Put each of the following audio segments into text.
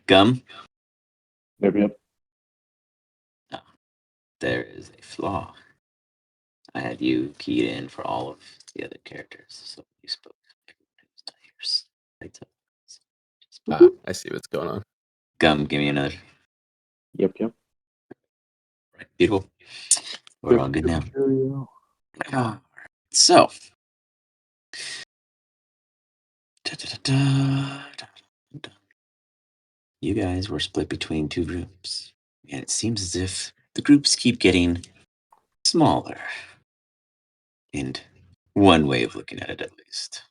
Gum? Yep. No, there is a flaw. I had you keyed in for all of the other characters, so you spoke. Everyone who's not here. I see what's going on. Gum, give me another. Yep. Right, beautiful. We're all good now. All right, so. You guys were split between two groups, and it seems as if the groups keep getting smaller. In one way of looking at it, at least.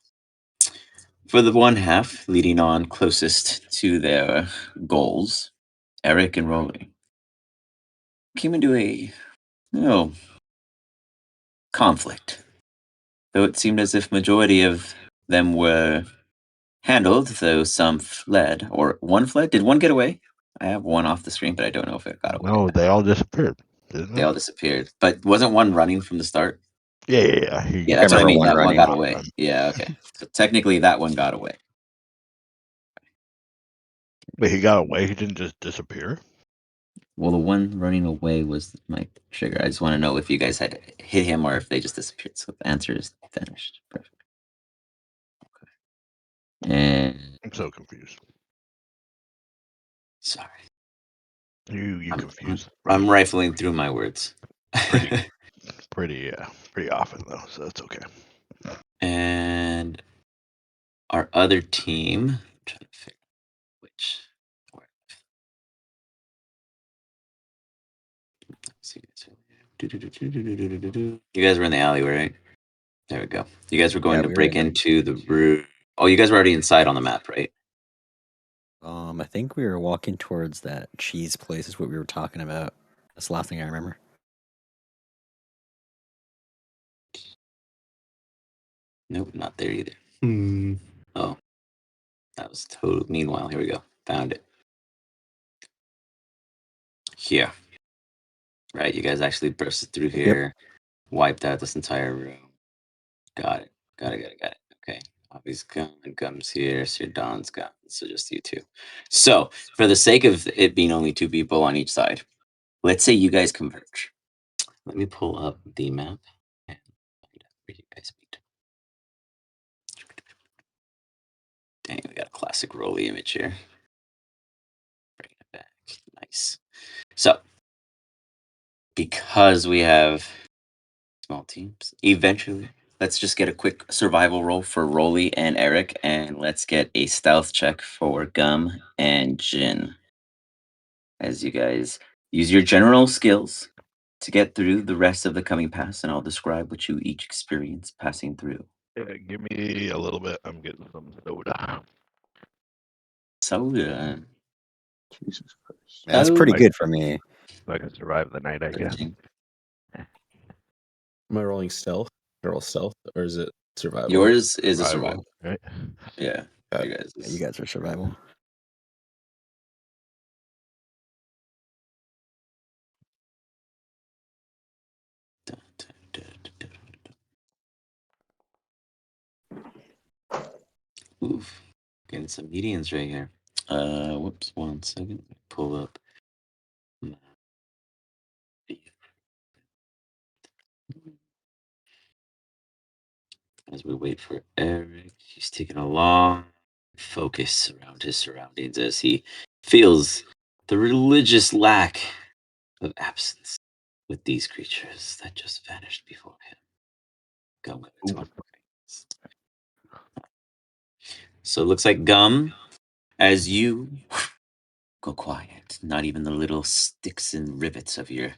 For the one half leading on closest to their goals, Eric and Rolly came into a conflict. Though it seemed as if majority of them were handled, though some fled, or one fled. Did one get away? I have one off the screen, but I don't know if it got away. No, they all disappeared. Didn't They all disappeared. But wasn't one running from the start? Yeah. Yeah, that's what I remember mean. one That one running. got away. Yeah, okay. So technically, that one got away. But he got away. He didn't just disappear. Well, the one running away was my trigger. I just want to know if you guys had hit him or if they just disappeared. So the answer is vanished. Perfect. Okay. And I'm so confused. sorry, You confused. I'm rifling through my words. Pretty often though, so that's okay. And our other team, I'm trying to figure out which. Where. You guys were in the alleyway, right? There we go. You guys were going to break into the room. Oh, you guys were already inside on the map, right? I think we were walking towards that cheese place. Is what we were talking about. That's the last thing I remember. Nope, not there either. Oh, that was total. Meanwhile, here we go. Found it. Here. Right, you guys actually bursted through here, wiped out this entire room. Got it. Got it. Okay. Obvious Gum's here, Sir Don's gone. So just you two. So, for the sake of it being only two people on each side, let's say you guys converge. Let me pull up the map and find out where you guys meet. Dang, we got a classic Rolly image here. Bring it back. Nice. So, because we have small teams, eventually, let's just get a quick survival roll for Rolly and Eric, and let's get a stealth check for Gum and Jin. As you guys use your general skills to get through the rest of the coming pass, and I'll describe what you each experience passing through. Yeah, give me a little bit. I'm getting some soda. Soda. Jesus Christ. That's pretty good for me. So I can survive the night, I guess. Am I rolling stealth? Roll stealth, or is it survival? Yours is a survival. Right? Yeah. You guys are survival. Oof. Getting some medians right here. Whoops, 1 second. Pull up. As we wait for Eric, he's taking a long focus around his surroundings as he feels the religious lack of absence with these creatures that just vanished before him. Gum. So it looks like Gum, as you go quiet, not even the little sticks and rivets of your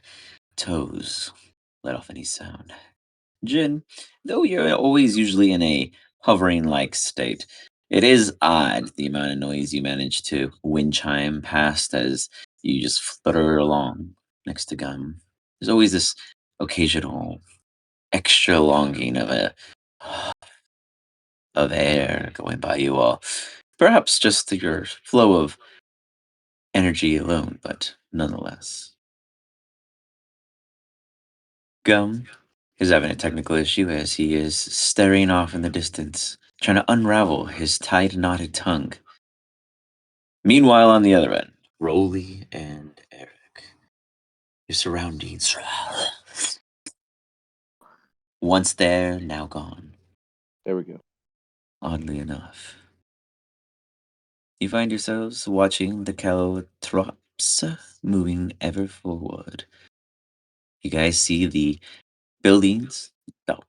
toes let off any sound. Jin, though you're always usually in a hovering like state, it is odd the amount of noise you manage to wind chime past as you just flutter along next to Gum. There's always this occasional extra longing of air going by you all. Perhaps just your flow of energy alone, but nonetheless. Gum is having a technical issue as he is staring off in the distance, trying to unravel his tight knotted tongue. Meanwhile, on the other end, Rolly and Eric. Your surroundings. Once there, now gone. There we go. Oddly enough. You find yourselves watching the caltrops moving ever forward. You guys see the buildings about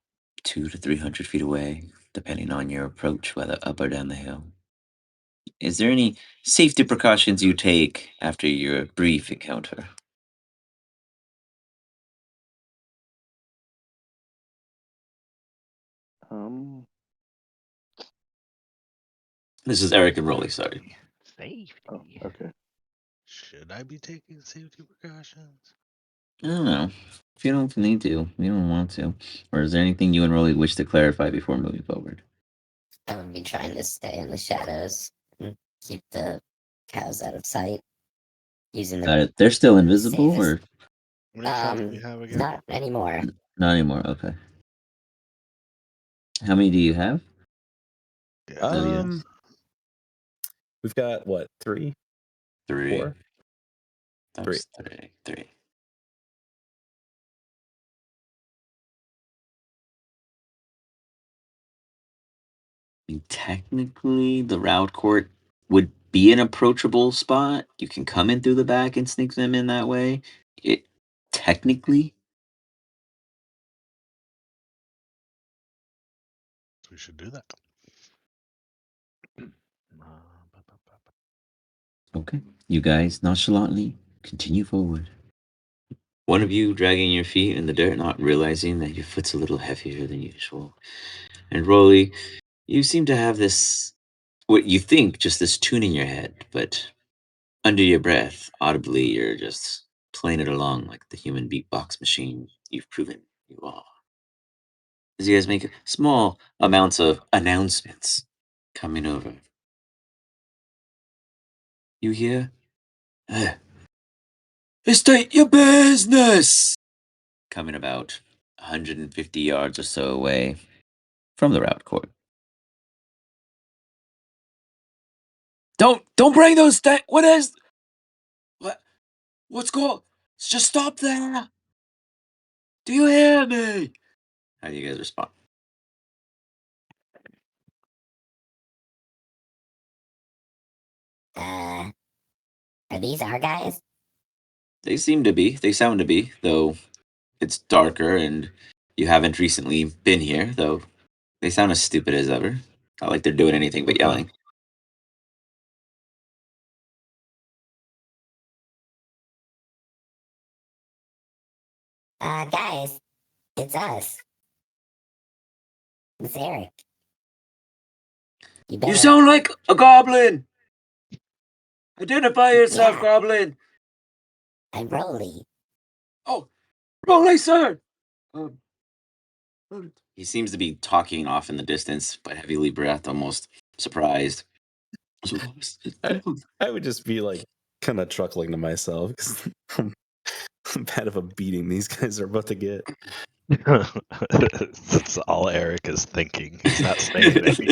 200 to 300 feet away, depending on your approach, whether up or down the hill. Is there any safety precautions you take after your brief encounter? Um, This is Eric and Rolly, sorry. Safety. oh, okay. Should I be taking safety precautions? I don't know. If you don't need to, you don't want to. Or is there anything you and Rolly wish to clarify before moving forward? I would be trying to stay in the shadows and keep the cows out of sight. Using the They're still invisible, safest- or How many cows do we have again? not anymore. not anymore? Okay. How many do you have? Yeah. Oh, yes. We've got what, 3? 3. 4? That Three. was 3. Technically, the route court would be an approachable spot. You can come in through the back and sneak them in that way. It technically, We should do that. okay. You guys nonchalantly continue forward. One of you dragging your feet in the dirt, not realizing that your foot's a little heavier than usual. And Rolly, you seem to have this, what you think, just this tune in your head, but under your breath, audibly, you're just playing it along like the human beatbox machine you've proven you are. As you guys make small amounts of announcements coming over. You hear? State your business! Coming about 150 yards or so away from the route court. Don't bring those what is? What's going? Just stop there! Do you hear me? How do you guys respond? Are these our guys? They seem to be. They sound to be, though it's darker and you haven't recently been here, though they sound as stupid as ever. Not like they're doing anything but yelling. Guys, it's us. It's Eric. You sound like a goblin! Identify yourself, Yeah. goblin! I'm Rolly. Oh, Rolly, sir! He seems to be talking off in the distance, but heavily breathed, almost surprised. I would just be like kind of chuckling to myself because I'm bad of a beating these guys are about to get. That's all Eric is thinking. He's not saying anything.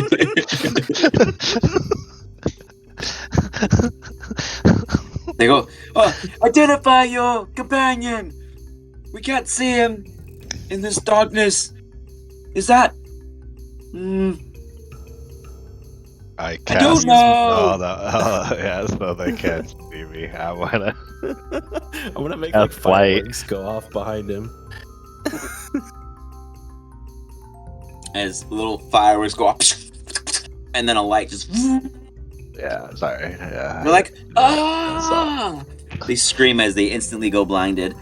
They go, identify your companion! We can't see him in this darkness. Is that? I don't know. Yeah, so they can't see me. I'm gonna make A like flight. fireworks go off behind him. As little fireworks go up, and then a light just. Yeah, sorry. Yeah. They're like, ah! They scream as they instantly go blinded.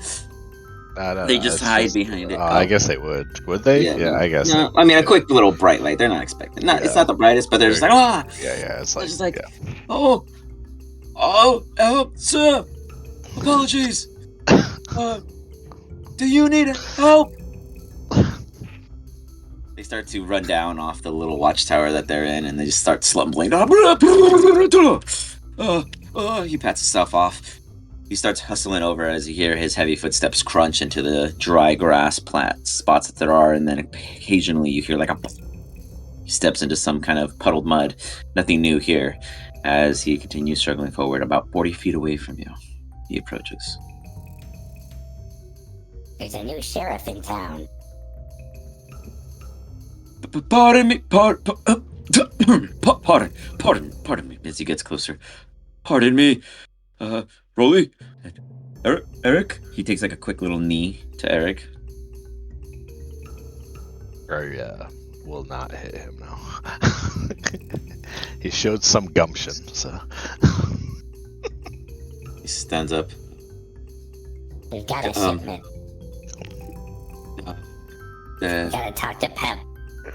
They just hide behind it. I guess they would. Would they? Yeah, I guess. No, I mean, a quick little bright light. They're not expecting. It's not the brightest, but they're just like, ah! Yeah. It's like, just like, help, sir! Apologies. Do you need help? They start to run down off the little watchtower that they're in, and they just start slumbling. He pats himself off. He starts hustling over as you hear his heavy footsteps crunch into the dry grass spots that there are, and then occasionally you hear like a... He steps into some kind of puddled mud. Nothing new here. as he continues struggling forward about 40 feet away from you. He approaches. There's a new sheriff in town. Pardon me, pardon me, as he gets closer. Pardon me, Rolly? Eric? He takes like a quick little knee to Eric. I will not hit him now. He showed some gumption, so. He stands up. We've got a shipment. We gotta talk to Pep.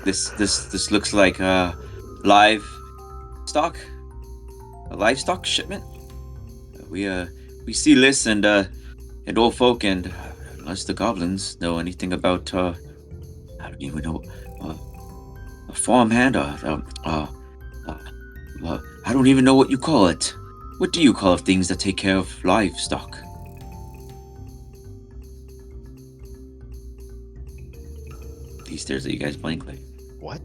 This looks like a livestock shipment. We see this and old folk and unless the goblins know anything about I don't even know a farmhand I don't even know what you call it. What do you call things that take care of livestock? He stares at you guys blankly. What?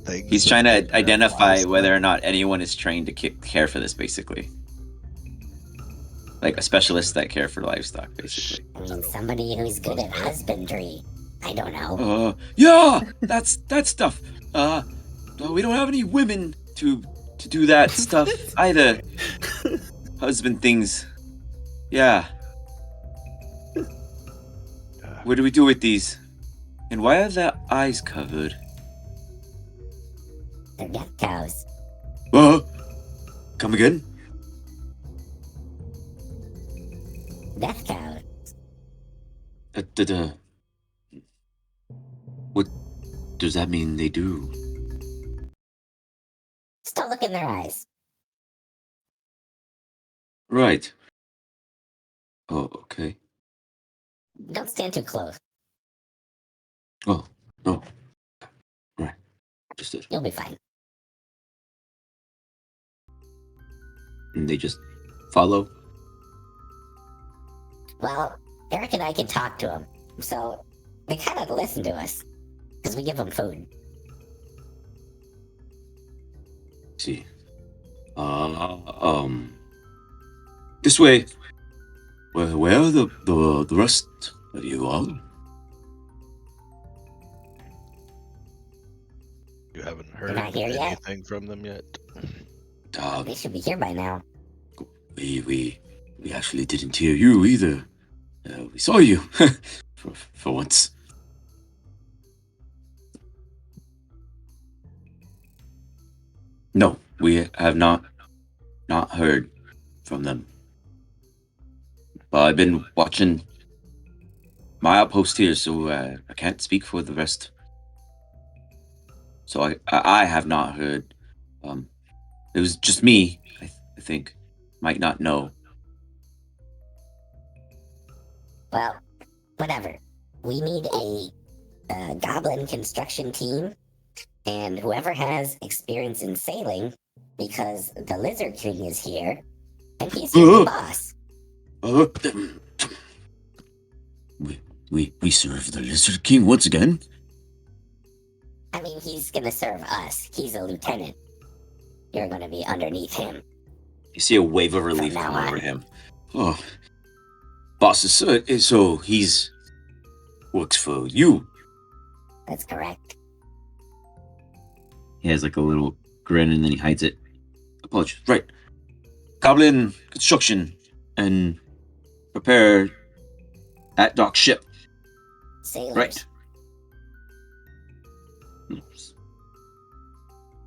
Things He's that trying to take care of identify livestock? whether or not anyone is trained to care for this, basically. Like a specialist that care for livestock, basically. I mean, somebody who's good at husbandry. I don't know. Yeah, that's that stuff. We don't have any women to do that stuff either. Husband things. Yeah. What do we do with these? And why are their eyes covered? They're death cows. Come again? Death cows. What does that mean they do? Just don't look in their eyes. Right. Oh, okay. Don't stand too close. Oh, no. Right. Understood. You'll be fine. And they just follow? Well, Eric and I can talk to them, so they kind of listen to us, because we give them food. See. This way. Where are the rest of you all? You haven't They're heard not here yet? anything from them yet? They should be here by now. We actually didn't hear you either. We saw you for once. No, we have not heard from them. But I've been watching my outpost here, so I can't speak for the rest. So I have not heard. It was just me. I think might not know. Well, whatever. We need a goblin construction team, and whoever has experience in sailing, because the Lizard King is here, and he's your boss. We serve the Lizard King once again. I mean, he's gonna serve us. He's a lieutenant. You're gonna be underneath him. You see a wave of relief From now come over on. him. Oh, boss is so he's works for you. That's correct. He has like a little grin and then he hides it. Apologies. Right. Goblin construction and prepare at dock ship. Sailors. Right.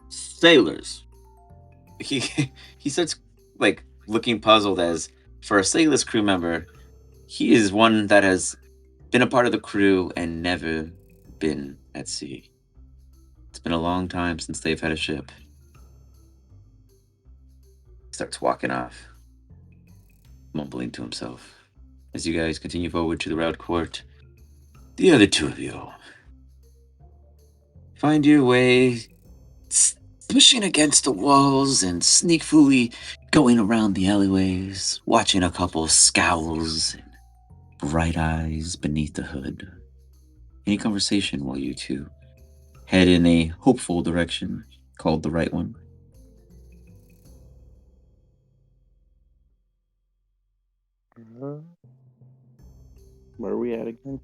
Sailors. He starts like looking puzzled as for a sailorless crew member, he is one that has been a part of the crew and never been at sea. It's been a long time since they've had a ship. He starts walking off, mumbling to himself. As you guys continue forward to the round court, the other two of you find your way pushing against the walls and sneakily going around the alleyways, watching a couple scowls and bright eyes beneath the hood. Any conversation while you two head in a hopeful direction called the right one? Where are we at again?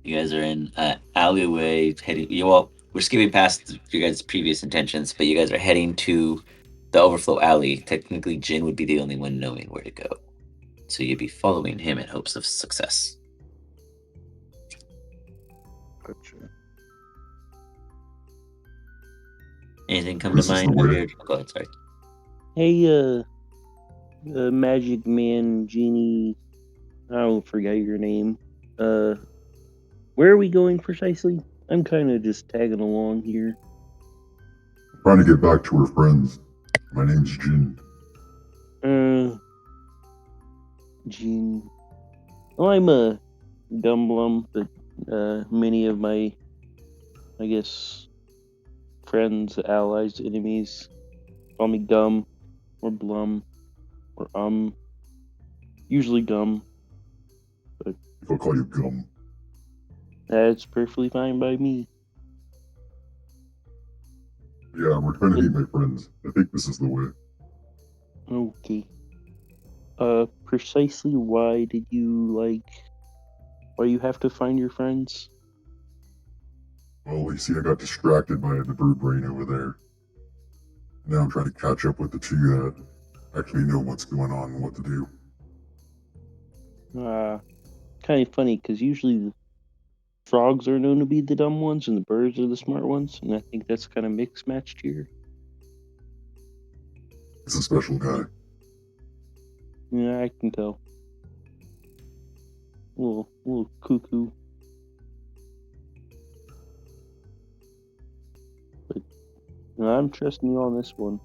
You guys are in alleyway heading. Well, we're skipping past your guys' previous intentions, but you guys are heading to the overflow alley. Technically, Jin would be the only one knowing where to go, so you'd be following him in hopes of success. Gotcha. Anything come to This is mind? the way. Go ahead, sorry. Hey, magic man, genie. I don't forget your name. Where are we going precisely? I'm kind of just tagging along here. Trying to get back to her friends. My name's Jin. Gene. Well, I'm a Gumblum, but many of my, I guess, friends, allies, enemies call me Gum or Blum or usually Gum. If I'll call you Gum. That's perfectly fine by me. Yeah, we're trying to meet my friends. I think this is the way. Okay. Precisely why did you why you have to find your friends? Well, you see, I got distracted by the bird brain over there. Now I'm trying to catch up with the two that actually know what's going on and what to do. Kind of funny because usually the frogs are known to be the dumb ones and the birds are the smart ones, and I think that's kind of mixed matched here. He's a special guy. Yeah, I can tell. Little cuckoo. But I'm trusting you on this one.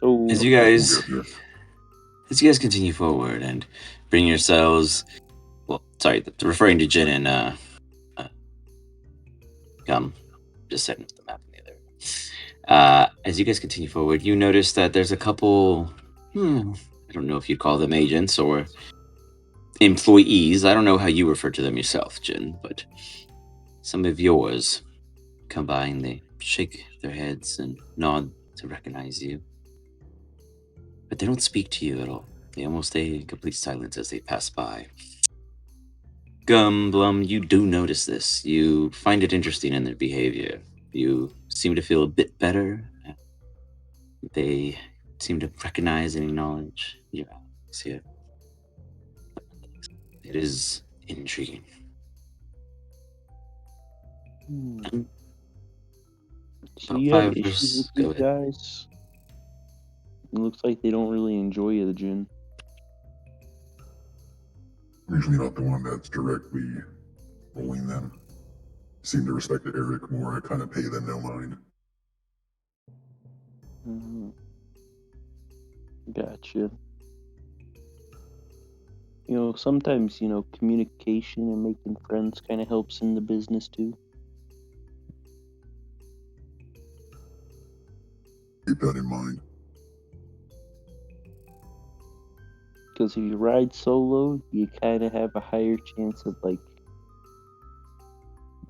So As you We'll guys get there. As you guys continue forward and bring yourselves, well, sorry, referring to Jin and Gum, just setting up the map in the other. As you guys continue forward, you notice that there's a couple. I don't know if you'd call them agents or employees. I don't know how you refer to them yourself, Jin, but some of yours come by and they shake their heads and nod to recognize you, but they don't speak to you at all. They almost stay in complete silence as they pass by. Blum, you do notice this. You find it interesting in their behavior. You seem to feel a bit better. They seem to recognize and acknowledge your actions here. It is intriguing. So About you have 5 of issues with us. Go these ahead. guys? It looks like they don't really enjoy you, the Jin. I'm usually not the one that's directly rolling them. Seem to respect Eric more. I kind of pay them no mind. Gotcha. Sometimes, communication and making friends kind of helps in the business too. Keep that in mind. Because if you ride solo, you kind of have a higher chance of,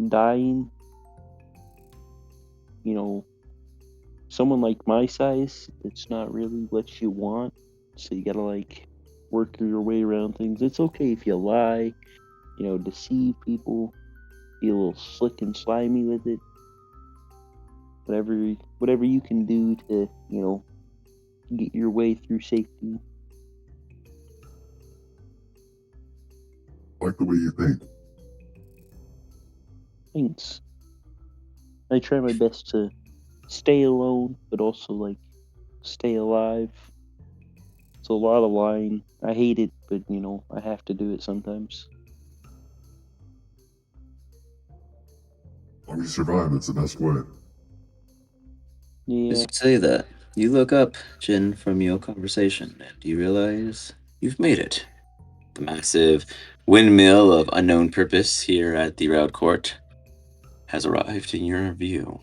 dying. Someone like my size, it's not really what you want. So you gotta, work your way around things. It's okay if you lie, deceive people, be a little slick and slimy with it. Whatever you can do to, get your way through safety. I like the way you think. Thanks. I try my best to stay alone, but also stay alive. It's a lot of lying. I hate it, but I have to do it sometimes. As long as you survive, it's the best way. Yeah. As you say that, you look up, Jin, from your conversation, and you realize you've made it. The massive windmill of unknown purpose here at the Roud Court has arrived in your view.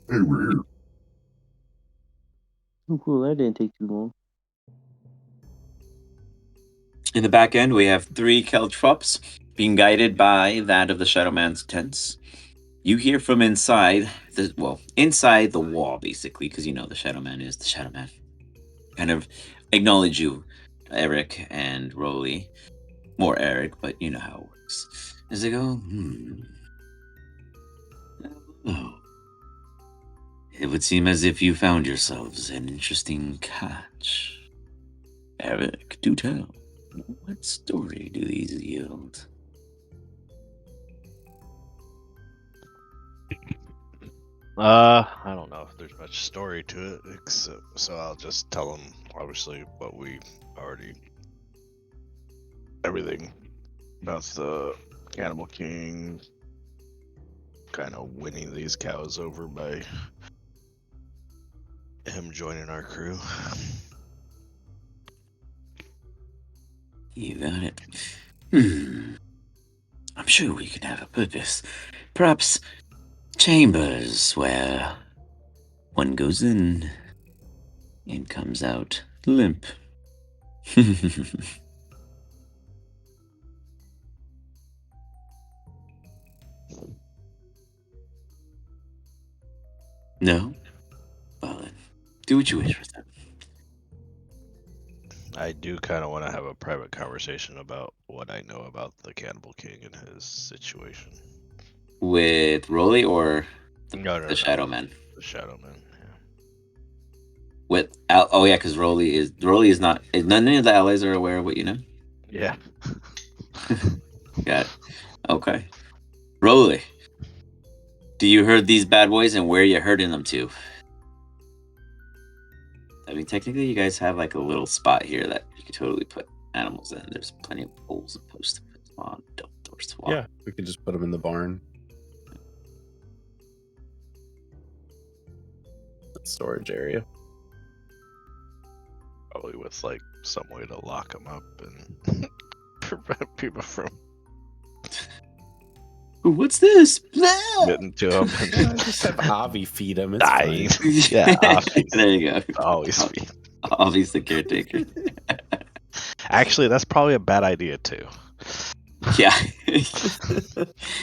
Hey, we're here. Oh, cool. That didn't take too long. In the back end, we have 3 caltrops being guided by that of the Shadow Man's tents. You hear from inside inside the wall, basically, because you know the Shadow Man is the Shadow Man. Kind of acknowledge you, Eric and Rolly. More Eric, but you know how it works. As they go, oh. It would seem as if you found yourselves an interesting catch. Eric, do tell. What story do these yield? I don't know if there's much story to it, so I'll just tell them obviously what we already, everything about the Cannibal King, kind of winning these cows over by him joining our crew. You got it. I'm sure we could have a purpose. Perhaps chambers where one goes in and comes out limp. No? Well then, do what you wish with them. I do kind of want to have a private conversation about what I know about the Cannibal King and his situation. With Rolly or No, the Shadow Man? The Shadow Man. Yeah. With oh yeah, because Rolly is not. None of the allies are aware of what you know. Yeah. Got it. Okay. Rolly, do you herd these bad boys, and where are you herding them to? I mean, technically, you guys have like a little spot here that you could totally put animals in. There's plenty of poles and posts to put them on. Doors to walk. Yeah, we could just put them in the barn. Storage area. Probably with like some way to lock them up and prevent people from Ooh, what's this? getting to them and Just have Avi feed them. It's dying. fine. Yeah, Avi's There you go. always Avi's the caretaker. Actually, that's probably a bad idea too. Yeah.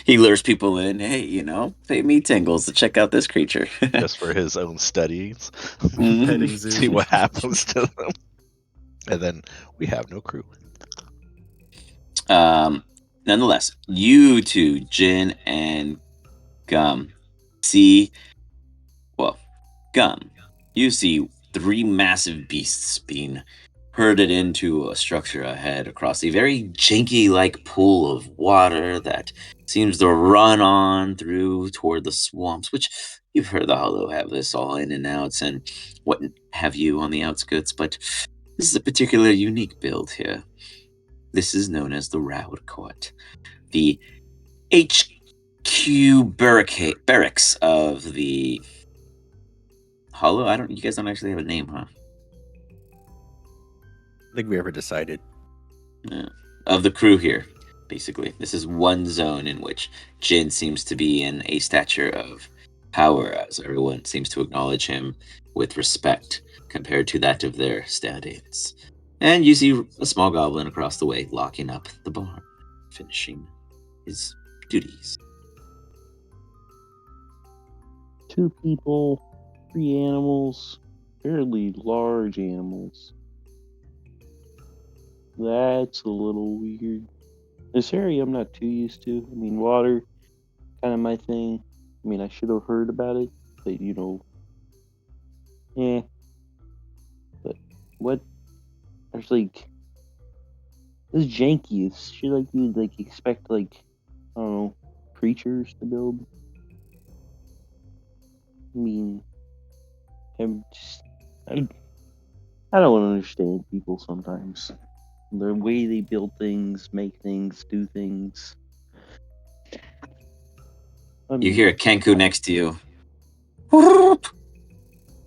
He lures people in. Hey, pay me tingles to check out this creature. Just for his own studies. Petting zoo. See what happens to them. And then we have no crew. Nonetheless, you two, Jin and Gum, see, Gum, you see 3 massive beasts being herded into a structure ahead across a very janky-like pool of water that seems to run on through toward the swamps, which you've heard the Hollow have this all in and outs and what have you on the outskirts, but this is a particular unique build here. This is known as the Roud Court, the HQ barracks of the Hollow. You guys don't actually have a name, huh? I think we ever decided. Yeah. Of the crew here, basically. This is one zone in which Jin seems to be in a stature of power, as everyone seems to acknowledge him with respect compared to that of their stand-ins. And you see a small goblin across the way locking up the barn, finishing his duties. 2 people, 3 animals, fairly large animals. That's a little weird. This area I'm not too used to. I mean, water, kind of my thing. I mean, I should have heard about it, but eh. But what? There's like this is janky. It's shit like you'd expect I don't know, creatures to build. I mean, I don't understand people sometimes. The way they build things, make things, do things. I You mean, hear a Kenku next to you. Whoop!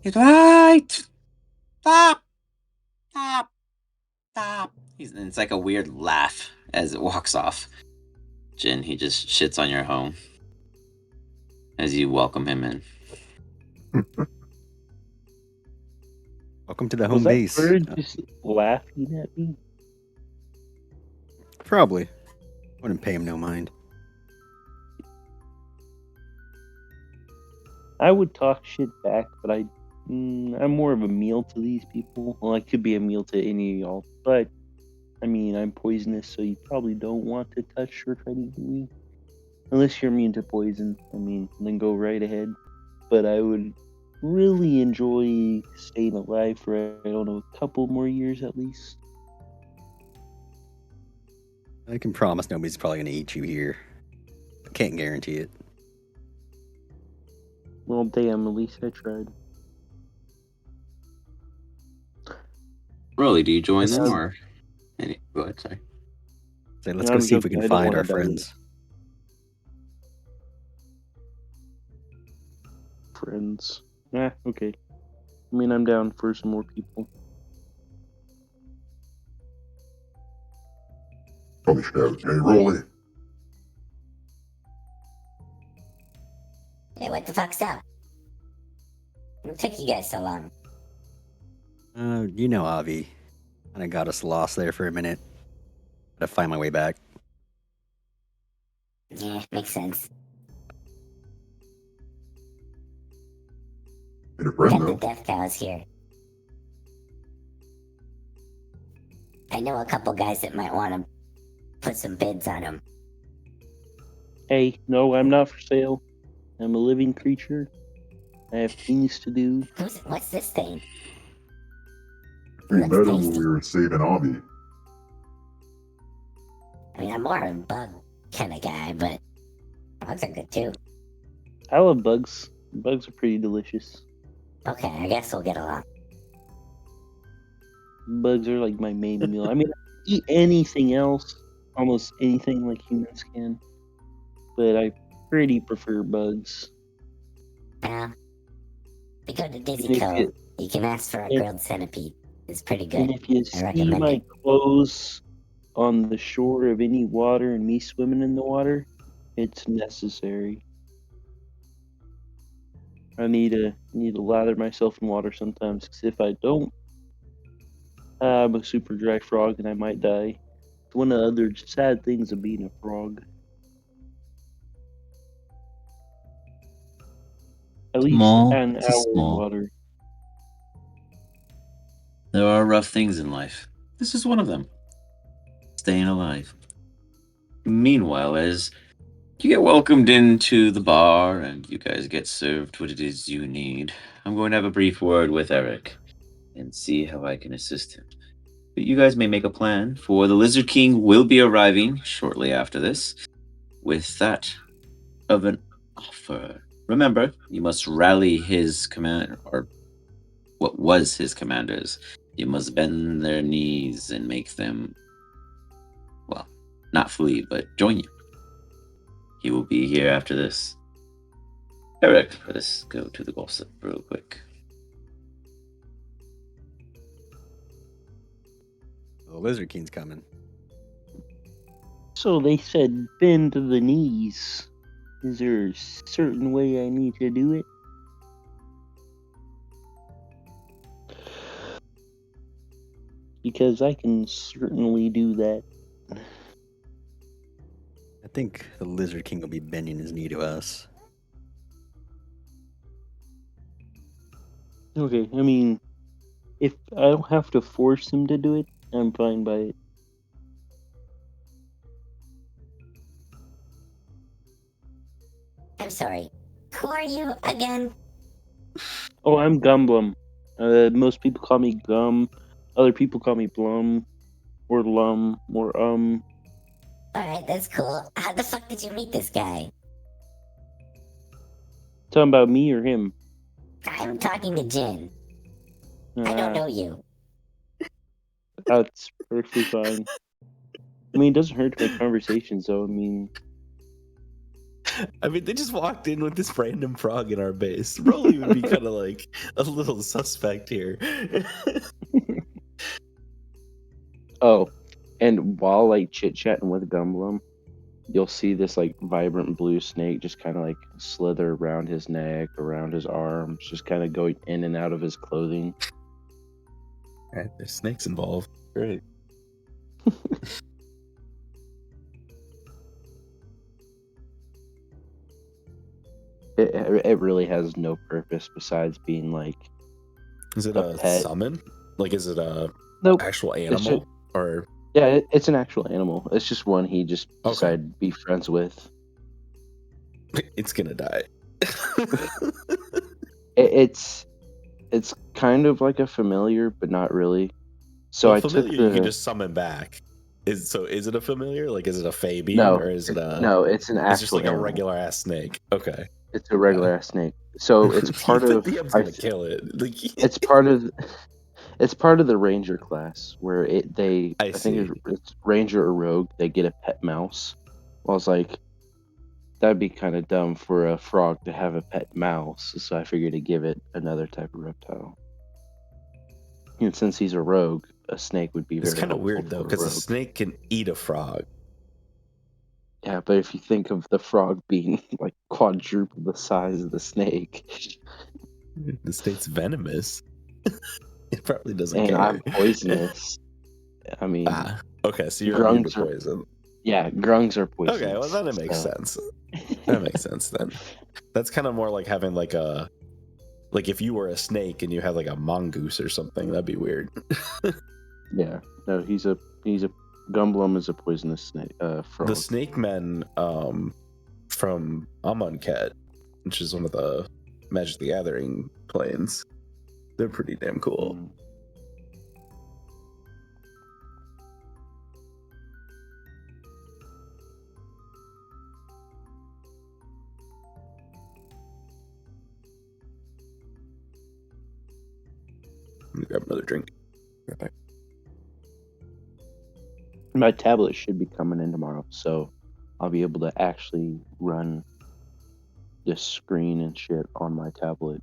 It's right! Stop! Stop! Stop! It's like a weird laugh as it walks off. Jin, he just shits on your home as you welcome him in. Welcome to the was home that base. bird just laughing at me? Probably. Wouldn't pay him no mind. I would talk shit back, but I'm more of a meal to these people. Well, I could be a meal to any of y'all, but I mean, I'm poisonous, so you probably don't want to touch or try to eat me. Unless you're immune to poison, I mean, then go right ahead. But I would really enjoy staying alive for, I don't know, a couple more years at least. I can promise nobody's probably going to eat you here. I can't guarantee it. Well, damn, at least I tried. Rolly, do you join Let's, them Um, or go ahead, sorry. let's go I'm see if we joking, can I don't find want our to die. friends. Friends. Okay. I mean, I'm down for some more people. Probably should have. Hey, Rolly. Hey, what the fuck's up? What took you guys so long? You know, Avi. Kind of got us lost there for a minute. Gotta find my way back. Yeah, makes sense. Need a friend, Got the though. death cows here. I know a couple guys that might want to put some bids on them. Hey, no, I'm not for sale. I'm a living creature. I have things to do. What's this thing? We Looks met him when tasty. we were saving Avi. I mean, I'm more of a bug kind of guy, but bugs are good too. I love bugs. Bugs are pretty delicious. Okay, I guess we'll get along. Bugs are like my main meal. I mean, I eat anything else, almost anything like humans can, but I pretty prefer bugs. Well, if you go to Dizzy And if Cove, you, you can ask for a and, grilled centipede. It's pretty and good. if you I see recommend my it. clothes on the shore of any water and me swimming in the water, it's necessary. I need to lather myself in water sometimes, because if I don't, I'm a super dry frog and I might die. It's one of the other sad things of being a frog. At least Small an to hour in small. water. There are rough things in life. This is one of them. Staying alive. Meanwhile, as you get welcomed into the bar and you guys get served what it is you need, I'm going to have a brief word with Eric and see how I can assist him. But you guys may make a plan, for the Lizard King will be arriving shortly after this with that of an offer. Remember, you must rally his command, or what was his commanders. You must bend their knees and make them, well, not flee, but join you. He will be here after this. Eric, let us go to the gossip real quick. The Lizard King's coming. So they said bend to the knees. Is there a certain way I need to do it? Because I can certainly do that. I think the Lizard King will be bending his knee to us. Okay, I mean, if I don't have to force him to do it, I'm fine by it. I'm sorry. Who are you again? Oh, I'm Gumblum. Most people call me Gum. Other people call me Blum. Or Lum. Or Alright, that's cool. How the fuck did you meet this guy? Talking about me or him? I'm talking to Jin. I don't know you. That's perfectly fine. I mean, it doesn't hurt to make conversations, though. I mean, I mean, they just walked in with this random frog in our base. Rolly would be kind of like a little suspect here. oh, and while like chit chatting with Gumblum, you'll see this like vibrant blue snake just kind of like slither around his neck, around his arms, just kind of going in and out of his clothing. Right, there's snakes involved. Great. It really has no purpose besides being like Is it a a pet. summon? Like, is it a Nope. actual It's just, animal? Or yeah, it's an actual animal. It's just one he just Okay. decided to be friends with. it's gonna die? It's kind of like a familiar, but not really. So Well, I took familiar you can the just summon back. Is it a familiar? Like, is it a Fabian no, or is it a? no, it's an It's just actual like a animal. regular ass snake. Okay. It's a regular ass snake. So it's part the of DM's I gonna th- kill it. Like, it's part of it's part of the ranger class where I think see. it's ranger or rogue. They get a pet mouse. Well, I was like, that'd be kind of dumb for a frog to have a pet mouse. So I figured to give it another type of reptile. And since he's a rogue, a snake would be It's very kind of helpful weird though, for a because a rogue. snake can eat a frog. Yeah, but if you think of the frog being like quadruple the size of the snake, The snake's venomous. It probably doesn't and care. I'm poisonous, I mean, Okay, so you're immune to grunts are poison. grunts are poisonous. Okay, well then it makes so- sense. That makes sense then. That's kind of more like having like if you were a snake and you had like a mongoose or something, that'd be weird. Yeah, no, he's a Gumblum is a poisonous snake, frog. The snake men from Amonkhet, which is one of the Magic the Gathering planes, they're pretty damn cool. Mm. Let me grab another drink. Right back. My tablet should be coming in tomorrow, so I'll be able to actually run the screen and shit on my tablet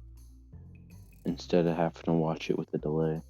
instead of having to watch it with a delay.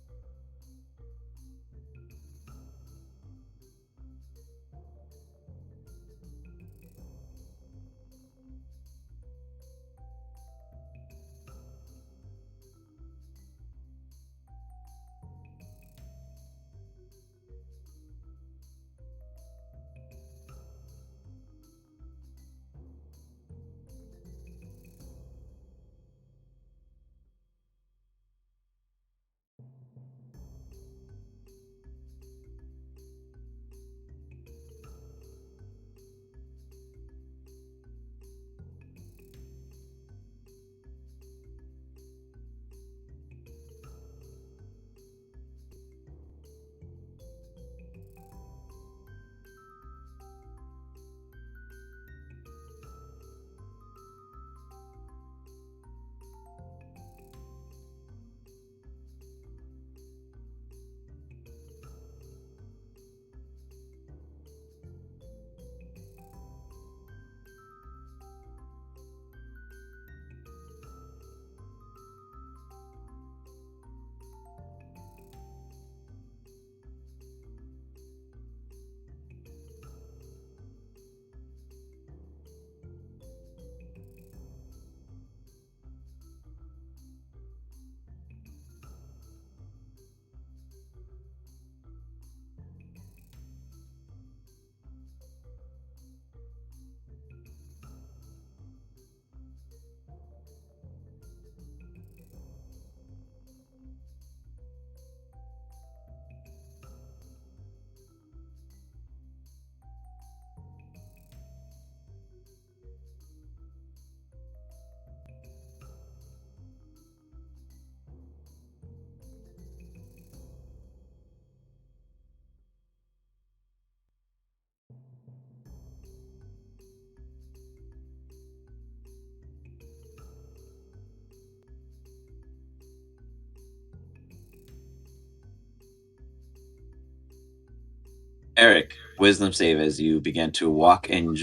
Eric, wisdom save as you begin to walk and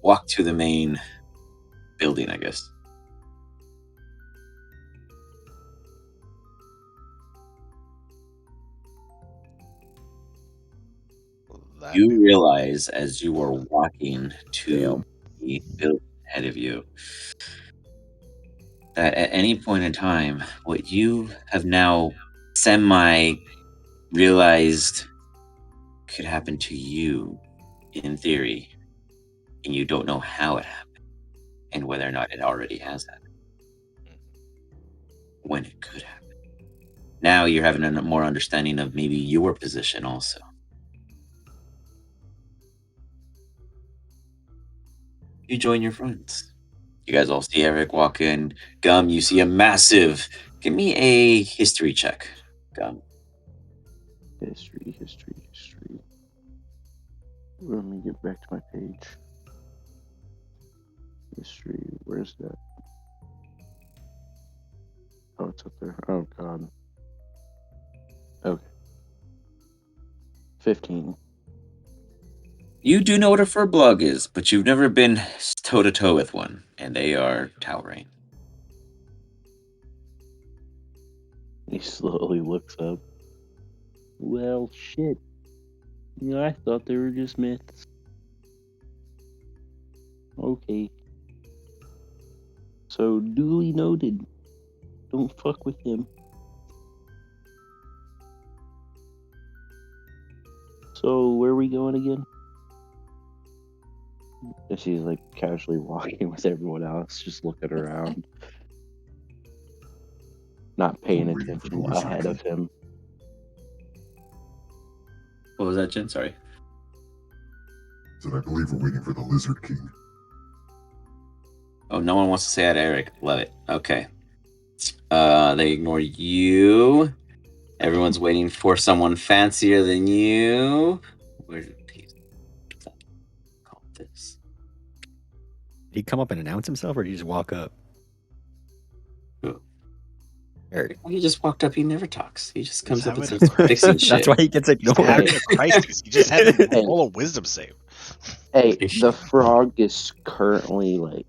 walk to the main building, I guess. That'd You be realize as you are walking to Damn. the building ahead of you that at any point in time, what you have now semi realized could happen to you in theory, and you don't know how it happened. and whether or not it already has happened. When it could happen. Now you're having a more understanding of maybe your position also. You join your friends. You guys all see Eric walk in. Gum, you see a massive. Give me a history check, Gum. History. Let me get back to my page. History. Where's that? Oh, it's up there. Oh, God. Okay. 15. You do know what a furblog is, but you've never been toe to toe with one, and they are towering. He slowly looks up. Well, shit. You know, I thought they were just myths. Okay. So, duly noted. Don't fuck with him. So, where are we going again? And she's like casually walking with everyone else, just looking around. Not paying We're waiting for the attention Lizard ahead King. of him. What was that, Jen? Sorry. Said I believe we're waiting for the Lizard King. Oh, no one wants to say hi to Eric. Love it. Okay. They ignore you. Everyone's waiting for someone fancier than you. Where did he call this? Did he come up and announce himself, or did he just walk up? Who? Eric. He just walked up. He never talks. He just comes up and having starts a fixing crisis. shit. That's why he gets He's ignored. having a crisis. He just had to Hey. roll a wisdom save. Hey, the frog is currently like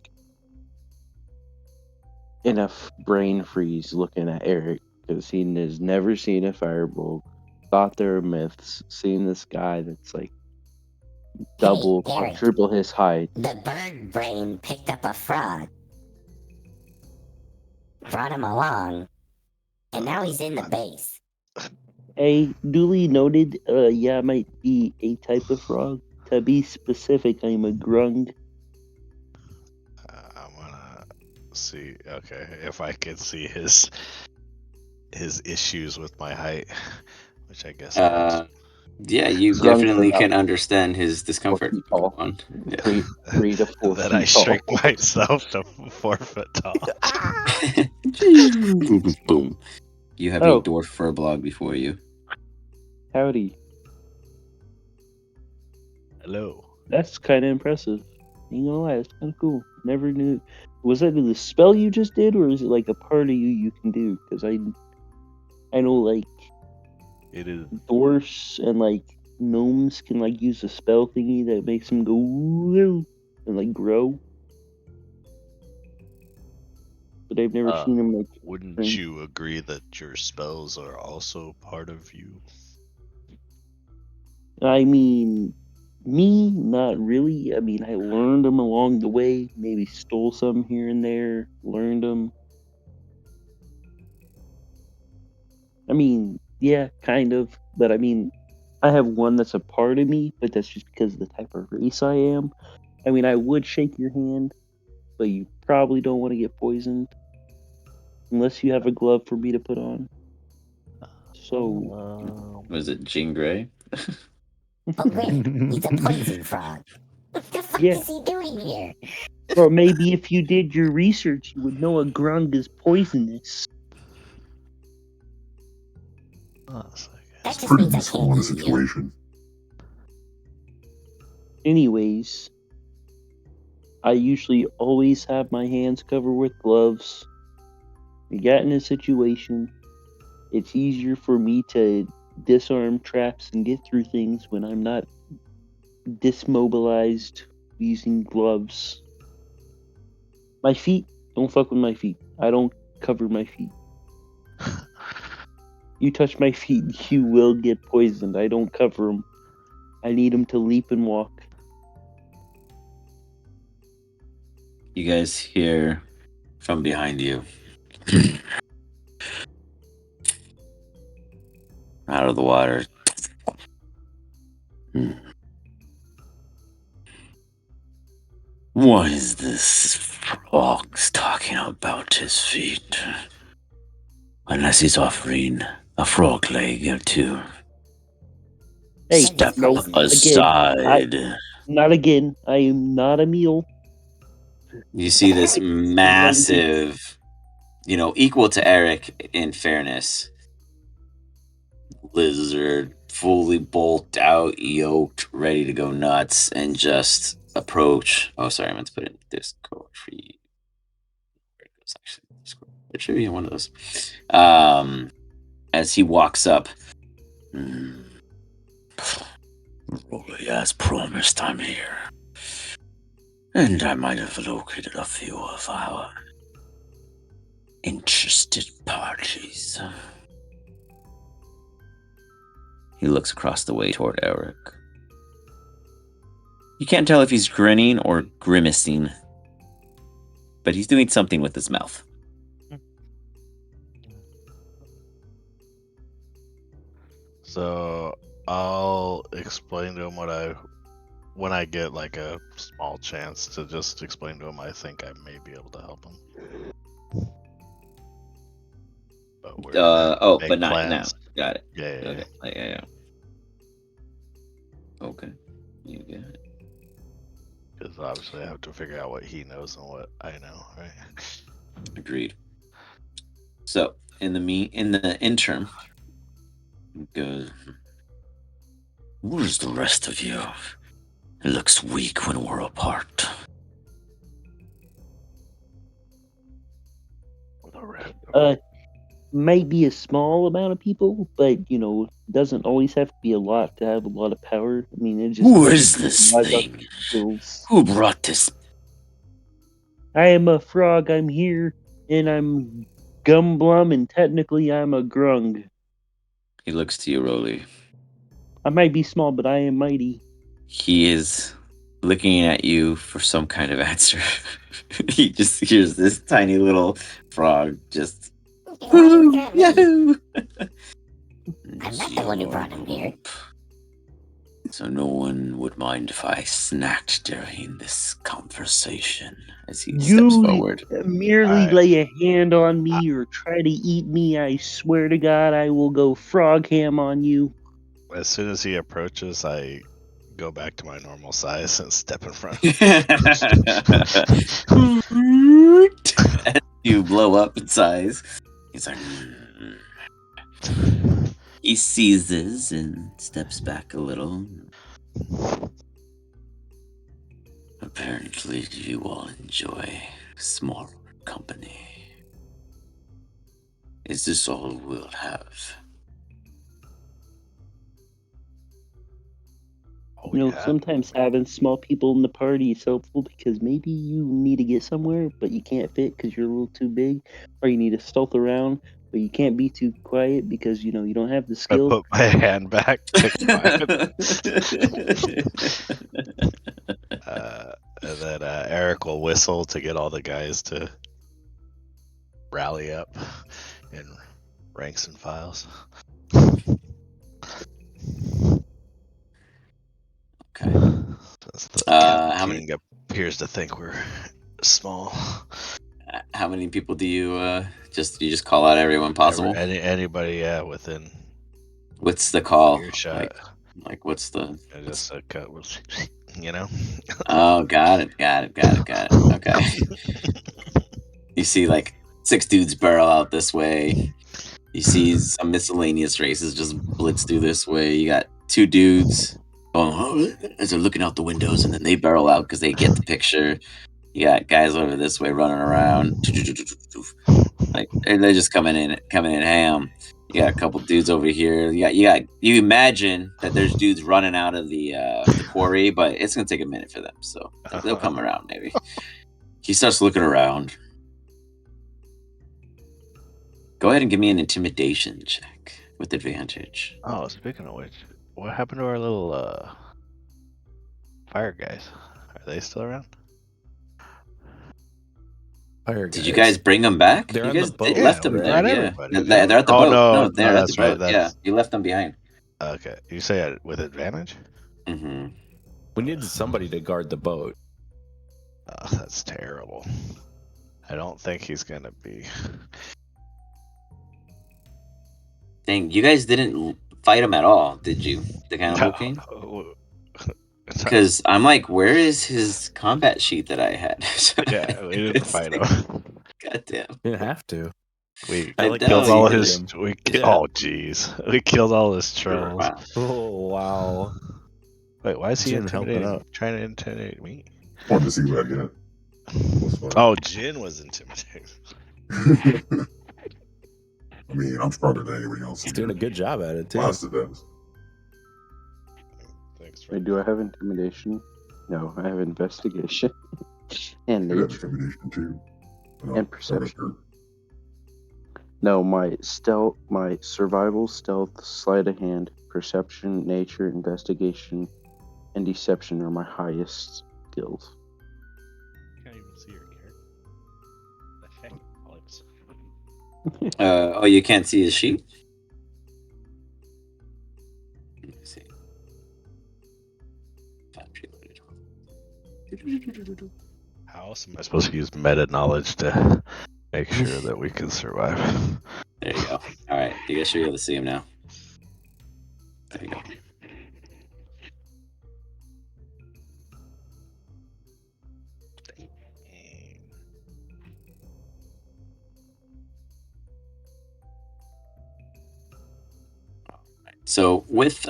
in a brain freeze looking at Eric because he has never seen a firebolt, thought they were myths, seen this guy that's like double, Hey, Eric. quadruple his height. The bird brain picked up a frog, brought him along, and now he's in the base. A duly noted, yeah, might be a type of frog. To be specific, I'm a grung. I wanna see. Okay, if I can see his issues with my height, which I guess Yeah, you Grunts definitely about can understand his 4 discomfort. feet tall. Go on. Yeah. 3 to 4 that I feet tall. shrink myself to 4 foot tall. Boom. You have a Oh. dwarf fur blog before you. Howdy. Hello. That's kind of impressive. Ain't gonna lie, that's kind of cool. Never knew. Was that the spell you just did, or is it like a part of you can do? Because I know like It is. dwarfs and like gnomes can like use a spell thingy that makes them go "Woo," and like grow. But I've never seen them like. Wouldn't you agree that your spells are also part of you? I mean, me, not really. I mean, I learned them along the way. Maybe stole some here and there. Learned them. I mean, yeah, kind of. But I mean, I have one that's a part of me, but that's just because of the type of race I am. I mean, I would shake your hand, but you probably don't want to get poisoned. Unless you have a glove for me to put on. So. Was it Jean Grey? Oh, wait, he's a poison frog. What the fuck Yeah. is he doing here? Or maybe if you did your research, you would know a grung is poisonous. That It's just pretty means I useful in a can't eat you. situation. Anyways, I usually always have my hands covered with gloves. We get in a situation, it's easier for me to disarm traps and get through things when I'm not dismobilized using gloves. My feet, don't fuck with my feet. I don't cover my feet. You touch my feet, you will get poisoned. I don't cover them. I need them to leap and walk. You guys hear from behind you. Out of the water. What is this frog's talking about his feet. Unless he's offering a frog leg or two. Hey, Step no, aside. Not again. I am not a meal. You see this massive, equal to Eric in fairness, lizard, fully bulked out, yoked, ready to go nuts, and just approach. Oh, sorry, I meant to put it in Discord for you. Where it goes, actually. Discord. It should be in one of those. As he walks up. Rolly, as promised, I'm here. And I might have located a few of our interested parties. He looks across the way toward Eric. You can't tell if he's grinning or grimacing, but he's doing something with his mouth. So I'll explain to him when I get like a small chance to just explain to him I think I may be able to help him. But we're gonna make but not now. plans. Got it. Yeah. Okay. Yeah. Okay. You got it. Because obviously I have to figure out what he knows and what I know, right? Agreed. So in the interim, he goes, where's the rest of you? It looks weak when we're apart. Might be a small amount of people, but doesn't always have to be a lot to have a lot of power. I mean, it just Who is this rise up thing? skills. Who brought this? I am a frog. I'm here, and I'm Gumblum, and technically I'm a grung. He looks to you, Rolly. I might be small, but I am mighty. He is looking at you for some kind of answer. He just hears this tiny little frog just. Yahoo! I'm not the one who brought him here. So no one would mind if I snacked during this conversation as he steps forward. Merely lay a hand on me or try to eat me. I swear to God, I will go frog ham on you. As soon as he approaches, I go back to my normal size and step in front. As you blow up in size, he's like. He seizes and steps back a little. Apparently, you all enjoy small company. Is this all we'll have? Sometimes having small people in the party is helpful because maybe you need to get somewhere, but you can't fit because you're a little too big, or you need to stealth around, but you can't be too quiet because you don't have the I skill. put my hand back to quiet. And then Eric will whistle to get all the guys to rally up in ranks and files. Okay. The how king appears to think we're small. How many people do you just call out everyone possible? Anybody, within. What's the call? Earshot. Like what's the? Just a cut with, Oh, got it. Okay. You see like 6 dudes barrel out this way. You see some miscellaneous races just blitz through this way. You got 2 dudes going as they're looking out the windows, and then they barrel out because they get the picture. You got guys over this way running around, like they're just coming in ham. You got a couple dudes over here. You imagine that there's dudes running out of the quarry, but it's gonna take a minute for them, so they'll come around maybe. He starts looking around. Go ahead and give me an intimidation check with advantage. Oh, speaking of which, what happened to our little fire guys? Are they still around? Fire guys. Did you guys bring them back? They're you on guys the boat. left them right? there. Yeah, everybody. they're at the boat. No, they're at that's the right. boat. Yeah, you left them behind. Okay, you say it with advantage? Mm-hmm. We needed somebody to guard the boat. Oh, that's terrible. I don't think he's gonna be. Dang, you guys didn't fight him at all, did you? The Cannibal King? No. Because I'm like, where is his combat sheet that I had? Yeah, we didn't fight him. God damn. You didn't have to. We I I like killed know, you all did his. it. Yeah. Oh, jeez. We killed all his trolls. Wow. Oh wow. Wait, why is he Jin helping intimidating? out. Trying to intimidate me? Wanted to see what I get. Plus 5. Oh, Jin was intimidating. I mean, I'm stronger than anybody else He's here. doing a good job at it too. Blasted that. Thanks, Wait, do I have intimidation? No, I have investigation and You have nature intimidation too. and perception. No, my survival, stealth, sleight of hand, perception, nature, investigation, and deception are my highest skills. Can't even see your character. The heck, Alex? Oh, you can't see his sheet? Let me see. How else am I supposed to use meta knowledge to make sure that we can survive? There you go. All right, you guys should be able to see him now. There you go. So with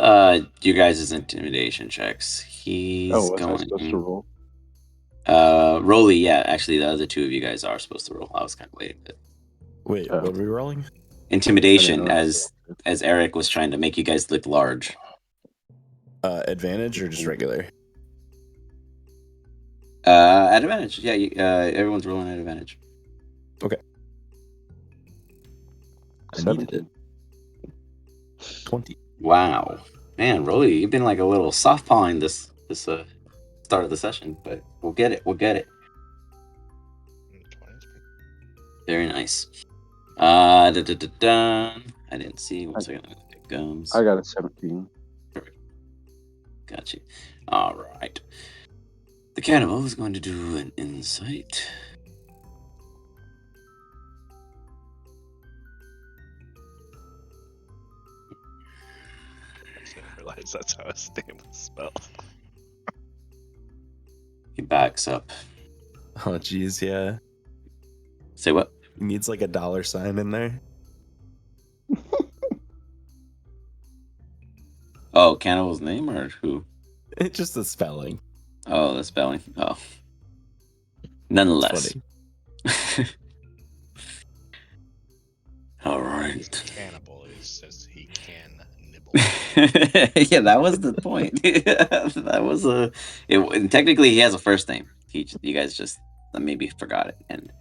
you guys' intimidation checks, he's Oh, was I going supposed to roll? Rolly, yeah, actually the other two of you guys are supposed to roll. I was kind of waiting, but Wait, Oh. what are we rolling? intimidation I didn't know. as Eric was trying to make you guys look large. Advantage or just regular? At advantage. Yeah, everyone's rolling at advantage. I needed it. 20. Wow. Man, Rolly, you've been like a little soft pawing this start of the session, but we'll get it. We'll get it. Very nice. I didn't see. One second. Let me look at gums. I got a 17. Got you. All right. The cannibal is going to do an insight. I didn't realize that's how his name was spelled. He backs up. Oh geez, yeah. Say what? He needs like a $sign in there. Oh, cannibal's name or who? It's just the spelling. Oh, the spelling. Oh. It's Nonetheless. funny. All right. He's a cannibal. He says he can nibble. Yeah, that was the point. That was technically he has a first name. You guys just maybe forgot it, and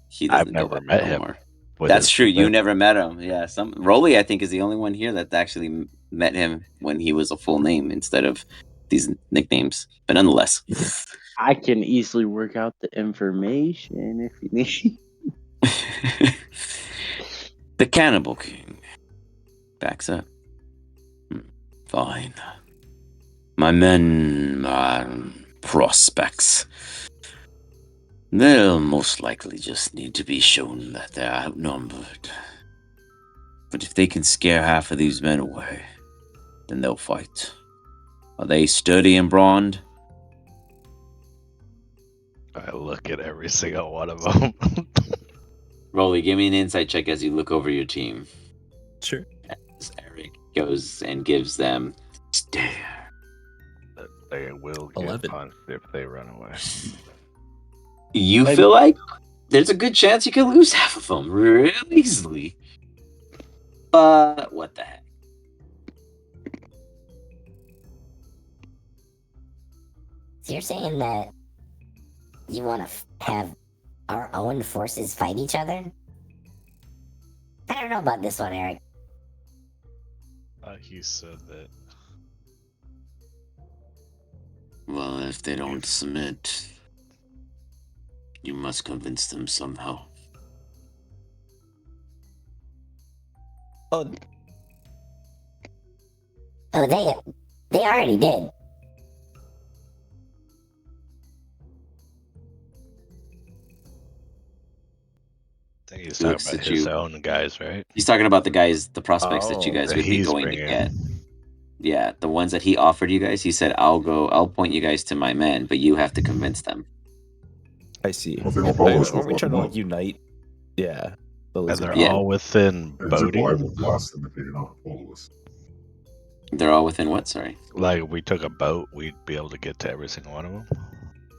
he I've doesn't go never by met that him. anymore. with That's his true. You name. never met him. Yeah, Rolly, I think, is the only one here that actually met him when he was a full name instead of these nicknames. But nonetheless, I can easily work out the information if you need. the Cannibal King backs up. Fine. My men are prospects. They'll most likely just need to be shown that they're outnumbered. But if they can scare half of these men away, then they'll fight. Are they sturdy and brawned? I look at every single one of them. Rolly, give me an insight check as you look over your team. Sure. As Eric goes and gives them stare. They will get 11. punched if they run away. You feel like there's a good chance you could lose half of them real easily. But what the heck? So you're saying that you want to have our own forces fight each other? I don't know about this one, Eric. He said that Well, if they don't submit, you must convince them somehow. Oh, Oh, they already did. He's He talking looks about at his you. own guys, right? He's talking about the guys, the prospects that you Oh, guys That would be he's going to bringing. get. Yeah, the ones that he offered you guys. He said, I'll point you guys to my men, but you have to convince them." I see. Well, if they don't follow us, we'll Aren't we fuck trying them to up. unite? Yeah, the And lizard they're Yeah. all within And Zip boating. will blast them if they do not follow us. They're all within what? Sorry. Like, if we took a boat, we'd be able to get to every single one of them.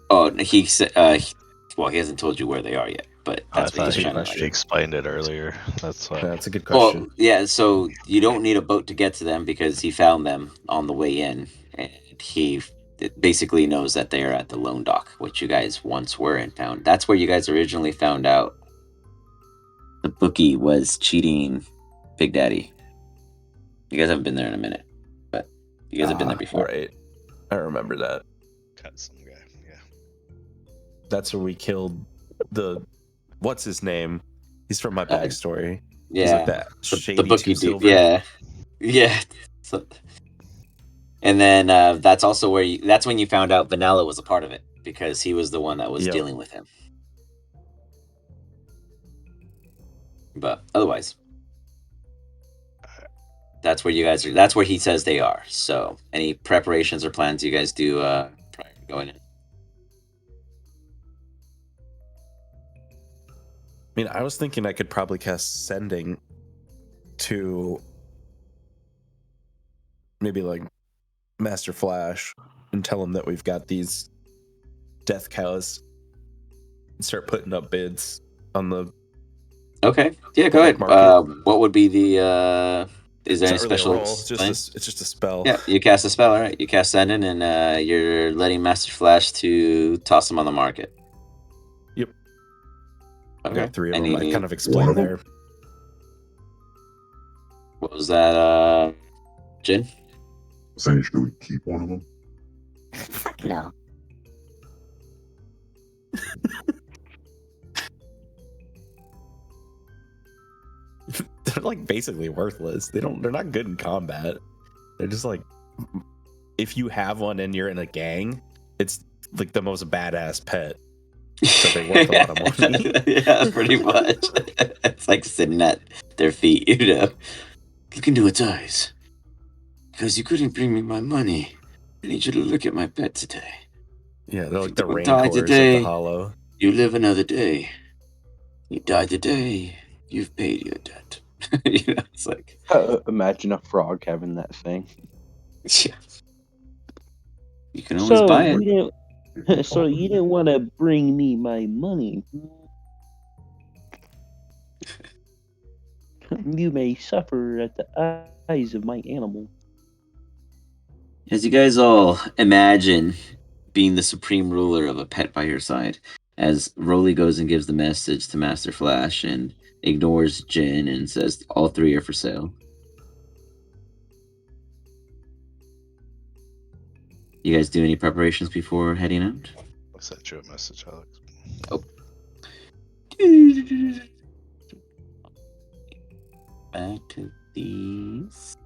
Oh, he said. Well, he hasn't told you where they are yet, but I that's what thought he's a good trying to question. he explained it earlier. That's why. That's a good Well, question. yeah. So you don't need a boat to get to them because he found them on the way in, and he basically knows that they are at the Lone Dock, which you guys once were and found. That's where you guys originally found out the bookie was cheating Big Daddy. You guys haven't been there in a minute, but you guys have been there before. Right. I remember that. Cut some guy. Yeah. That's where we killed the what's his name? He's from my backstory. He's Yeah, like that the shady bookie two dude. silver. Yeah, yeah. So, and then that's also where that's when you found out Vanilla was a part of it because he was the one that was Yep. dealing with him. But otherwise, that's where you guys are. That's where he says they are. So, any preparations or plans you guys do prior to going in? I mean, I was thinking I could probably cast sending to maybe like Master Flash and tell him that we've got these death cows and start putting up bids on the. Okay, yeah, go Black ahead. market. What would be the? Is there It's any not really a special? roll. It's plan? just a spell. Yeah, you cast a spell. All right, you cast send in, and you're letting Master Flash to toss them on the market. Yep. I Okay. got 3 of them. I Any- kind of explained of them? there. What was that, Jin? Saying, should we keep one of them? Fuck no. They're like basically worthless. They're not good in combat. They're just like, if you have one and you're in a gang, it's like the most badass pet. So they're worth a lot of money. Yeah, pretty much. It's like sitting at their feet, you know. Look into its eyes. Because you couldn't bring me my money. I need you to look at my pet today. Yeah, they're If like you the don't die rancors of today, the hollow. you live another day. You die today, you've paid your debt. You know, it's like, Imagine a frog having that thing. yeah. You can always buy it. You didn't, so you didn't want to bring me my money. You may suffer at the eyes of my animal. As you guys all imagine being the supreme ruler of a pet by your side, as Roly goes and gives the message to Master Flash and ignores Jin and says all 3 are for sale. You guys do any preparations before heading out? I sent you a message, Alex. Back to these.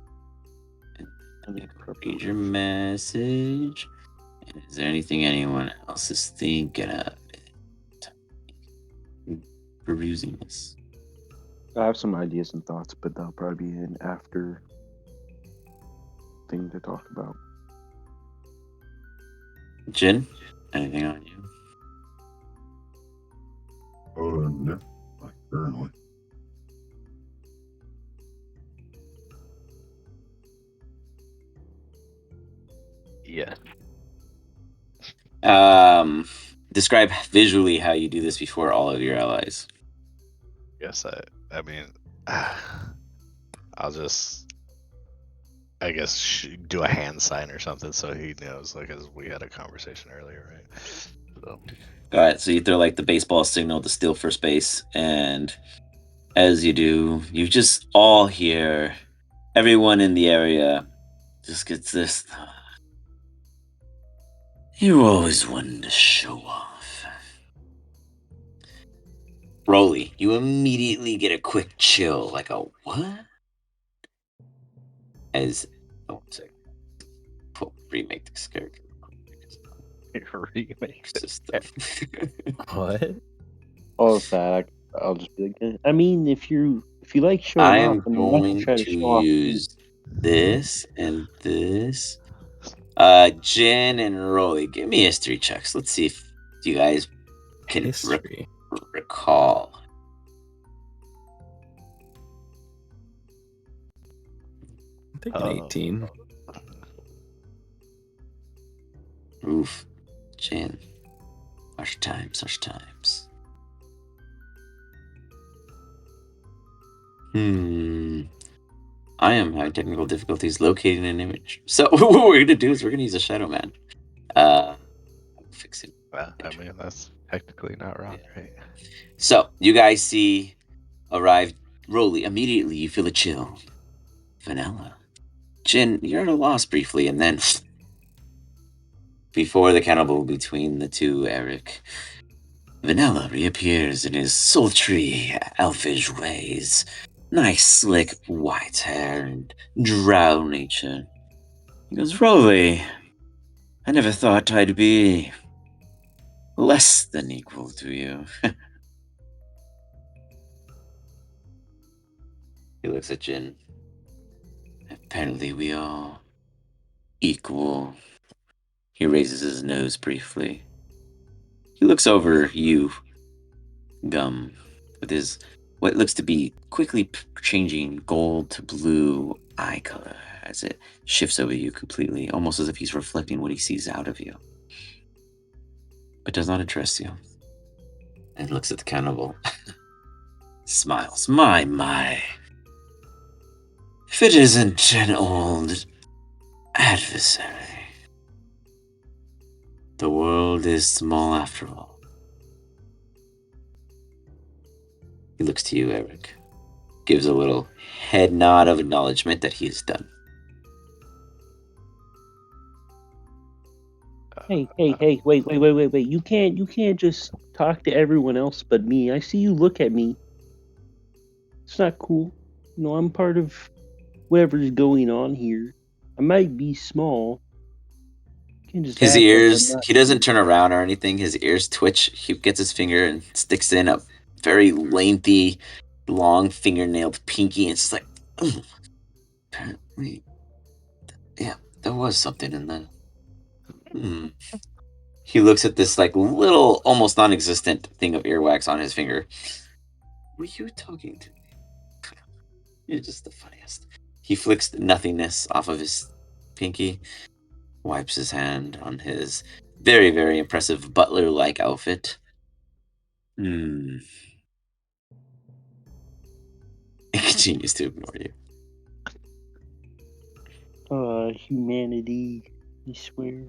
Read your message. Is there anything anyone else is thinking of? Perusing this. I have some ideas and thoughts, but that'll probably be an after thing to talk about. Jin, anything on you? No, not currently. Yeah. Describe visually how you do this before all of your allies. Yes, I mean, I'll just, I guess, do a hand sign or something so he knows, like, as we had a conversation earlier, right? So, All right, so you throw like the baseball signal to steal first base, and as you do, you just all hear everyone in the area just gets this. You always wanted to show off. Roly, you immediately get a quick chill, like a what? As one second, remake this character. remake System. What? Oh, fact. I'll just be like, I mean, if you like I showing off, am I mean, I can going try to to show off too. use this and this. Jin and Rolly, give me history checks. Let's see if you guys can History. recall. I think an 18. Oof. Jin. Harsh times, harsh times. I am having technical difficulties locating an image. So what we're going to do is we're going to use a Shadow Man. Fix it. Well, I mean, that's technically not wrong, right? So you guys see arrive Rolly. Immediately you feel a chill. Vanilla. Jin, you're at a loss briefly, and then before the cannibal between the two, Eric, Vanilla reappears in his sultry, elfish ways. Nice, slick, white hair and drow nature. He goes, Rolly, I never thought I'd be less than equal to you. He looks at Jin. Apparently we are equal. He raises his nose briefly. He looks over you, Gum, with his what looks to be quickly changing gold to blue eye color as it shifts over you completely, almost as if he's reflecting what he sees out of you. But does not address you. And looks at the cannibal. Smiles. My. If it isn't an old adversary. The world is small after all. He looks to you, Eric. Gives a little head nod of acknowledgement that he is done. Hey, wait. You can't just talk to everyone else but me. I see you look at me. It's not cool. You know, I'm part of whatever's going on here. I might be small. You can't just His act like I'm ears, not he doesn't here. turn around or anything. His ears twitch. He gets his finger and sticks in a very lengthy, long fingernailed pinky. And it's just like, apparently, yeah, there was something in that. He looks at this like little, almost non-existent thing of earwax on his finger. Were you talking to me? You're just the funniest. He flicks nothingness off of his pinky, wipes his hand on his very, very impressive butler-like outfit. He continues to ignore you. Humanity. I swear.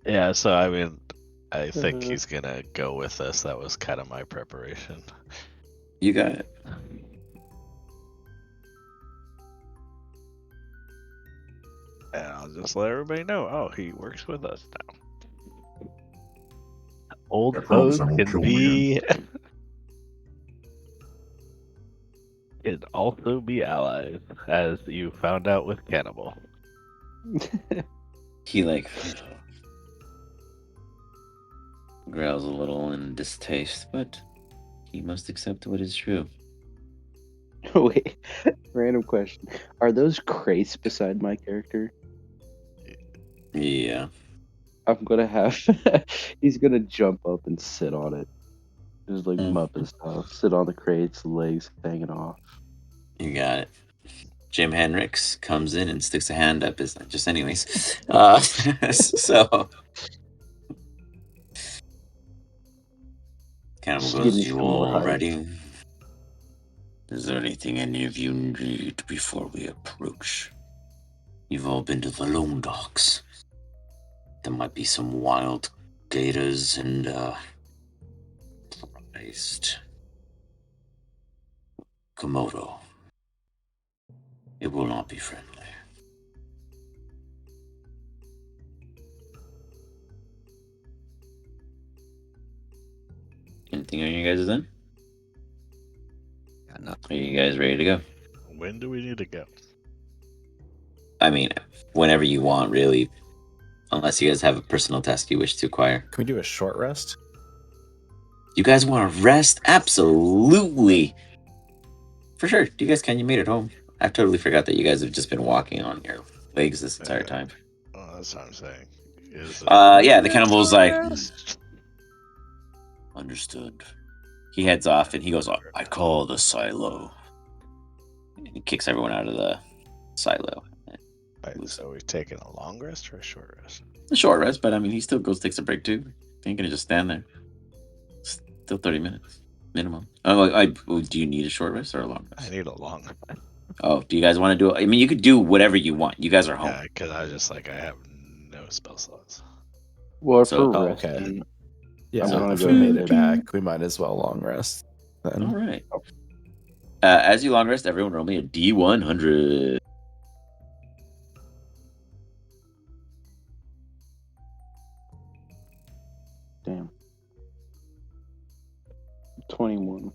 Yeah, so I mean, I think he's gonna go with us. That was kind of my preparation. You got it. And I'll just let everybody know. Oh, he works with us now. Old I promise foes I won't can kill him again. can also be allies, as you found out with Cannibal. He like growls a little in distaste, but he must accept what is true. Wait, random question. Are those crates beside my character? Yeah. I'm gonna have. He's gonna jump up and sit on it. Just like Muppet style. Sit on the crates, legs hanging off. You got it. Jim Hendricks comes in and sticks a hand up his just anyways. So Cannibal Just give goes, me you some more all hype. ready? Is there anything any of you need before we approach? You've all been to the Lone Docks. There might be some wild gators and prized Komodo. It will not be friendly. Anything on you guys then? Got nothing. Are you guys ready to go? When do we need to go? I mean, whenever you want, really. Unless you guys have a personal task you wish to acquire. Can we do a short rest? You guys want to rest? Absolutely. For sure. You guys can. You made it home. I totally forgot that you guys have just been walking on your legs this entire time. Well, that's what I'm saying. Is Yeah, the cannibal's like, understood. He heads off and he goes, I call the silo. And he kicks everyone out of the silo. Right, so we've taken a long rest or a short rest? A short rest, but I mean, he still goes takes a break too. He ain't gonna just stand there. Still 30 minutes minimum. Do you need a short rest or a long rest? I need a long rest. Oh, do you guys want to do it? I mean, you could do whatever you want. You guys are home. Yeah, because I just like I have no spell slots. Well, if So- we're Oh, resting, okay. Yeah, I'm gonna if go we made ahead it and- back, we might as well long rest. Then. All right. As you long rest, everyone roll me a D100. Damn. 21.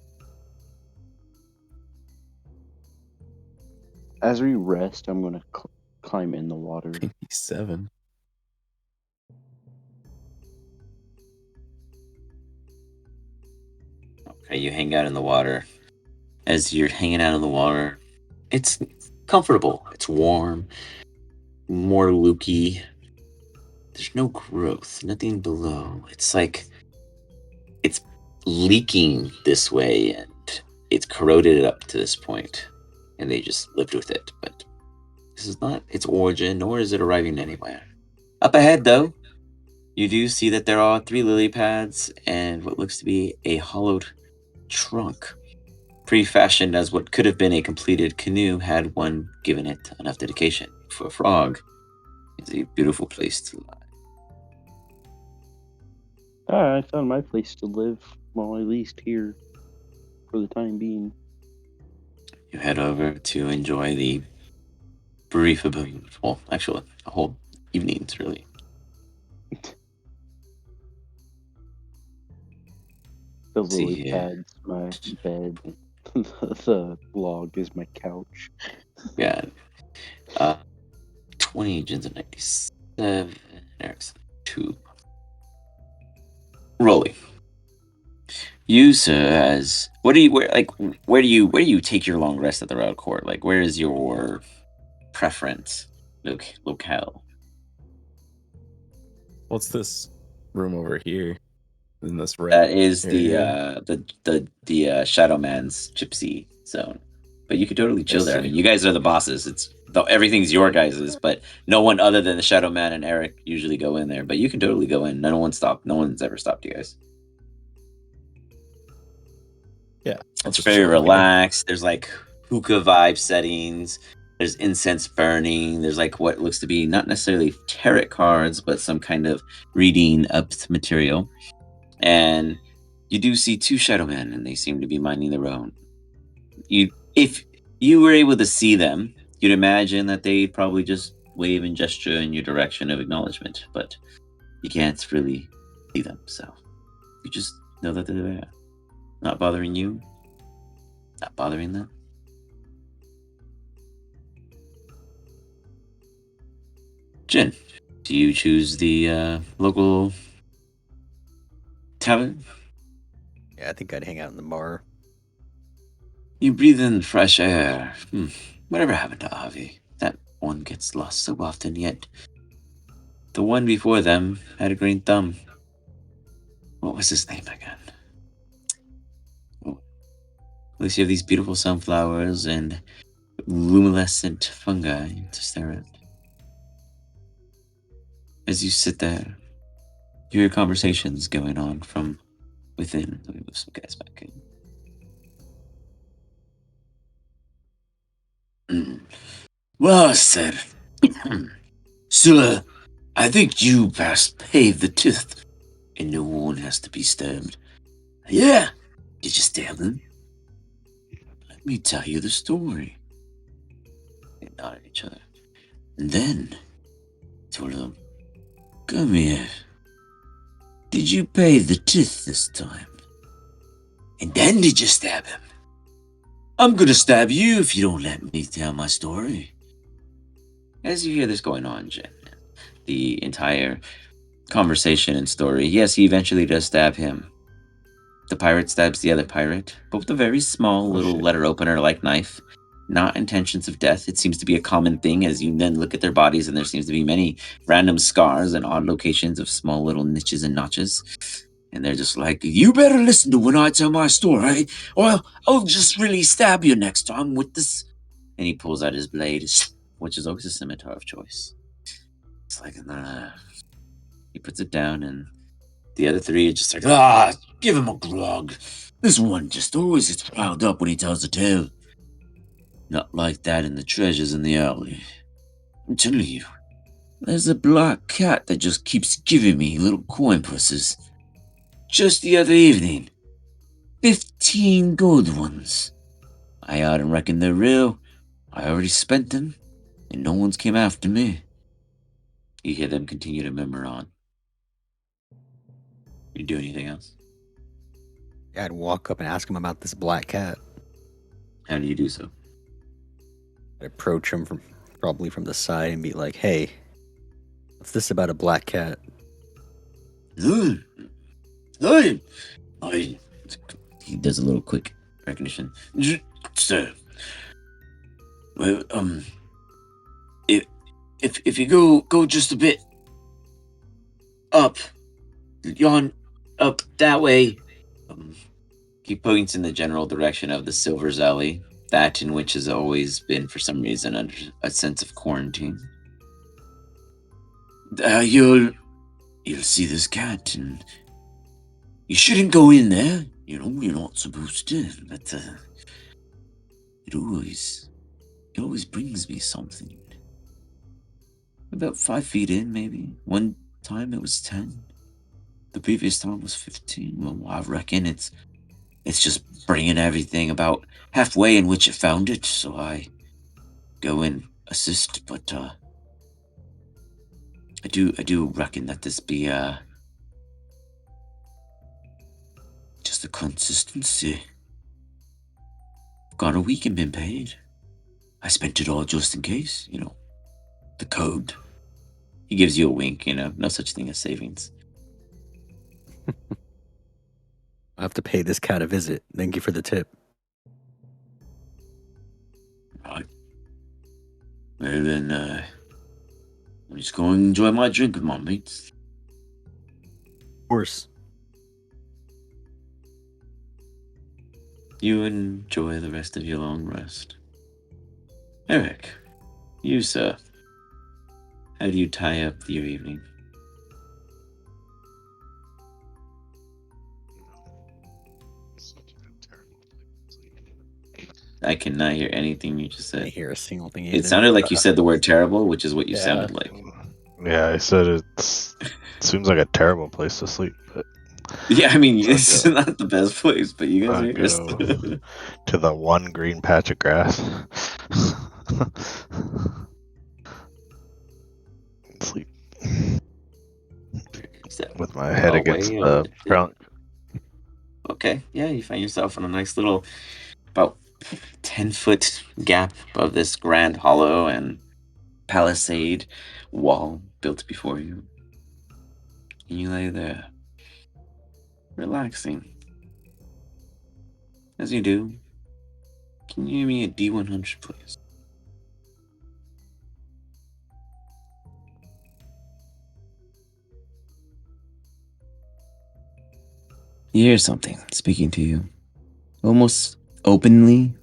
As we rest, I'm gonna climb in the water. 57. Okay, you hang out in the water. As you're hanging out in the water, it's comfortable. It's warm, more looky. There's no growth, nothing below. It's like it's leaking this way and it's corroded it up to this point, and they just lived with it. But this is not its origin, nor is it arriving anywhere. Up ahead, though, you do see that there are 3 lily pads and what looks to be a hollowed trunk. Pre-fashioned as what could have been a completed canoe had one given it enough dedication. For a frog, it's a beautiful place to lie. I found my place to live, well, at least here, for the time being. You head over to enjoy the brief abode. Well, actually, a whole evenings, really. The See lily here. pad's my bed. The log is my couch. Yeah. 20 gins and 97. Eric's 2. Rolly. You, sir, as where do you take your long rest at the route court? Like, where is your preference locale? What's this room over here? In this red That is area? the Shadow Man's gypsy zone. But you could totally chill there. I see. mean, you guys are the bosses. Everything's your guys's, but no one other than the Shadow Man and Eric usually go in there. But you can totally go in. No one's ever stopped you guys. Yeah. I'll It's just very chill here. relaxed. There's like hookah vibe settings. There's incense burning. There's like what looks to be not necessarily tarot cards, but some kind of reading up material. And you do see 2 shadow men, and they seem to be minding their own. If you were able to see them, you'd imagine that they'd probably just wave and gesture in your direction of acknowledgement, but you can't really see them, so you just know that they're there. Not bothering you, not bothering them. Jin, do you choose the local tavern? Yeah, I think I'd hang out in the bar. You breathe in fresh air. Whatever happened to Avi? That one gets lost so often, yet the one before them had a green thumb. What was his name again? Oh, at least you have these beautiful sunflowers and luminescent fungi to stare at. As you sit there, you hear conversations going on from within. Let me move some guys back in. Well said. Sir, I think you perhaps paved the tooth, and no one has to be stabbed. Yeah, did you stab them? Let me tell you the story. They nod at each other. And then, to one of them, come here. Did you pay the tooth this time? And then did you stab him? I'm gonna stab you if you don't let me tell my story. As you hear this going on, Jen, the entire conversation and story, yes, he eventually does stab him. The pirate stabs the other pirate, but with a very small little shit. letter opener like knife. Not intentions of death. It seems to be a common thing as you then look at their bodies, and there seems to be many random scars and odd locations of small little niches and notches. And they're just like, you better listen to when I tell my story, or I'll just really stab you next time with this. And he pulls out his blade, which is always a scimitar of choice. It's like, he puts it down, and the other three are just like, give him a grog. This one just always gets riled up when he tells a tale. Not like that in the treasures in the alley. I'm telling you, there's a black cat that just keeps giving me little coin purses. Just the other evening, 15 gold ones. I ought to reckon they're real. I already spent them, and no one's came after me. You hear them continue to murmur on. You do anything else? Yeah, I'd walk up and ask him about this black cat. How do you do so? I'd approach him probably from the side and be like, "Hey, what's this about a black cat?" Hey, he does a little quick recognition. Sir, well, if you go just a bit up, up that way, he points in the general direction of the Silver's Alley, that in which has always been, for some reason, under a sense of quarantine. You'll see this cat, and you shouldn't go in there. You know, you're not supposed to, but it always brings me something. About 5 feet in, maybe. One time it was 10. The previous time was 15. Well, I reckon it's just bringing everything about halfway in which it found it, so I go and assist, but I do reckon that this be just a consistency. I've gone a week and been paid. I spent it all just in case, you know. The code. He gives you a wink, you know, no such thing as savings. I have to pay this cat a visit. Thank you for the tip. Right. Well then, I'm just going to enjoy my drink with my mates. Of course. You enjoy the rest of your long rest. Eric, you, sir. How do you tie up your evening? I cannot hear anything you just I said. didn't hear a single thing either. It sounded like you said the word terrible, which is what you Yeah. sounded like. Yeah, I said it seems like a terrible place to sleep, but Yeah, I mean, So it's go. not the best place, but you guys I are go to the one green patch of grass. Sleep with my head against the front. Okay, yeah, you find yourself in a nice little, about 10-foot gap above this grand hollow and palisade wall built before you. And you lay there, relaxing. As you do, can you give me a D100, please? You hear something speaking to you, almost openly,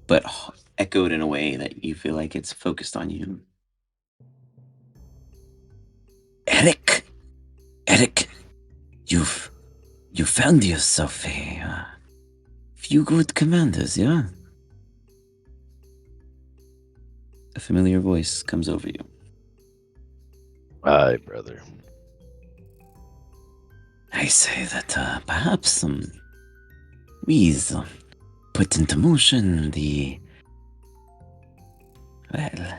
but echoed in a way that you feel like it's focused on you. Eric, you found yourself a few good commanders, yeah? A familiar voice comes over you. Aye, brother. I say that perhaps we've put into motion well,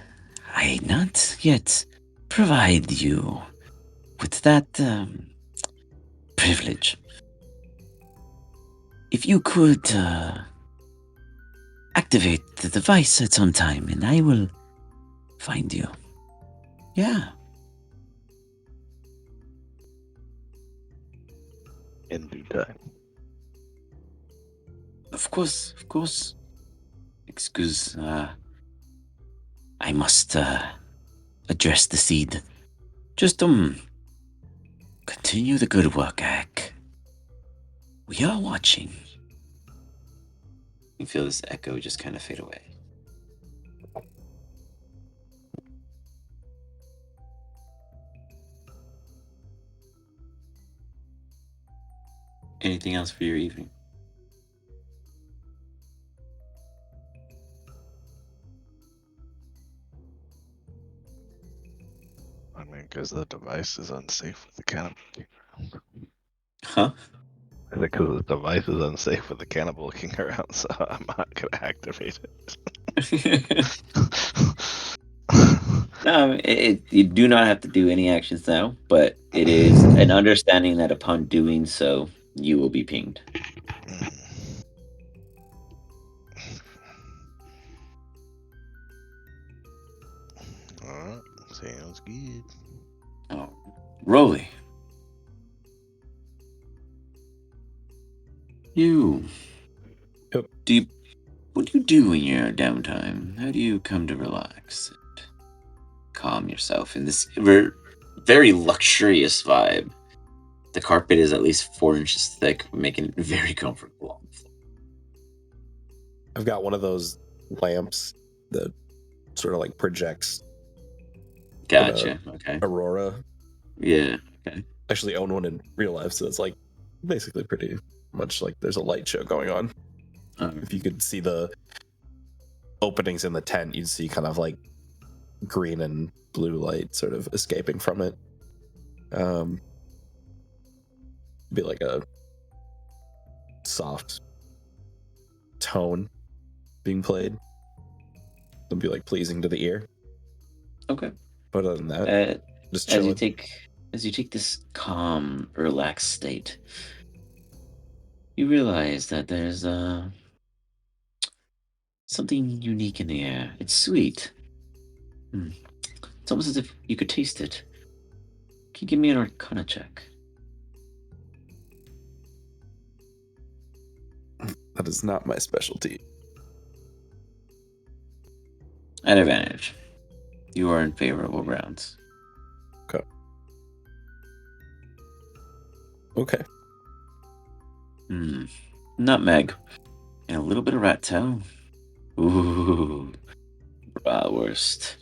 I not yet provide you with that privilege. If you could activate the device at some time, and I will find you. Yeah. In due time. Of course, of course. Excuse, I must, address the seed. Just, continue the good work, Ak. We are watching. You feel this echo just kind of fade away. Anything else for your evening? I mean, because the device is unsafe with the cannibal. Huh? I think because the device is unsafe with the cannibal looking around, so I'm not gonna activate it. No, you do not have to do any actions now, but it is an understanding that upon doing so, you will be pinged. Alright, sounds good. Oh, Rolly. You. Yep. What do you do in your downtime? How do you come to relax and calm yourself in this very luxurious vibe? The carpet is at least 4 inches thick, making it very comfortable on the floor. I've got one of those lamps that sort of like projects Gotcha. Okay. aurora. Yeah. Okay. Actually own one in real life, so it's like basically pretty much like there's a light show going on. If you could see the openings in the tent, you'd see kind of like green and blue light sort of escaping from it. Be like a soft tone being played. It'll be like pleasing to the ear. Okay. But other than that, just chilling. As you take this calm, relaxed state, you realize that there's something unique in the air. It's sweet. It's almost as if you could taste it. Can you give me an Arcana check? That is not my specialty. At advantage. You are in favorable grounds. Okay. Nutmeg. And a little bit of rat tail. Ooh. Bratwurst.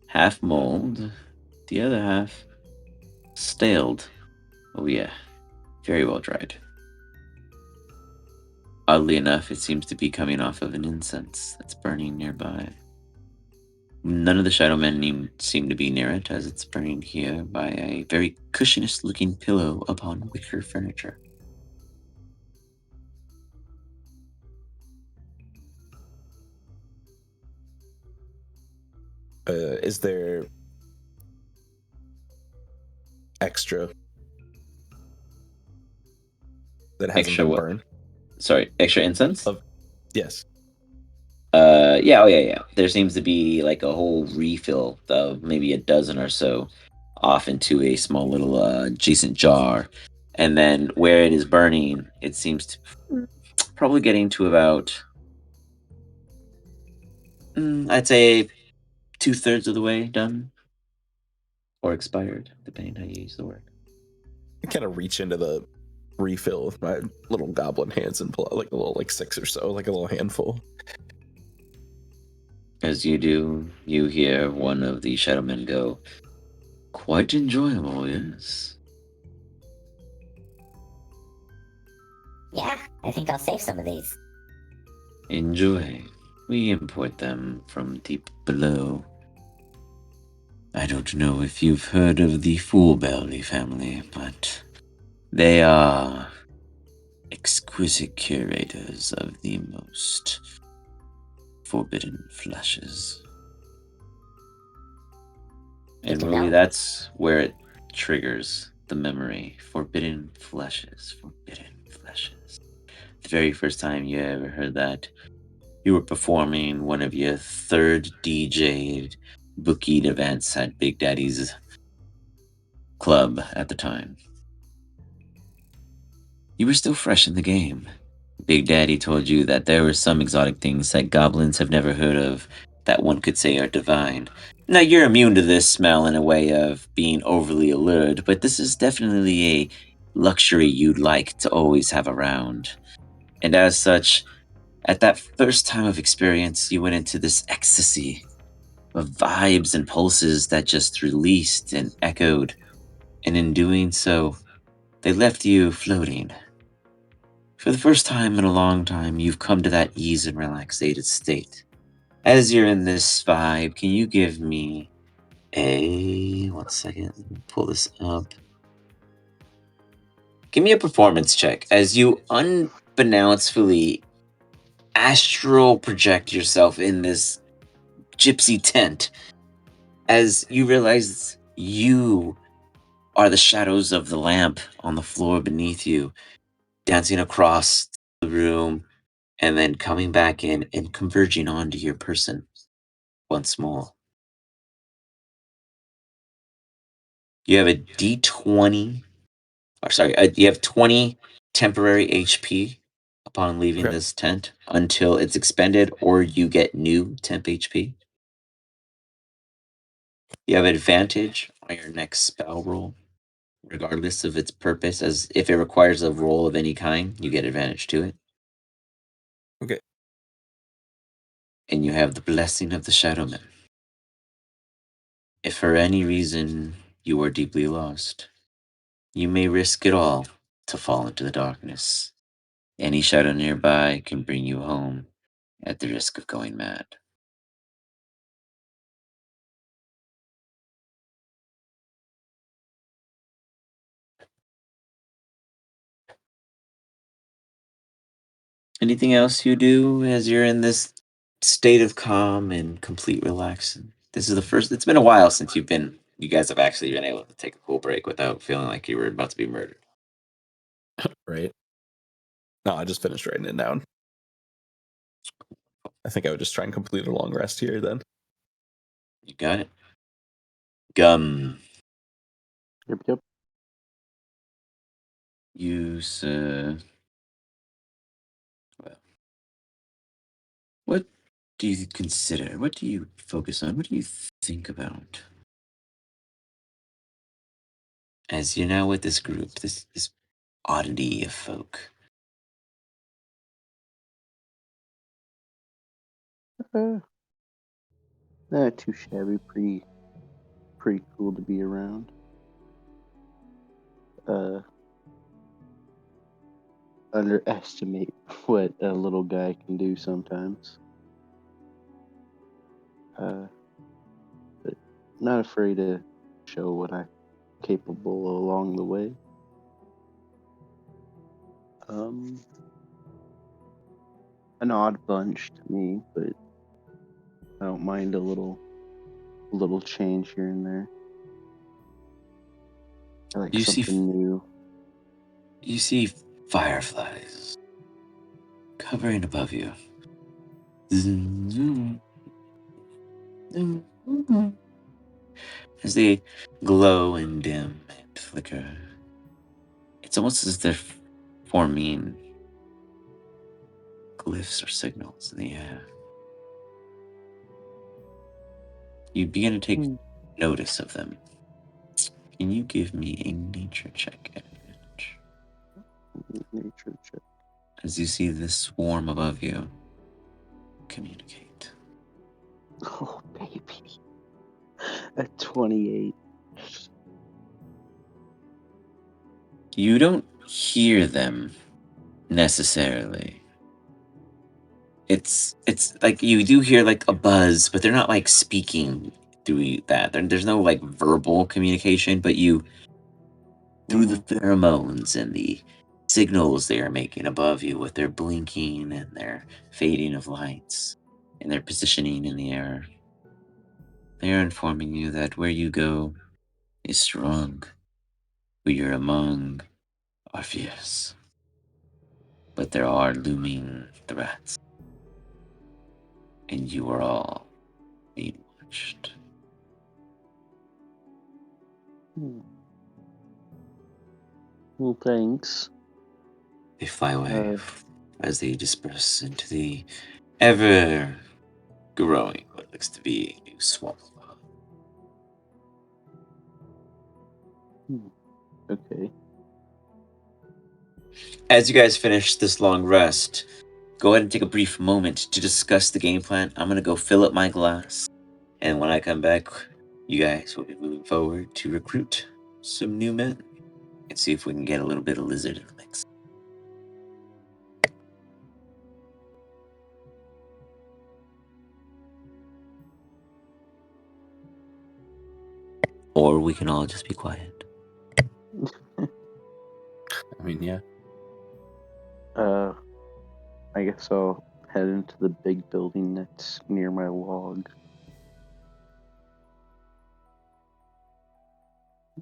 Half mold. The other half staled. Oh yeah. Very well dried. Oddly enough, it seems to be coming off of an incense that's burning nearby. None of the shadow men seem to be near it, as it's burning here by a very cushionish looking pillow upon wicker furniture. Is there extra that hasn't Extra been what? burned? Sorry, extra incense? Yes. Yeah, oh yeah. There seems to be like a whole refill of maybe a dozen or so off into a small little adjacent jar. And then where it is burning, it seems to probably getting to about, I'd say 2/3 of the way done. Or expired, depending how you use the word. I kind of reach into the refill with my little goblin hands and pull out like a little, like 6 or so, like a little handful. As you do, you hear one of the shadowmen go, "Quite enjoyable, yes." Yeah, I think I'll save some of these. Enjoy. We import them from deep below. I don't know if you've heard of the Fullbelly family, but they are exquisite curators of the most forbidden fleshes. And to really, know. that's where it triggers the memory. Forbidden fleshes, forbidden fleshes. The very first time you ever heard that, you were performing one of your third DJ'd bookied events at Big Daddy's club at the time. You were still fresh in the game. Big Daddy told you that there were some exotic things that goblins have never heard of that one could say are divine. Now, you're immune to this smell in a way of being overly alert, but this is definitely a luxury you'd like to always have around. And as such, at that first time of experience, you went into this ecstasy of vibes and pulses that just released and echoed, and in doing so, they left you floating. For the first time in a long time, you've come to that ease and relaxated state. As you're in this vibe, can you give me a... 1 second, let me pull this up. Give me a performance check as you unbeknownstly astral project yourself in this gypsy tent as you realize you are the shadows of the lamp on the floor beneath you, dancing across the room and then coming back in and converging onto your person once more. You have a D20, or sorry, you have 20 temporary HP upon leaving Okay. this tent until it's expended or you get new temp HP. You have advantage on your next spell roll, regardless of its purpose, as if it requires a roll of any kind, you get advantage to it. Okay. And you have the blessing of the Shadowman. If for any reason you are deeply lost, you may risk it all to fall into the darkness. Any shadow nearby can bring you home at the risk of going mad. Anything else you do as you're in this state of calm and complete relaxing? This is the first, it's been a while since you guys have actually been able to take a cool break without feeling like you were about to be murdered. Right. No, I just finished writing it down. I think I would just try and complete a long rest here then. You got it. Gum. Yep. Use, well, what do you consider? What do you focus on? What do you think about? As you're now with this group, this oddity of folk. Not too shabby. Pretty cool to be around. Underestimate what a little guy can do sometimes. But not afraid to show what I'm capable along the way. An odd bunch to me, but I don't mind a little change here and there. I like something new. You see fireflies hovering above you. As they glow and dim and flicker, it's almost as if they're forming glyphs or signals in the air. You begin to take notice of them. Can you give me a nature check at advantage? Nature check. As you see this swarm above you communicate. Oh, baby. At 28. You don't hear them necessarily. It's like you do hear like a buzz, but they're not like speaking through that. There's no like verbal communication, but you through the pheromones and the signals they are making above you with their blinking and their fading of lights and their positioning in the air. They are informing you that where you go is strong, who you're among are fierce, but there are looming threats, and you are all being watched. Well, thanks. They fly away. as they disperse into the ever growing what looks to be a swamp. Okay. As you guys finish this long rest, go ahead and take a brief moment to discuss the game plan. I'm going to go fill up my glass. And when I come back, you guys will be moving forward to recruit some new men and see if we can get a little bit of lizard in the mix. Or we can all just be quiet. I mean, yeah. I guess I'll head into the big building that's near my log.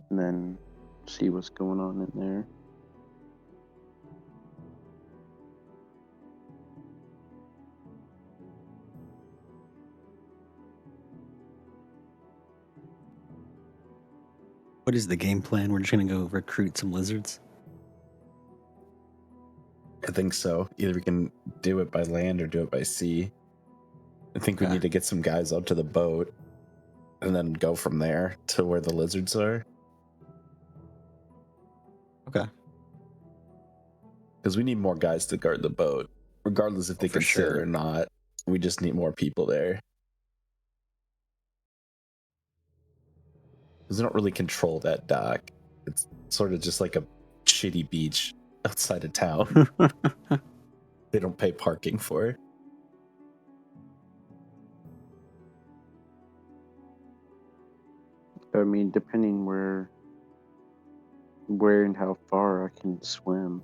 And then see what's going on in there. What is the game plan? We're just gonna go recruit some lizards. I think so. Either we can do it by land or do it by sea. I think we Okay. need to get some guys up to the boat and then go from there to where the lizards are. Okay. Because we need more guys to guard the boat, regardless if they for can sail sure. or not. We just need more people there. Because they don't really control that dock. It's sort of just like a shitty beach outside of town. They don't pay parking for it. I mean, depending where and how far I can swim.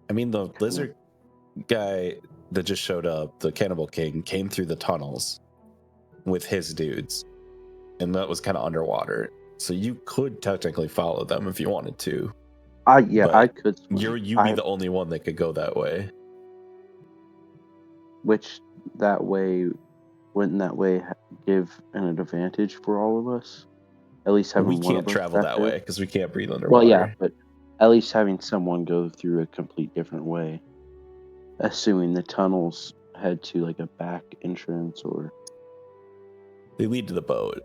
I mean, the lizard guy that just showed up, the Cannibal King, came through the tunnels with his dudes. And that was kind of underwater. So you could technically follow them if you wanted to. I But could swim. you'd be the only one that could go that way. Which that way, wouldn't that way give an advantage for all of us? At least having We one can't of us travel that there? way because we can't breathe underwater. Well, yeah, but at least having someone go through a complete different way. Assuming the tunnels head to like a back entrance or. They lead to the boat.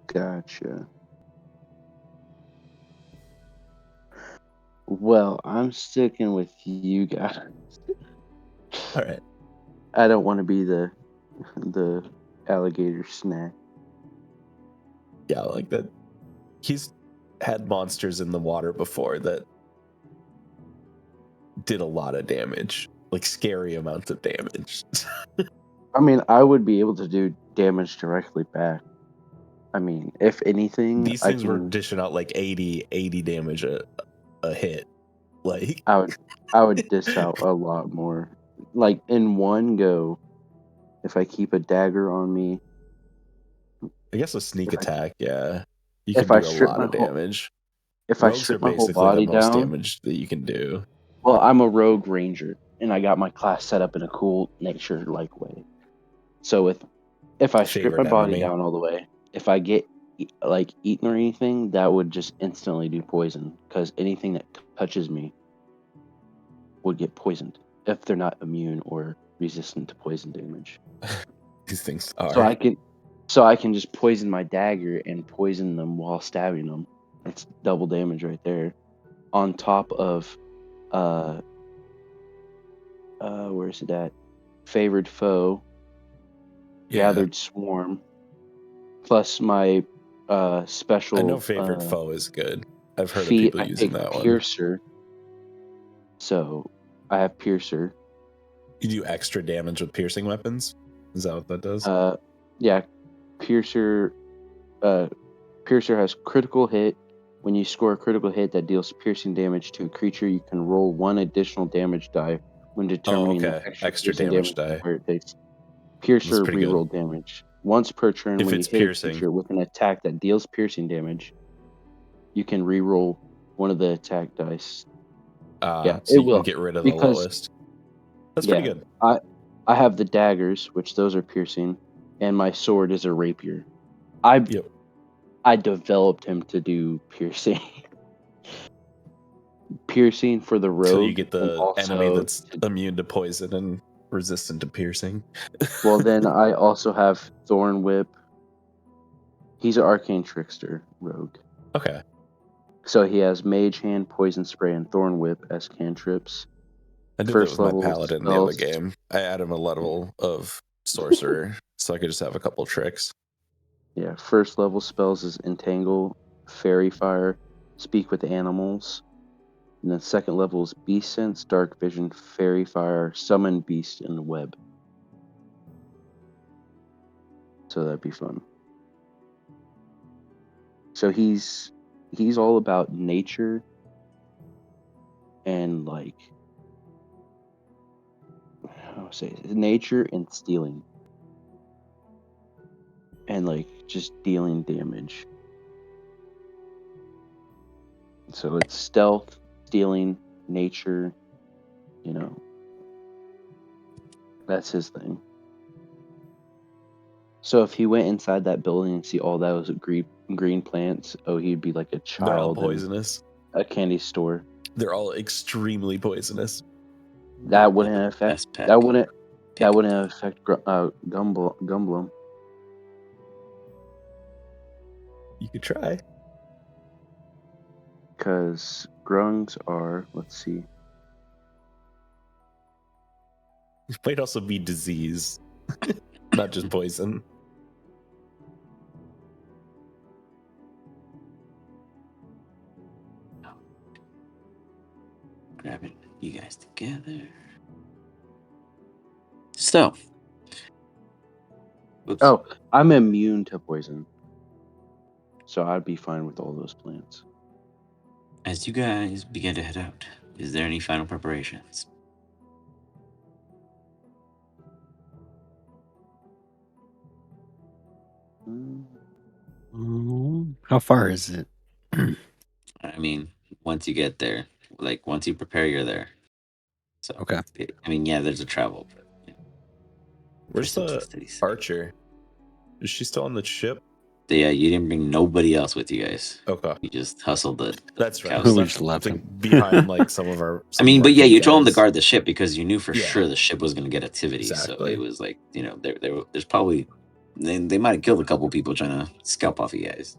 Gotcha. Well, I'm sticking with you guys. All right. I don't want to be the alligator snack. Yeah, like that. He's had monsters in the water before that did a lot of damage, like scary amounts of damage. I mean, I would be able to do damage directly back. I mean, if anything, These I things were can. dishing out like 80 damage a hit. Like, I would dish out a lot more. Like in one go, if I keep a dagger on me, I guess a sneak if I, attack, yeah, you can if I do a strip lot my of whole damage. if I Rogues are strip my whole basically the body most down, damage that you can do. well, I'm a rogue ranger, and I got my class set up in a cool nature like way. So if I strip my Favorite body enemy. down all the way, if I get like eaten or anything, that would just instantly do poison because anything that touches me would get poisoned if they're not immune or resistant to poison damage. These things So are. I can just poison my dagger and poison them while stabbing them. It's double damage right there. On top of where's it at? Favored foe, gathered swarm, plus my I know special favorite foe is good. I've heard of feat. people I using picked that one. piercer. So I have piercer. You do extra damage with piercing weapons? Is that what that does? Yeah, piercer. Piercer has critical hit. When you score a critical hit that deals piercing damage to a creature, you can roll one additional damage die when determining the okay. extra Extra piercing damage damage die. where it takes. That's Piercer pretty good. reroll damage. Once per turn, If when you it's hit a piercing. creature with an attack that deals piercing damage, you can reroll one of the attack dice. Yeah, So it you can will. get rid of the Because lowest. That's pretty good. I have the daggers, which those are piercing, and my sword is a rapier. I developed him to do piercing. piercing for the rogue. So you get and the enemy also that's immune to poison and resistant to piercing. Well, then I also have Thorn Whip. He's an arcane trickster rogue. Okay. So he has Mage Hand, Poison Spray, and Thorn Whip as cantrips. I did that First with my level paladin the other spells. game. I added him a level of sorcerer so I could just have a couple tricks. Yeah, first level spells is Entangle, Fairy Fire, Speak with Animals. And then second level is Beast Sense, Dark Vision, Fairy Fire, Summon Beast, and Web. So that'd be fun. So he's all about nature and like how do I say it? Nature and stealing. And like just dealing damage. So it's stealth, stealing, nature, you know. That's his thing. So if he went inside that building and see all those green plants, he'd be like a They're all child in poisonous. a candy store. They're all extremely poisonous. That wouldn't The affect. best pet That wouldn't. pick. That wouldn't affect Gumblum. You could try. Because grungs are. Let's see. It might also be disease, not just poison. Grabbing you guys together. So. Oops. Oh, I'm immune to poison. So I'd be fine with all those plants. As you guys begin to head out, is there any final preparations? How far is it? I mean, once you get there, like once you prepare, you're there. So Okay. I mean, yeah, there's a travel, but Where's for the simplicity's sake. archer? Is she still on the ship? Yeah, you didn't bring nobody else with you guys. Okay. You just hustled the That's right. cows. We We just left like, him. behind like some of our. I mean, but yeah, good you told them to guys. guard the ship because you knew for Yeah. sure the ship was going to get activity. So Exactly. it was like, there's probably they might have killed a couple people trying to scalp off you guys.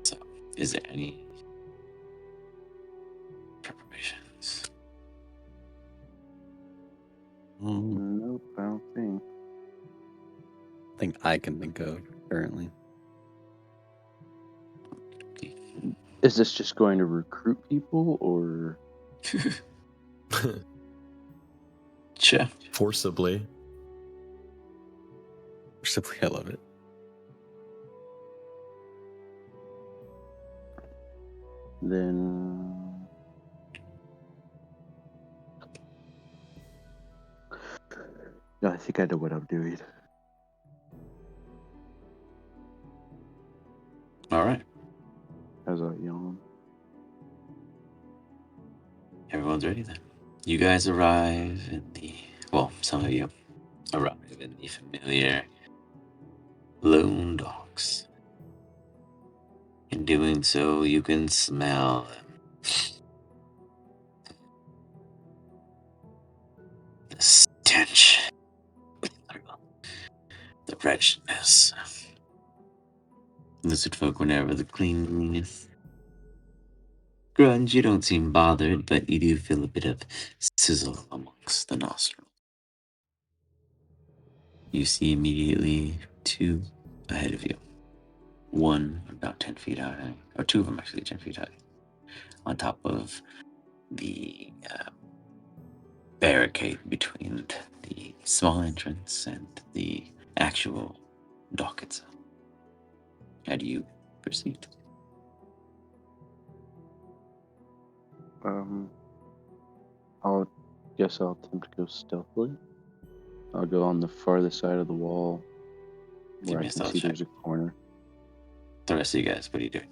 So, is there any preparations? Nope, I don't think. Thing I can think of currently. Is this just going to recruit people or? Sure. Forcibly. Simply, I love it. Then. No, I think I know what I'm doing. All right. How's that yawn? Everyone's ready then. You guys arrive in some of you arrive in the familiar lone docks. In doing so, you can smell the stench, the wretchedness. Lizard folk were never the cleanliness. Grunge, you don't seem bothered, but you do feel a bit of sizzle amongst the nostrils. You see immediately two ahead of you. One about 10 feet high, or two of them actually 10 feet high, on top of the barricade between the small entrance and the actual dock itself. How do you proceed? I'll guess I'll attempt to go stealthily. I'll go on the farthest side of the wall Give where me I a can stealth see check. there's a corner. The rest of you guys, what are you doing?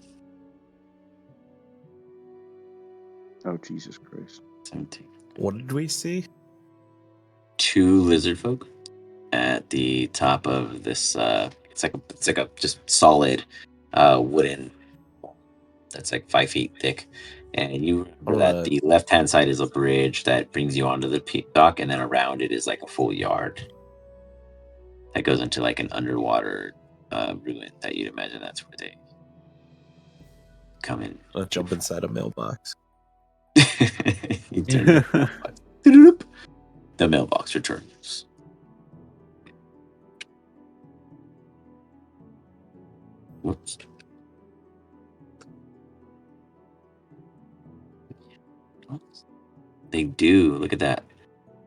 Oh, Jesus Christ. 17. What did we see? Two lizard folk at the top of this It's like a just solid wooden that's like 5 feet thick. And you remember that the left hand side is a bridge that brings you onto the dock, and then around it is like a full yard that goes into like an underwater ruin that you'd imagine that's where they come in. Let's jump inside a mailbox. You turn the mailbox. Doop. The mailbox returns. Whoops. They do. Look at that.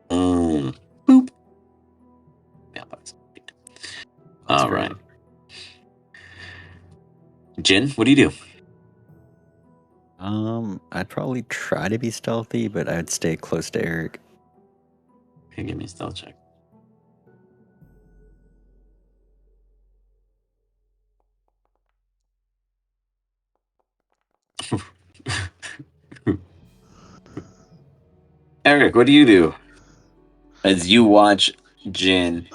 Boop. Mailbox. All great. right. Jin, what do you do? I'd probably try to be stealthy, but I'd stay close to Eric. Okay, give me a stealth check. Eric, what do you do? As you watch Jin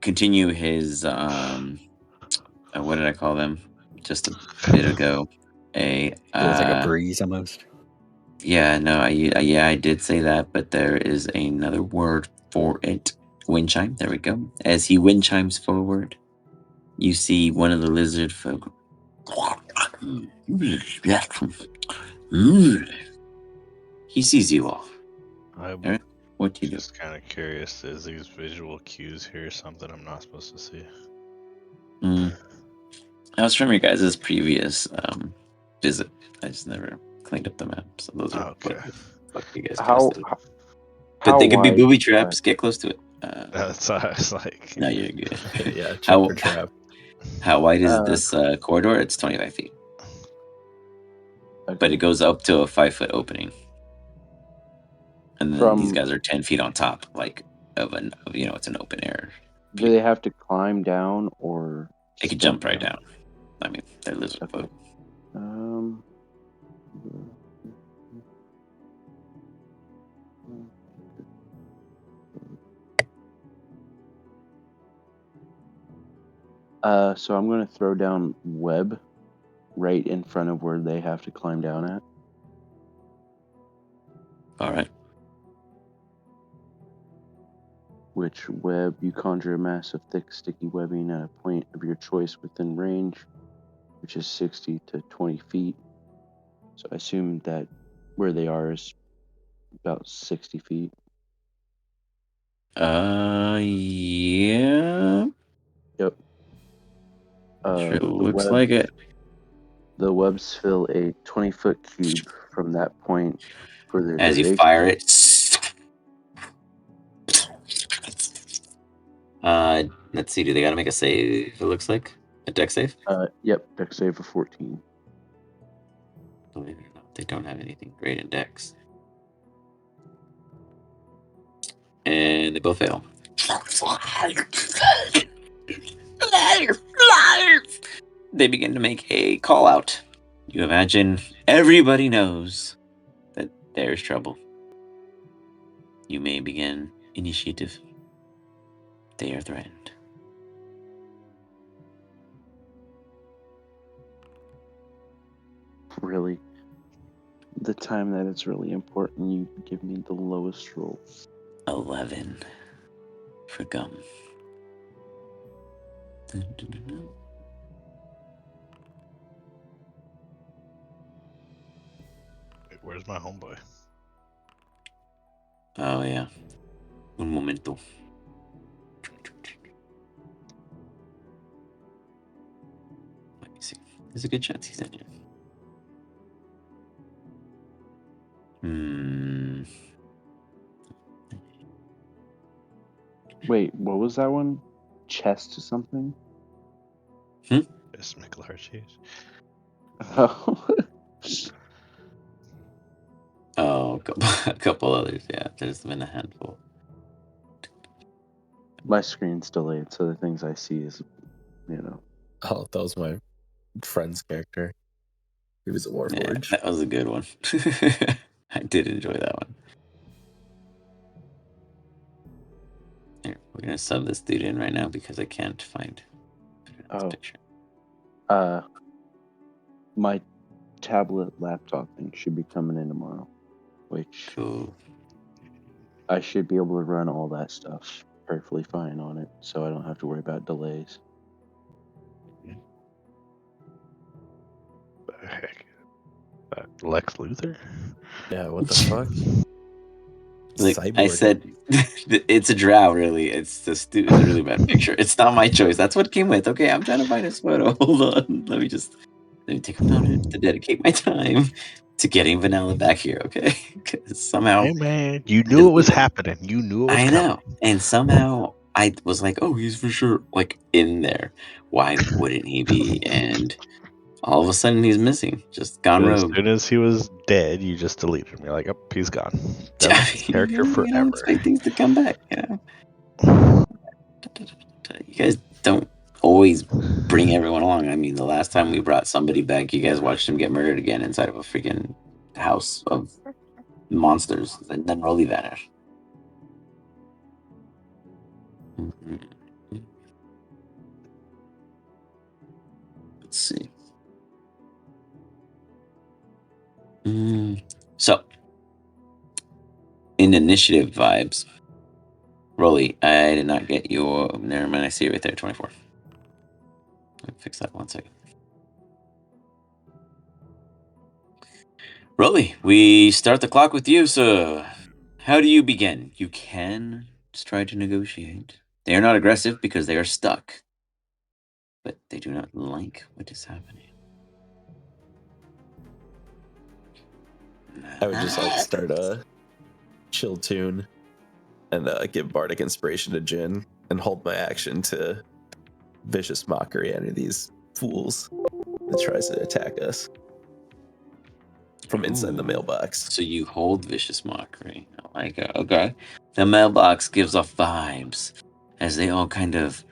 continue his what did I call them just a bit ago? It was like a breeze almost. Yeah, no, I did say that, but there is another word for it. Wind chime. There we go. As he wind chimes forward, you see one of the lizard folk. He sees you all. I'm Eric, what do you do? just kind of curious. Is these visual cues here something I'm not supposed to see? That was from your guys' previous visit. I just never cleaned up the map, so those are Okay. what you guys How casted. But how they could be wide? booby traps. Get close to it. That's I was like, No, you're good. Yeah, check how for trap. how wide is Uh, this corridor? It's 25 feet, but Okay. it goes up to a 5-foot opening, and then these From guys are 10 feet on top, like it's an open air. do they have to climb down or They could jump jump right down. I mean, they're lizard Okay. folk. Um. So I'm going to throw down web right in front of where they have to climb down at. All right. Which web you conjure a mass of thick, sticky webbing at a point of your choice within range, which is 60 to 20 feet. So I assume that where they are is about 60 feet. Yeah. Yep. Sure The looks web like it. the webs fill a 20-foot cube from that point for their As you duration. fire it. Let's see. Do they got to make a save? It looks like a deck save. Yep, dex save of 14. Believe it or not, they don't have anything great in decks, and they both fail. They begin to make a call out. You imagine everybody knows that there's trouble. You may begin initiative. They are threatened. Really? The time that it's really important, you give me the lowest roll. 11 for gum. wait, where's my homeboy? Oh yeah. Un momento. Let me see. There's a good chance he's in here. Wait, what was that one? Chest to something? It's McLarchies. Oh. Oh, a couple others. Yeah, there's been a handful. My screen's delayed, so the things I see is, Oh, that was my friend's character. He was a Yeah, Warforged. that was a good one. I did enjoy that one. Here, we're gonna sub this dude in right now because I can't find this Oh. picture. My tablet laptop thing should be coming in tomorrow, which Cool. I should be able to run all that stuff perfectly fine on it, so I don't have to worry about delays. The heck? Lex Luthor? Yeah, what the fuck? Like I Cyborg. said, it's a drow. Really, it's a really bad picture. It's not my choice. That's what came with. Okay, I'm trying to find a photo. Hold on. Let me take a moment to dedicate my time to getting Vanilla back here. Okay, because somehow Hey man, you he knew it doesn't was even. happening. You knew it was I coming. know, and somehow I was like, oh, he's for sure like in there. Why wouldn't he be? And all of a sudden, he's missing. Just gone As rogue. soon as he was dead, you just deleted him. You're like, oh, he's gone. Done with this character You don't forever. expect things to come back. You guys don't always bring everyone along. I mean, the last time we brought somebody back, you guys watched him get murdered again inside of a freaking house of monsters, and then Rolly vanished. Let's see. So, in initiative vibes, Rolly, I did not get your. Never mind, I see it right there, 24. Let me fix that 1 second. Rolly, we start the clock with you, sir. How do you begin? You can just try to negotiate. They are not aggressive because they are stuck, but they do not like what is happening. I would just like start a chill tune and give bardic inspiration to Jin and hold my action to vicious mockery any of these fools that tries to attack us from inside the Ooh. mailbox. So you hold vicious mockery. I like it. Okay. The mailbox gives off vibes as they all kind of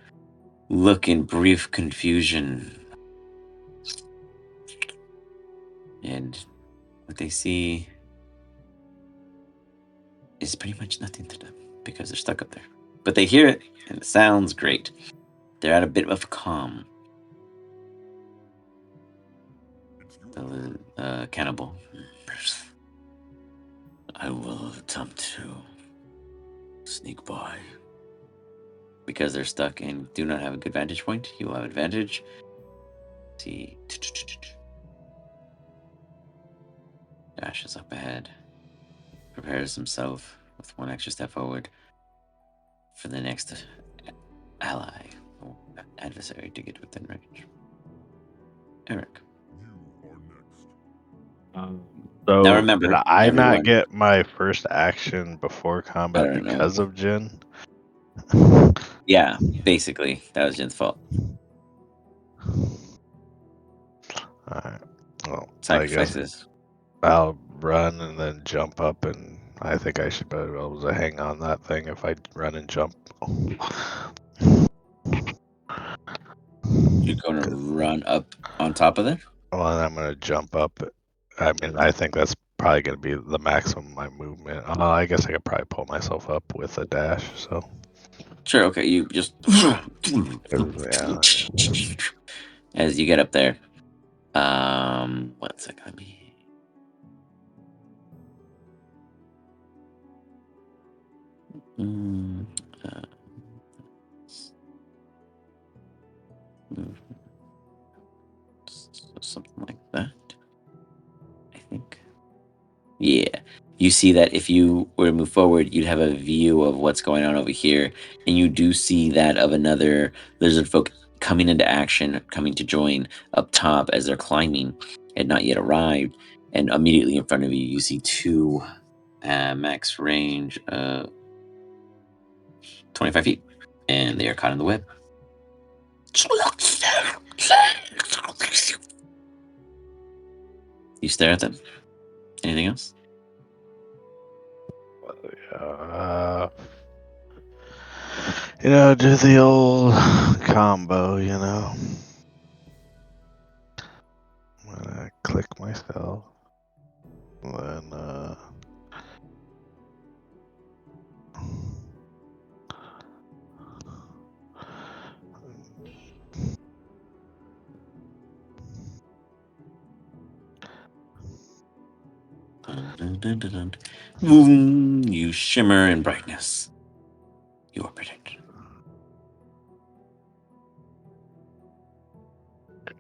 look in brief confusion. And what they see is pretty much nothing to them because they're stuck up there. But they hear it and it sounds great. They're at a bit of calm. The cannibal. I will attempt to sneak by. Because they're stuck and do not have a good vantage point, you will have advantage. Let's see. Dash is up ahead. Prepares himself with one extra step forward for the next ally or adversary to get within range. Eric. So Now remember, did I not everyone. get my first action before I combat don't know. because of Jin? Yeah, basically, that was Jin's fault. Alright. Well, I guess Sacrifices. I'll run and then jump up, and I think I should be able to hang on that thing if I run and jump. You're going to run up on top of it? Well, and I'm going to jump up. I mean, I think that's probably going to be the maximum of my movement. I guess I could probably pull myself up with a dash, so. Sure, okay, you just. Yeah. As you get up there. 1 second, let me. Uh, something like that, I think. Yeah. You see that if you were to move forward, you'd have a view of what's going on over here. And you do see that of another lizard folk coming into action, coming to join up top as they're climbing and not yet arrived. And immediately in front of you, you see two max range 25 feet. And they are caught in the web. You stare at them. Anything else? Do the old combo, I'm gonna click myself. Then, Dun, dun, dun, dun, dun. Boom, you shimmer in brightness. You are protected.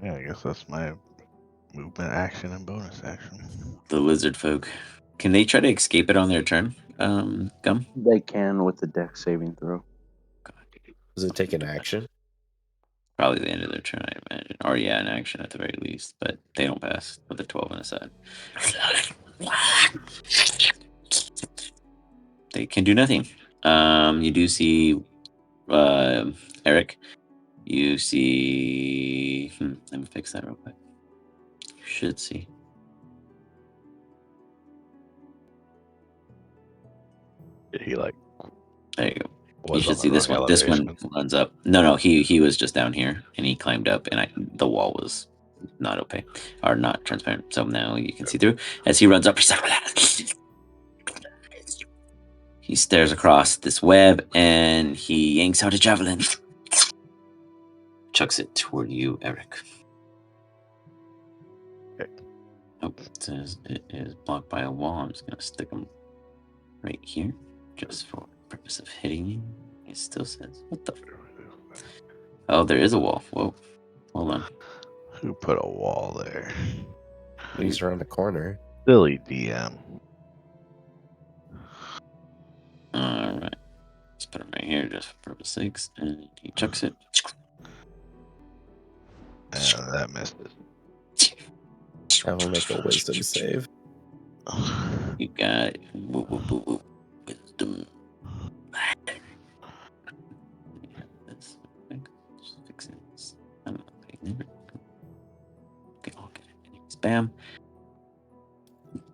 Yeah, I guess that's my movement, action, and bonus action. The lizard folk. Can they try to escape it on their turn? Gum? They can with the deck saving throw. Does it take an action? Probably the end of their turn, I imagine. Or yeah, an action at the very least. But they don't pass with a 12 on the side. They can do nothing. You do see Eric. You see. Let me fix that real quick. You should see. He like There you go. You was should on see the this wrong one. This one elevation. runs up. No, he was just down here and he climbed up, and the wall was not opaque or not transparent. So now you can see through. As he runs up, he stares across this web and he yanks out a javelin, chucks it toward you, Eric. Okay. Oh, it says it is blocked by a wall. I'm just gonna stick him right here, just for the purpose of hitting you. It still says, what the? Oh, there is a wall. Whoa, hold on. Who put a wall there? He's around the corner. Silly DM. All right, let's put him right here just for purpose sakes, and he chucks it. And that misses. I will make a wisdom save. You got it. Woo, woo, woo, woo. Wisdom. This. Just fix it. I don't know. Okay, I'll get it. Anyways, bam.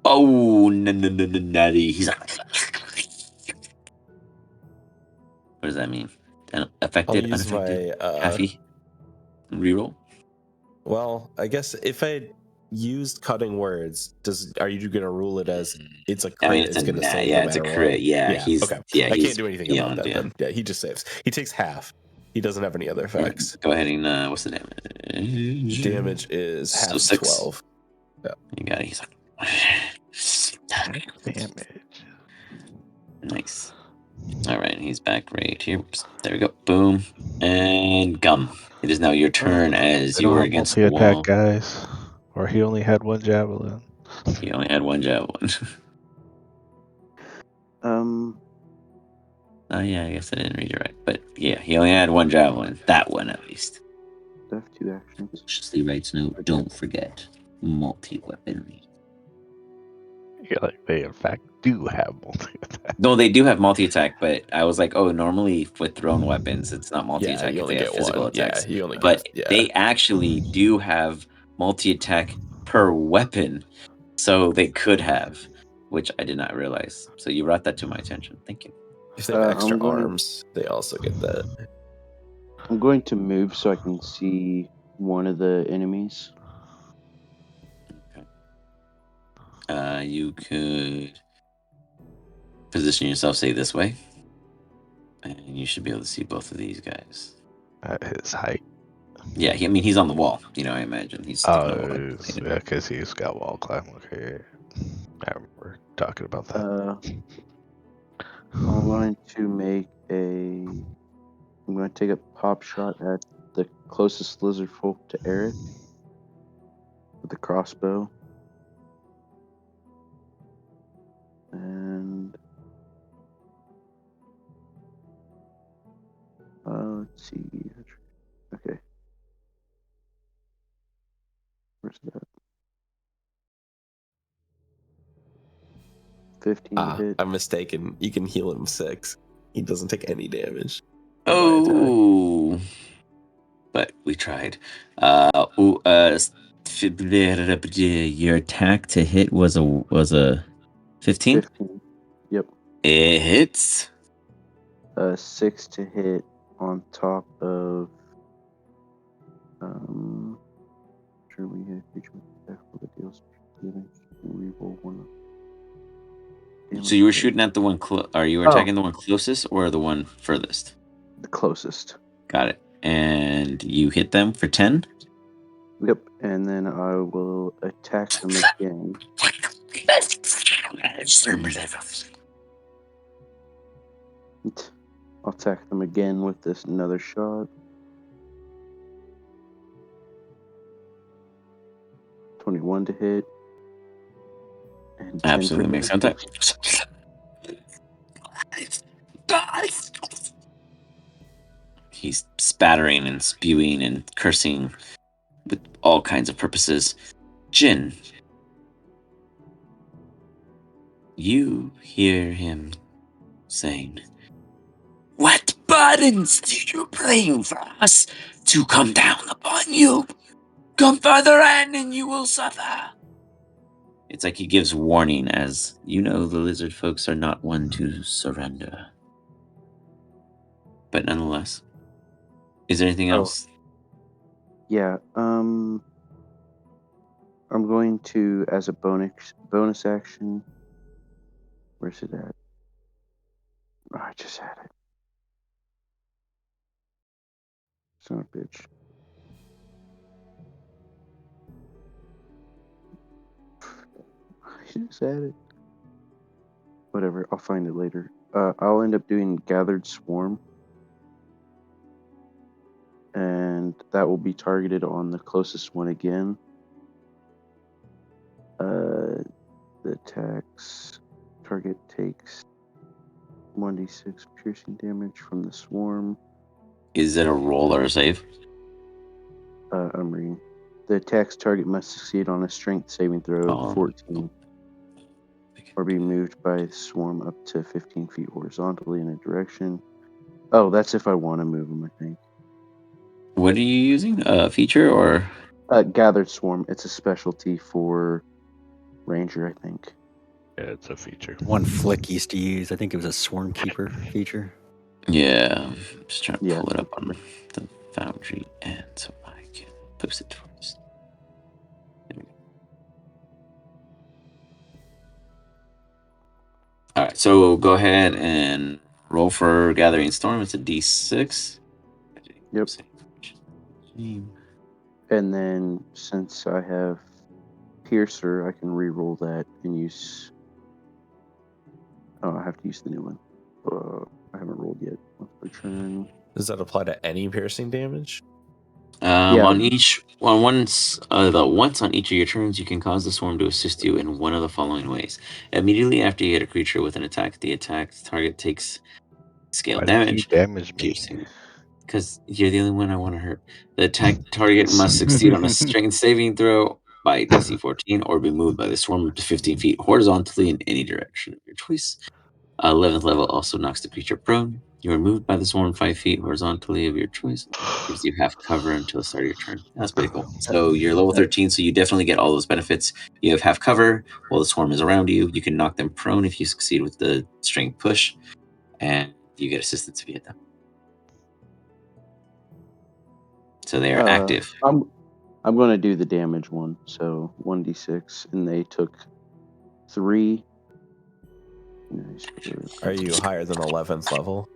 Oh, nutty. He's like. What does that mean? I'll Affected, use unaffected, my halfy. Reroll. well, I guess if I used cutting words, are you gonna rule it as it's a crit? I mean, it's gonna save no yeah, it's a matter crit. what. Yeah, he's okay. I he's can't do anything beyond, about that then. Yeah, he just saves. He takes half. He doesn't have any other effects. Go ahead and what's the damage? Damage is half So of 6. 12. Yeah. You got it. He's like, Damage. nice. All right, he's back right here. Oops, there we go. Boom. And gum. It is now your turn as They you don't were have against the multi-attack, wall. guys. Or he only had one javelin. He only had one javelin. Oh yeah, I guess I didn't read it right. But yeah, he only had one javelin. That one at least. I have 2 actions. Cautiously writes note. Don't forget multi-weaponry. Yeah, like they in fact do have multi-attack. No, they do have multi-attack, but I was like, oh, normally with thrown weapons, it's not Yeah, multi-attack you if they only have get physical one. attacks. Yeah, you only But get. Yeah. they actually do have multi-attack per weapon, so they could have, which I did not realize. So you brought that to my attention. Thank you. If they have extra I'm going- arms, they also get that. I'm going to move so I can see one of the enemies. You could position yourself, say, this way, and you should be able to see both of these guys. At his height. Yeah, I mean, he's on the wall. I imagine he's sticking the wall. Yeah, because he's got wall climb. Okay, I remember talking about that. I'm going to make I'm going to take a pop shot at the closest lizard folk to Eric with the crossbow. And let's see. Okay. Where's that? 15 to hit. I'm mistaken. You can heal him 6. He doesn't take any damage. Oh, but we tried. Your attack to hit was a 15. 15. Yep. It hits. 6 to hit on top of truly hit a creature with attack with a deal damage. Reroll one. So you were shooting at the one. Are you attacking the one closest or the one furthest? The closest. Got it. And you hit them for 10. Yep. And then I will attack them again. I'll attack them again with this another shot. 21 to hit. And 10 Absolutely for makes damage. contact. He's spattering and spewing and cursing with all kinds of purposes. Jin, you hear him saying, "What burdens do you bring for us to come down upon you? Come further in and you will suffer." It's like he gives warning, as you know the lizard folks are not one to surrender. But nonetheless, is there anything Oh. else? Yeah, I'm going to, as a bonus action. Where's it at? Oh, I just had it. Son of a bitch. I just had it. Whatever, I'll find it later. I'll end up doing Gathered Swarm. And that will be targeted on the closest one again. The attacks target takes 1d6 piercing damage from the swarm. Is it a roll or a save? I'm reading. The attack's target must succeed on a strength saving throw of 14 or be moved by the swarm up to 15 feet horizontally in a direction. Oh, that's if I want to move them, I think. What are you using? A feature or? Gathered Swarm. It's a specialty for Ranger, I think. Yeah, it's a feature. One Flick used to use. I think it was a Swarm Keeper feature. Yeah, I'm just trying to Yeah. pull it up on the Foundry, and so I can post it first. There we go. All right, so go ahead and roll for Gathering Storm. It's a D6. Yep. And then since I have Piercer, I can re-roll that and use. Oh, I have to use the new one. I haven't rolled yet. Once per turn. Does that apply to any piercing damage? Yeah. Once on each of your turns, you can cause the swarm to assist you in one of the following ways. Immediately after you hit a creature with an attack, the attack target takes scale Why did you damage, damage me? piercing. Because you're the only one I want to hurt. The attack target must succeed on a strength saving throw by DC 14 or be moved by the swarm up to 15 feet horizontally in any direction of your choice. 11th level also knocks the creature prone. You are moved by the swarm 5 feet horizontally of your choice. Gives you half cover until the start of your turn. That's pretty cool. So you're level 13, so you definitely get all those benefits. You have half cover while the swarm is around you. You can knock them prone if you succeed with the strength push, and you get assistance if you hit them. So they are active. I'm going to do the damage one. So 1d6, and they took 3. Nice. Are you higher than 11th level?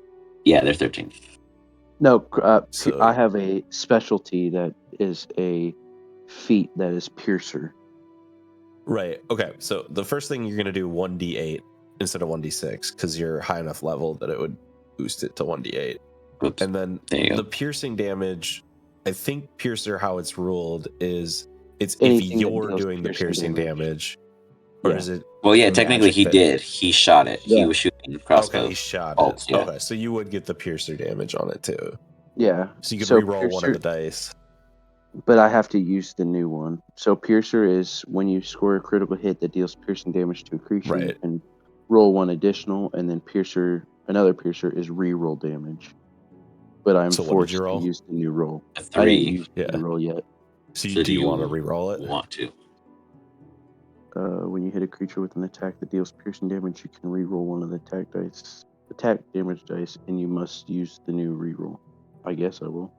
Yeah, they're 13. No, So- I have a specialty that is a feat that is Piercer. Right. Okay. So the first thing you're going to do 1d8 instead of 1d6 because you're high enough level that it would boost it to 1d8. Oops. And then the piercing damage, I think Piercer, how it's ruled is it's Anything if that you're deals doing the piercing damage, or Yeah. is it? Well, yeah, the technically magic he that- did. He shot it. He Yeah. was shooting crossbow. Okay, he shot bolts, it. yeah. Okay, so you would get the Piercer damage on it too. Yeah. So you could So reroll one of the Piercer- dice. But I have to use the new one. So Piercer is when you score a critical hit that deals piercing damage to a creature, you Right. can roll one additional, and then another Piercer is re-roll damage. But I'm So what did forced you to roll? use the new roll. A I didn't 3. use the new roll yet. So, So do you want to reroll it? Want to? When you hit a creature with an attack that deals piercing damage, you can re-roll one of the attack damage dice, and you must use the new re-roll. I guess I will.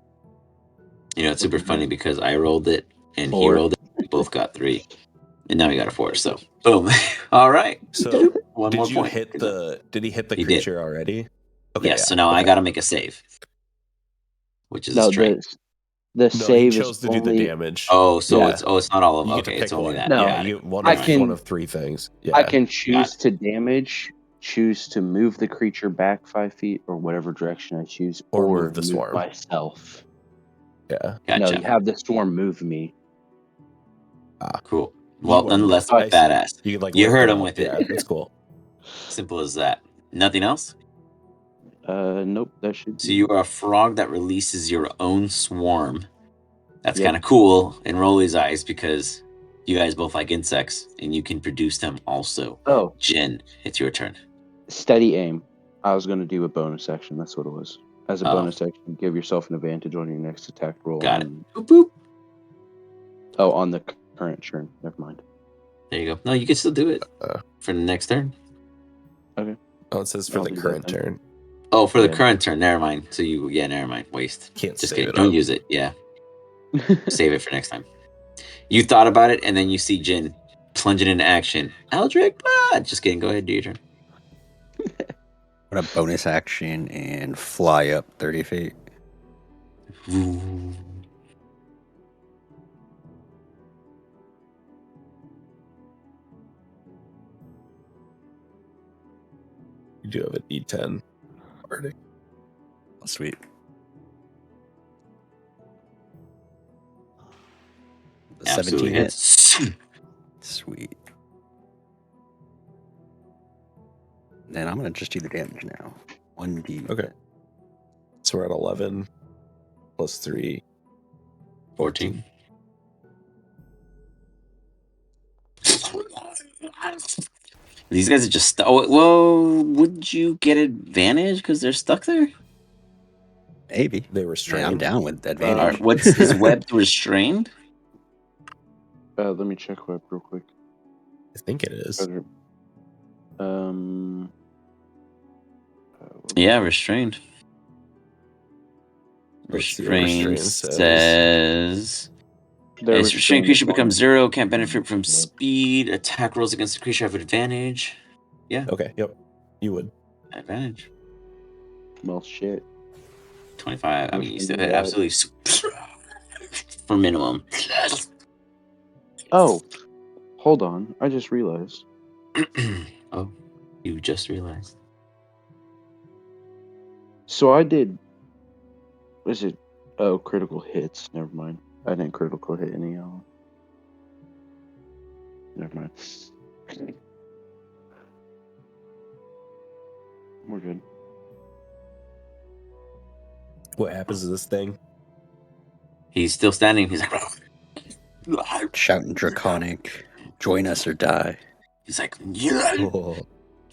You know, it's super Okay. funny because I rolled it and he 4. rolled it. We both got 3. And now we got a 4. So, boom. All right. So One did more you point. hit the? Did he hit the He did. creature already? Okay. Yes. Yeah, So now I okay. got to make a save, which is a No, strength. The No, he save chose is to do the only. damage. Oh, so Yeah. it's not all of You get to okay. pick It's only one. that. No, Yeah, Got it. you one I of can- one of three things. Yeah. I can choose to damage, choose to move the creature back 5 feet, or whatever direction I choose, Or move the swarm. myself. Yeah. Gotcha. No, you have the swarm move me. Cool. Well, You are nonetheless, I see. badass. You could like You lift heard them him up. with it. Yeah, that's cool. Simple as that. Nothing else. Nope, that should So be. you are a frog that releases your own swarm. That's Yep. kind of cool in Rolly's eyes because you guys both like insects and you can produce them also. Oh, Jin, it's your turn. steady aim. I was going to do a bonus action. That's what it was. As a Oh. bonus action, give yourself an advantage on your next attack roll. Got it. Boop, boop. Oh, on the current turn. Never mind. There you go. No, you can still do it Uh, for the next turn. Okay. Oh, it says for I'll the do that current then. turn. Oh, for the Yeah. current turn. Never mind. So never mind. Waste. Can't Just save kidding. it Don't up. use it. Yeah. Save it for next time. You thought about it, and then you see Jin plunging into action. Eldrick, just kidding. Go ahead, do your turn. What a bonus action and fly up 30 feet. You do have a D10. Arctic. Oh, sweet. The Absolutely 17 hit. hits. Sweet. Then I'm going to just do the damage now. 1d. Okay. So we're at 11 plus 3. 14. These guys are just stuck. Well, would you get advantage because they're stuck there? Maybe. They were Yeah, I'm strained. down with advantage. What's is webbed restrained? Let me check web real quick. I think it is. Um. Yeah, restrained. Let's see what Restrained restrained says. They're As restrained creature as long becomes as- 0, can't benefit from speed. Attack rolls against the creature have advantage. Okay, yep. You would. Advantage. Well, shit. 25. I mean, you Wish I still knew hit that. absolutely for minimum. Oh, hold on. I just realized. Oh, you just realized. So I did. Was it? Oh, critical hits. Never mind. I didn't critical hit any. Never mind. We're good. What happens to this thing? He's still standing. He's like, Shouting draconic. Join us or die. he's like, yeah, Oh,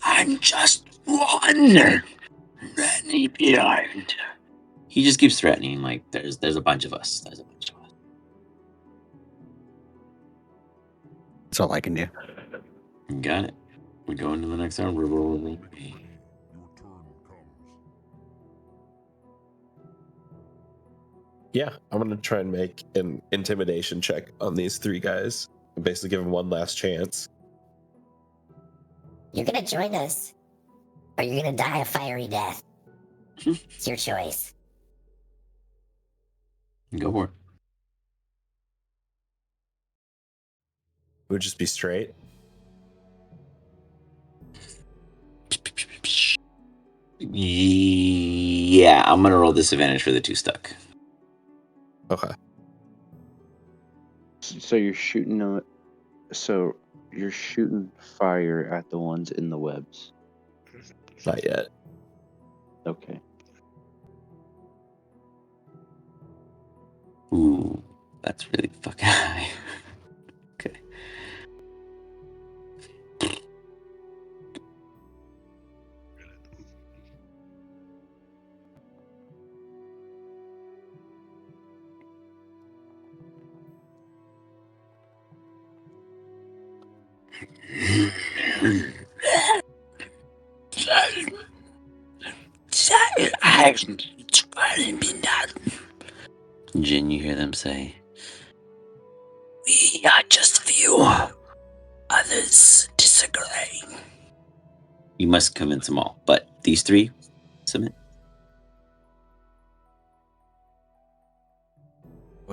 I'm just one. Many behind. He just keeps threatening. Like, there's a bunch of us. There's a bunch of us. That's all I can do. Got it. We go into the next round. We're rolling. yeah. I'm gonna try and make an intimidation check on these three guys and basically give them one last chance. You're gonna join us, or you're gonna die a fiery death. It's your choice. Go for it. It would just be straight. Yeah, I'm gonna roll disadvantage for the two stuck. Okay. So you're shooting. So you're shooting fire at the ones in the webs. Not yet. Okay. Ooh, that's really fucking high. Okay. Jin, you hear them say, "We are just few. Others disagree." You must convince them all, but these three submit.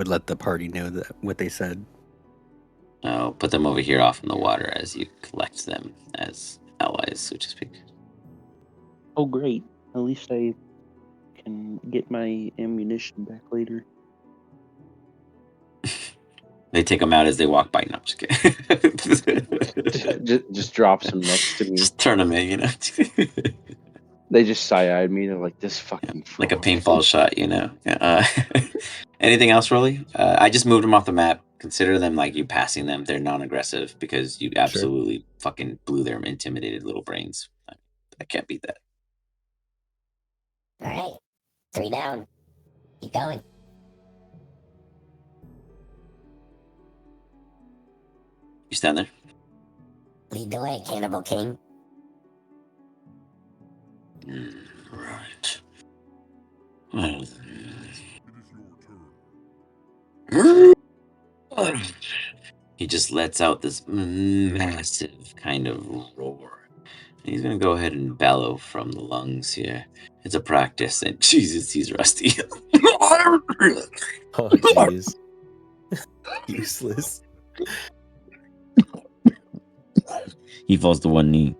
would let the party know that what they said. I'll put them over here off in the water as you collect them as allies, so to speak. Oh, great. At least I can get my ammunition back later. They take them out as they walk by. No, I'm just kidding. Just drops them next to me. Just turn them in, you know. They just side-eyed me. They're like, this fucking fraud. Like a paintball shot, you know. Anything else, Rolly? I just moved them off the map. Consider them like you passing them. They're non-aggressive because you absolutely fucking blew their intimidated little brains. I can't beat that. All right, 3 down. Keep going. You stand there. Lead the way, Cannibal King. Right. Well, then. He just lets out this massive kind of roar. And he's gonna go ahead and bellow from the lungs here. It's a practice, and Jesus, he's rusty. Oh jeez. Useless. He falls to one knee.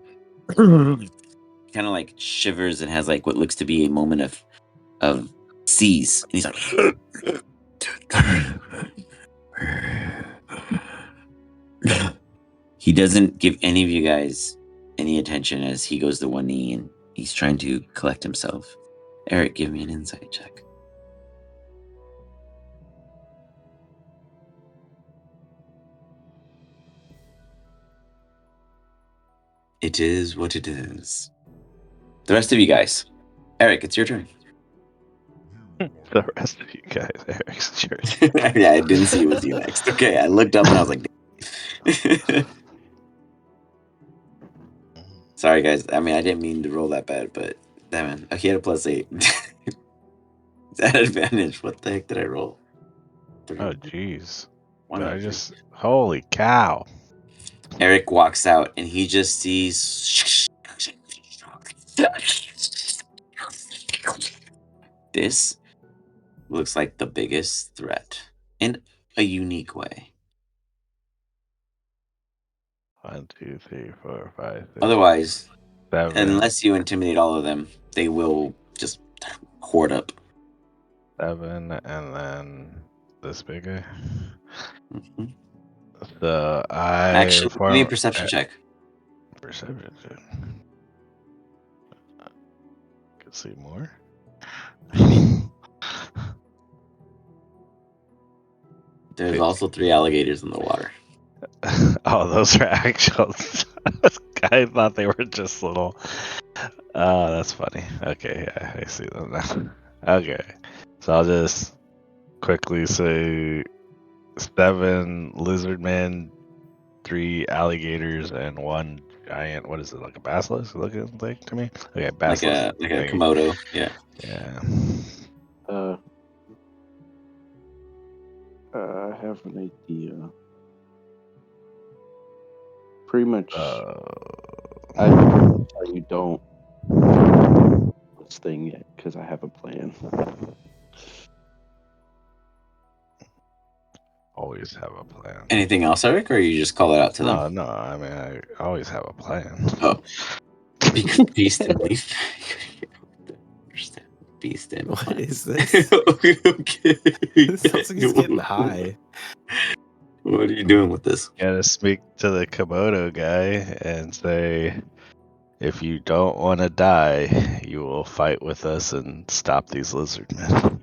Kind of like shivers and has like what looks to be a moment of seize. And he's like he doesn't give any of you guys any attention as he goes to one knee and he's trying to collect himself. Eric, give me an insight check. It is what it is. The rest of you guys. Eric, it's your turn. The rest of you guys, Eric's yours. Yeah, I didn't see it was you next. Okay, I looked up and I was like, sorry guys. I mean, I didn't mean to roll that bad, but damn it. He had a +8. Is that advantage? What the heck did I roll? 3. Oh, jeez. One Did out I of 3. just. Holy cow. Eric walks out and he just sees this looks like the biggest threat in a unique way. 1, 2, 3, 4, 5, 6, Otherwise, 7. unless you intimidate all of them, they will just hoard up. 7, and then this big guy. Mhm. So I. Actually, give me a perception check. Perception check. Can see more. There's also 3 alligators in the water. Oh, those are actual. I thought they were just little. Oh, that's funny. Okay, yeah, I see them now. Okay, so I'll just quickly say 7 lizard men, 3 alligators, and 1 giant. What is it, like a basilisk looking thing to me? Okay, basilisk. Like a Komodo. Yeah. Yeah. I have an idea. Pretty much, I tell you don't this thing yet because I have a plan. Always have a plan. Anything else, Eric, or you just call it out to them? Oh no, I mean I always have a plan. Oh, because beast and leaf. Understand. Beast and What plants. is this? Okay. It sounds like he's getting high. What are you doing with this? Gotta speak to the Komodo guy and say, if you don't want to die, you will fight with us and stop these lizard men.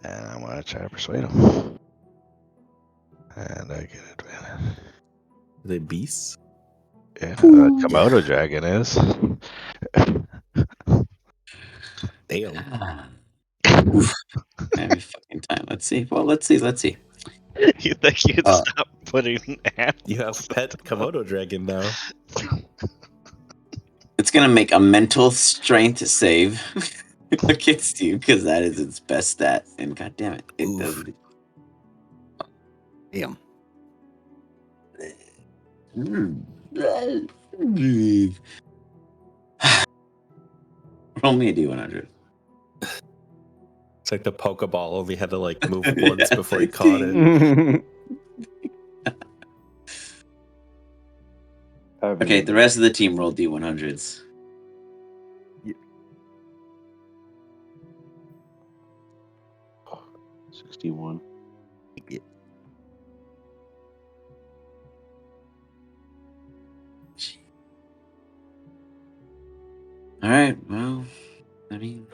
And I'm gonna try to persuade him. And I get advantage. The beasts? Yeah, the Komodo dragon is. Damn. Ah. Oof. Every fucking time. Let's see. Well, let's see. You think you'd stop putting ants? You have pet Komodo dragon now. It's gonna make a mental strength save against you because that is its best stat. And god damn it, it Oof. doesn't. Damn. Roll me a D100. It's like the Pokeball, only had to like move once before he caught it. Okay, the rest of the team rolled D100s. 61. All right, well, I mean,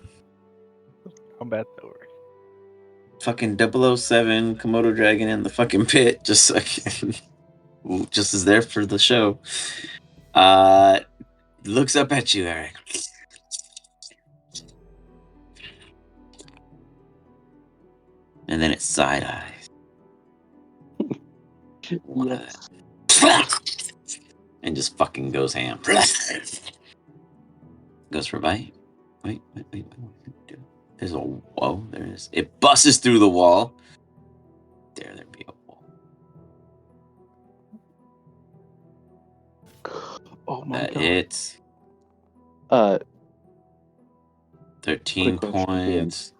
Combat over. fucking 007 Komodo Dragon in the fucking pit, just like, just is there for the show. Looks up at you, Eric. And then it side eyes. Yes. And just fucking goes ham. Goes for a bite. Wait. There's a whoa. There it is. It busts through the wall. There be a wall. Oh my That god. hits. 13 Quick question, Dan. points.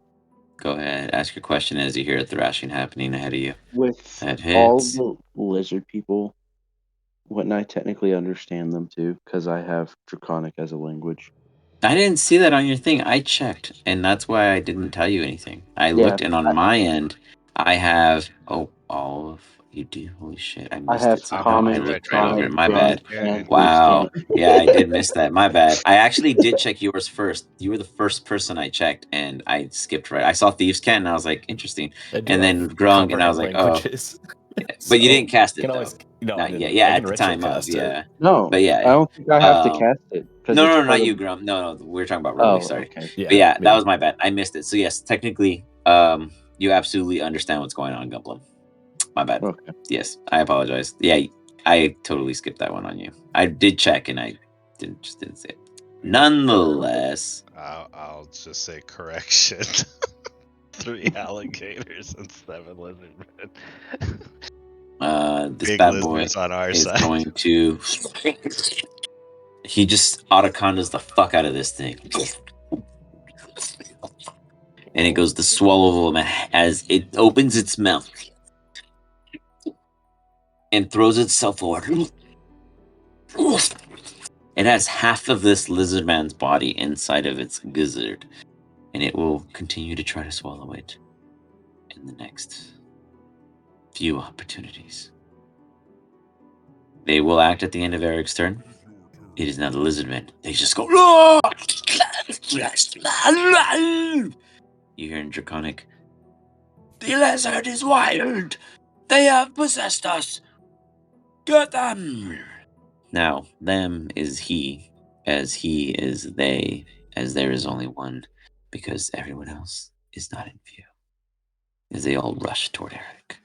Go ahead. Ask your question as you hear a thrashing happening ahead of you. With That all hits. the lizard people, wouldn't I technically understand them too? Because I have Draconic as a language. I didn't see that on your thing. I checked, and that's why I didn't tell you anything. I looked, and on my end, I have all of you do. Holy shit, I I missed have it somehow. I Common, looked right over Draconic, it. My Drunk, bad. and Wow. Instant. Yeah, I did miss that. My bad. I actually did check yours first. You were the first person I checked, and I skipped right. I saw Thieves' Cant, and I was like, interesting. I do And then have Grung, and I was comprehend like, oh. languages. But you So, didn't cast it, can though. always no, I Not yet. didn't. Yeah, I at can the ritual time of, cast it. yeah. No, But yeah. I don't think I have to cast it because No, it's not part you, of. Grum. No, we're talking about Oh, Roly. Sorry. okay. But yeah, that was my bad. I missed it. So yes, technically, you absolutely understand what's going on, Gumblum. My bad. Okay. Yes, I apologize. Yeah, I totally skipped that one on you. I did check and I didn't say it. Nonetheless, I'll just say correction. 3 alligators and 7 lizard men. this Big bad boy lizards on our is side. going to. He just autocondas the fuck out of this thing. And it goes to swallow him as it opens its mouth and throws itself forward. It has half of this lizard man's body inside of its gizzard, and it will continue to try to swallow it in the next few opportunities. They will act at the end of Eric's turn. It is now the lizard men. They just go. You hear in Draconic, "The lizard is wild! They have possessed us! Get them!" Now, them is he, as he is they, as there is only one, because everyone else is not in view. As they all rush toward Eric.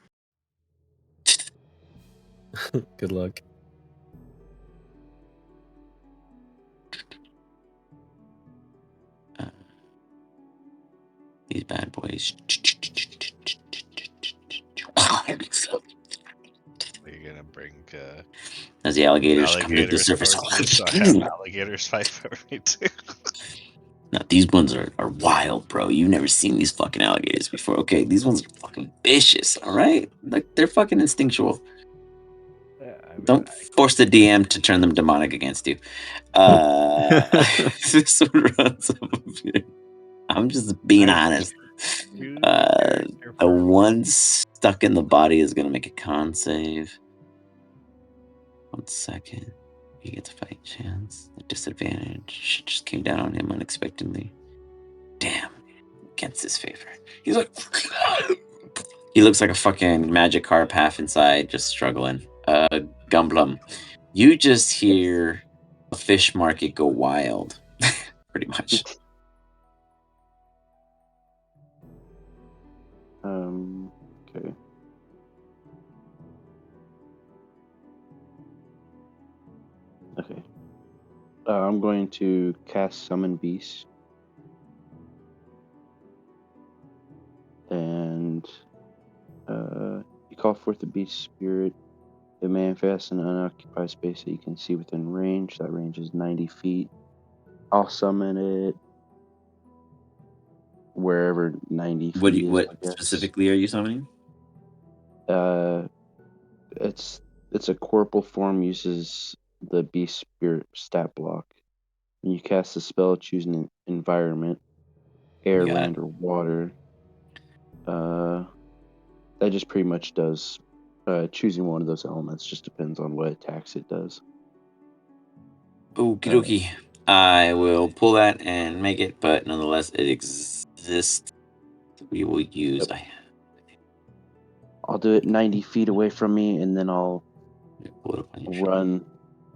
Good luck. These bad boys. You're gonna bring As the alligators come to the alligators surface. towards me, so I have alligators fight for me too. Now, these ones are wild, bro. You've never seen these fucking alligators before. Okay, these ones are fucking vicious, all right? Like, they're fucking instinctual. Don't force the DM to turn them demonic against you. This one runs up here. I'm just being honest. The one stuck in the body is going to make a con save. 1 second. He gets a fight chance. The disadvantage. Shit just came down on him unexpectedly. Damn. Against his favor. He's like. He looks like a fucking magic carp half inside, just struggling. Gumblum. You just hear a fish market go wild. Pretty much. Okay. Okay. I'm going to cast Summon Beast. And you call forth the beast spirit. It manifests in an unoccupied space that you can see within range. That range is 90 feet. I'll summon it wherever 90 What feet is, what I guess. specifically are you summoning? It's a corporal form, uses the beast spirit stat block. When you cast a spell, choose an environment, air, You got land, or water. That just pretty much does choosing one of those elements. Just depends on what attacks it does. Okie dokie. I will pull that and make it, but nonetheless, it exists. We will use. Yep. I'll do it 90 feet away from me, and then I'll pull it up on your sheet. run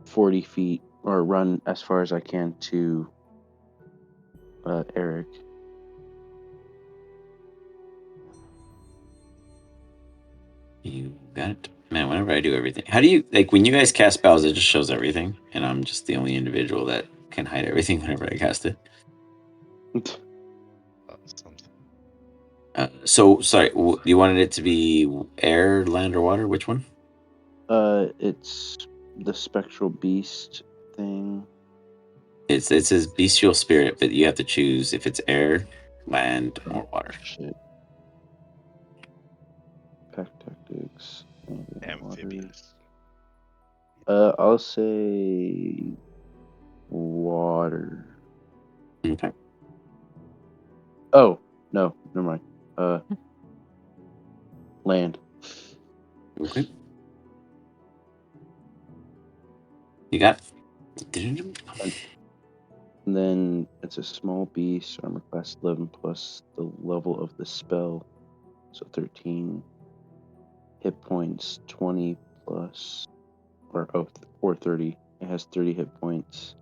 40 feet, or run as far as I can to Eric. You got it. Man, whenever I do everything. How do you, like, when you guys cast spells, it just shows everything, and I'm just the only individual that can hide everything whenever I cast it. So, sorry, you wanted it to be air, land, or water? Which one? It's the spectral beast thing. It says bestial spirit, but you have to choose if it's air, land, or water. Shit. Pack tactics. Amphibious. I'll say water. Okay. Oh, no, never mind. Land. Okay. You got it. And then it's a small beast, armor class 11 plus the level of the spell. So 13 hit points, 20 plus, or 30. It has 30 hit points.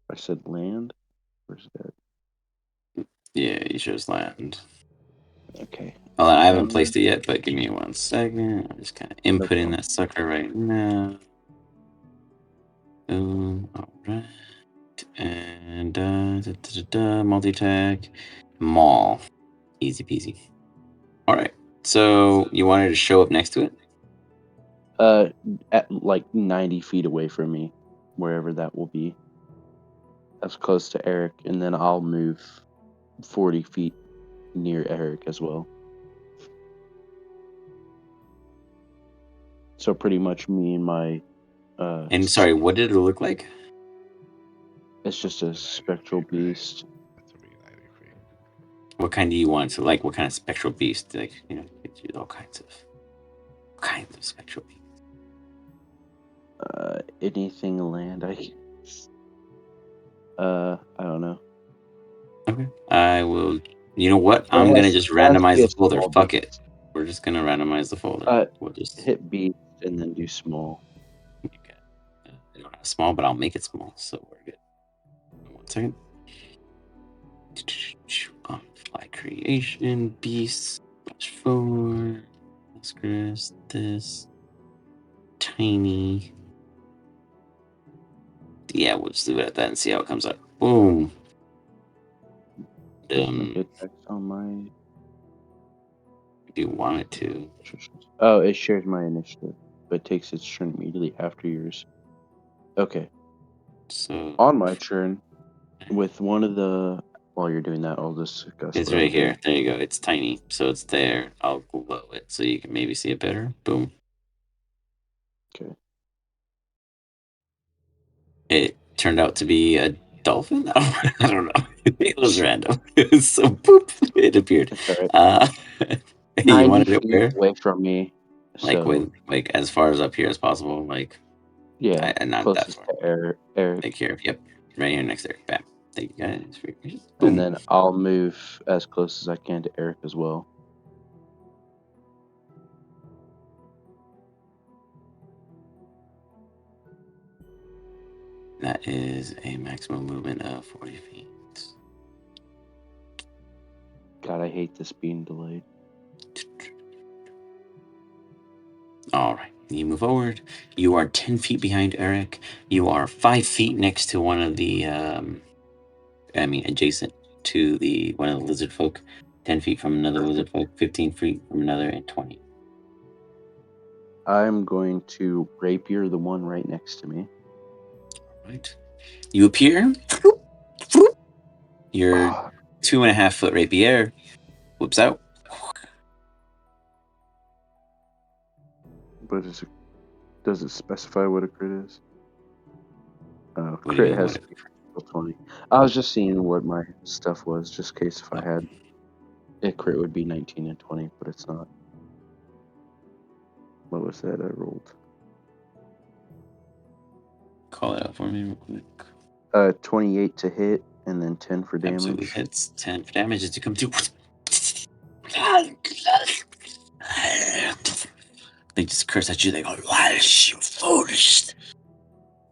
I said land? Where's that? Yeah, you chose land. Okay. Well, I haven't placed it yet, but give me 1 second. I'm just kind of inputting problem. that sucker right now. All right. And multi-attack. Maul. Easy peasy. All right. So you wanted to show up next to it? At like 90 feet away from me, wherever that will be. That's close to Eric, and then I'll move 40 feet near Eric as well. So pretty much me and my And sorry, what did it look like? it's just a spectral beast. What kind do you want? So, like, what kind of spectral beast? Like, you know, all kinds of spectral beast. Anything land, I guess. I don't know. Okay. I will. You know what? It I'm gonna has- just it has to randomize be the a folder. small Fuck beast. it. We're just gonna randomize the folder. We'll just hit beast and then do small. Okay. I don't have small, but I'll make it small, so we're good. 1 second. Fly creation, beast, /4. This tiny. Yeah, we'll just leave it at that and see how it comes out. Boom. Make attacks on my. If you want it to. Oh, it shares my initiative, but takes its turn immediately after yours. Okay. So on my turn, with one of the. While you're doing that, I'll discuss. it's what right I'm doing. here. There you go. It's tiny, so it's there. I'll glow it so you can maybe see it better. Boom. Okay. It turned out to be a dolphin. I don't know. It was random. So boop, it appeared. That's all right. You wanted it 90 feet where? away from me. Like So with like as far as up here as possible. Like yeah, not that closest far. to Eric. Like here. Yep. Right here next to Eric. Bam. Thank you guys for your patience. And Boom. then I'll move as close as I can to Eric as well. That is a maximum movement of 40 feet. God, I hate this being delayed. All right. You move forward. You are 10 feet behind Eric. You are 5 feet next to one of the, adjacent to the one of the lizard folk. 10 feet from another lizard folk. 15 feet from another, and 20. I'm going to rapier the one right next to me. Right. You appear. Your 2.5 foot rapier whoops out. But does it specify what a crit is? What do you Crit mean? has What? 20. I was just seeing what my stuff was, just in case if I Oh. had a crit would be 19 and 20, but it's not. What was that I rolled? Call it out for me real quick. 28 to hit, and then 10 for Absolutely damage. hits. 10 for damage as you come to. They just curse at you. They go, "Why is you foolish?"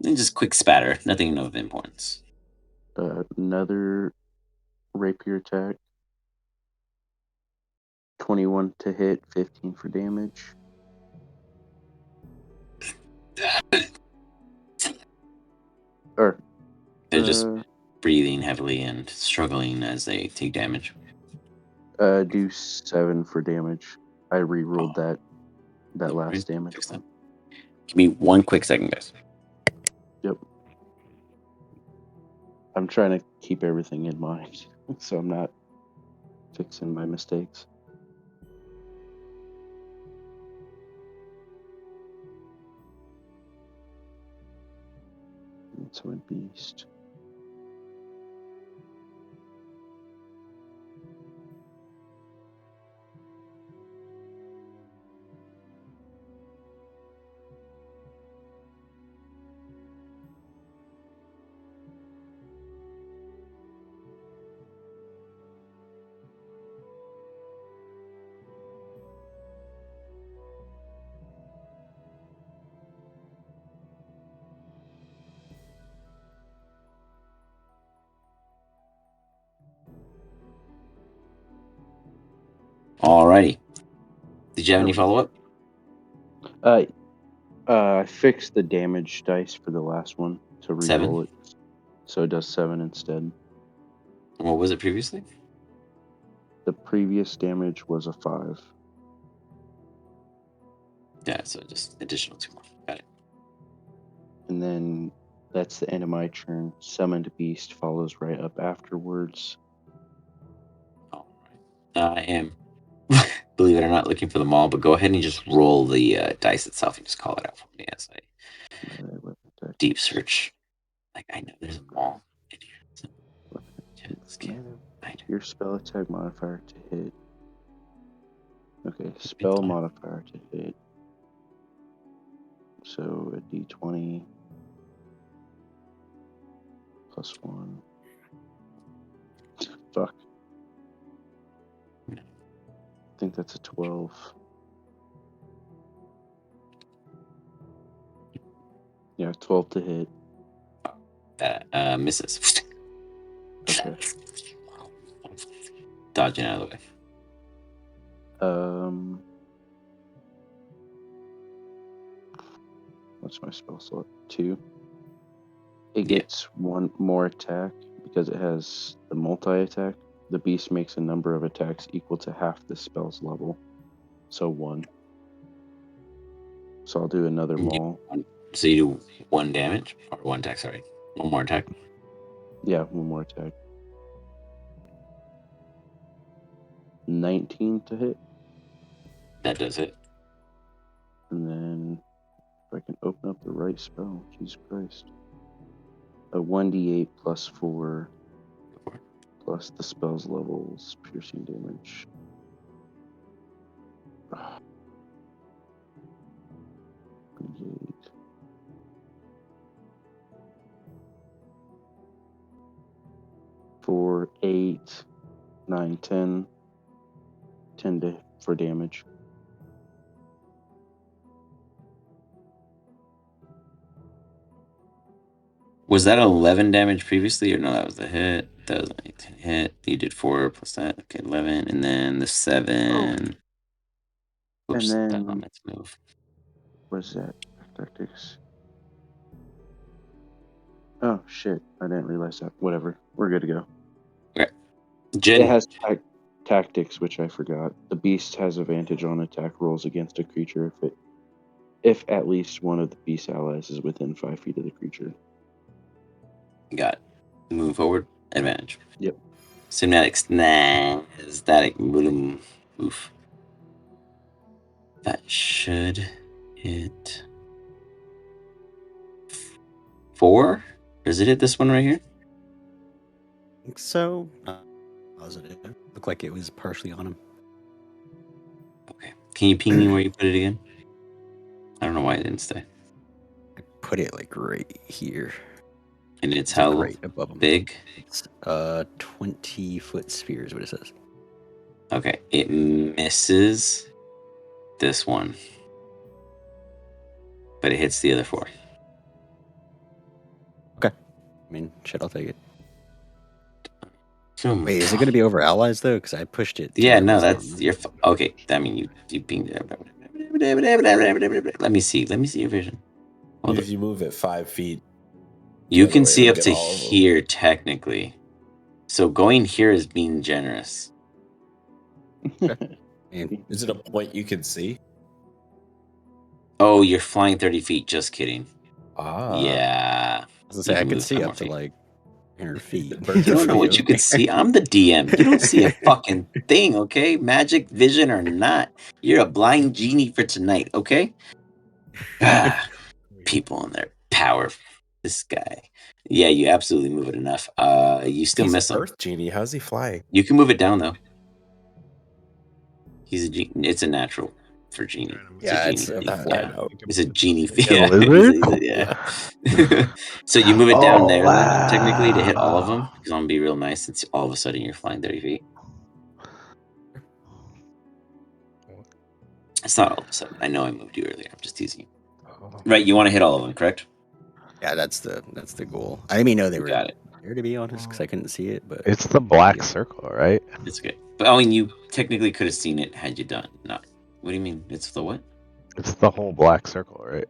And just quick spatter. Nothing of importance. Another rapier attack. 21 to hit, 15 for damage. Or They're just breathing heavily and struggling as they take damage. do 7 for damage. I re-rolled that last damage Fix one. that. Give me 1 quick second, guys. Yep. I'm trying to keep everything in mind, so I'm not fixing my mistakes. That's my beast. Alrighty. Did you have any Okay. follow up? I fixed the damage dice for the last one to re-roll 7? it, so it does 7 instead. What was it previously? The previous damage was a 5. Yeah, so just additional 2 more. Got it. And then that's the end of my turn. Summoned Beast follows right up afterwards. Alright. I am, believe it or not, looking for the mall, but go ahead and just roll the dice itself and just call it out for me as I deep search. Like, I know there's a mall in here. So just can't find it. Your spell attack modifier to hit. Okay, It's spell fine. modifier to hit. So a d20 plus 1. Fuck. I think that's a 12. Yeah, 12 to hit. That misses. Okay. Dodging out of the way. What's my spell slot? 2. It Yeah. gets 1 more attack because it has the multi-attack. The beast makes a number of attacks equal to half the spell's level. So 1. So I'll do another maul. So you do 1 damage or 1 attack, sorry. 1 more attack. Yeah, 1 more attack. 19 to hit. That does it. And then if I can open up the right spell, Jesus Christ. A 1d8 plus 4 plus the spell's levels, piercing damage. 28. For 8, 9, 10. 10 for damage. Was that 11 damage previously, or no? That was the hit. That was like 10 hit. You did 4 plus that. Okay, 11, and then the 7. Oops, And that not then, meant to move. what's that? Tactics. Oh, shit. I didn't realize that. Whatever. We're good to go. Okay, It Jin. has tactics, which I forgot. The beast has advantage on attack rolls against a creature if it if at least one of the beast allies is within 5 feet of the creature. Got it. Move forward. Advantage. Yep. Static. Boom. Oof. That should hit 4. Does it hit this one right here? I think so. Not positive. Looked like it was partially on him. Okay. Can you ping me where you put it again? I don't know why it didn't stay. I put it like right here. And it's like how right above him. big? It's 20-foot sphere is what it says. Okay. It misses this one. But it hits the other 4. Okay. I mean, shit, I'll take it. Oh my Wait, is it God. going to be over allies though? Because I pushed it. to Yeah, where it no, was that's on. your. Okay, I mean you pinged it. Let me see. Let me see your vision. Hold If up. you move it 5 feet, You the other can way, see it'll up get to all of them. here technically. So going here is being generous. Man, Is it a point you can see? Oh, you're flying 30 feet. Just kidding. Ah. Yeah. I was gonna You say I can could move see 5 up more to feet. like 100 feet. Bird's You don't know eye what view. you could see. I'm the DM. You don't see a fucking thing, okay? Magic vision or not, you're a blind genie for tonight, okay? Ah, people and their power. This guy. Yeah, you absolutely move it enough. You still He's miss an him. Earth genie. How's he flying? You can move it down though. He's a genie. It's a natural for genie. It's a Yeah, genie it's feat. I Yeah, know. it's a genie feat. A Yeah, lizard? yeah. So you move it down Oh, there though, technically to hit all of them. wow. Because I'm gonna be real nice. It's all of a sudden you're flying 30 feet. It's not all of a sudden. I know I moved you earlier. I'm just teasing you. Right, you want to hit all of them, correct? Yeah, that's the goal. I didn't even know they were Got it. there, to be honest, because I couldn't see it. But It's the black circle, right? It's okay. But I mean, you technically could have seen it had you done. Not. What do you mean? It's the what? It's the whole black circle, right?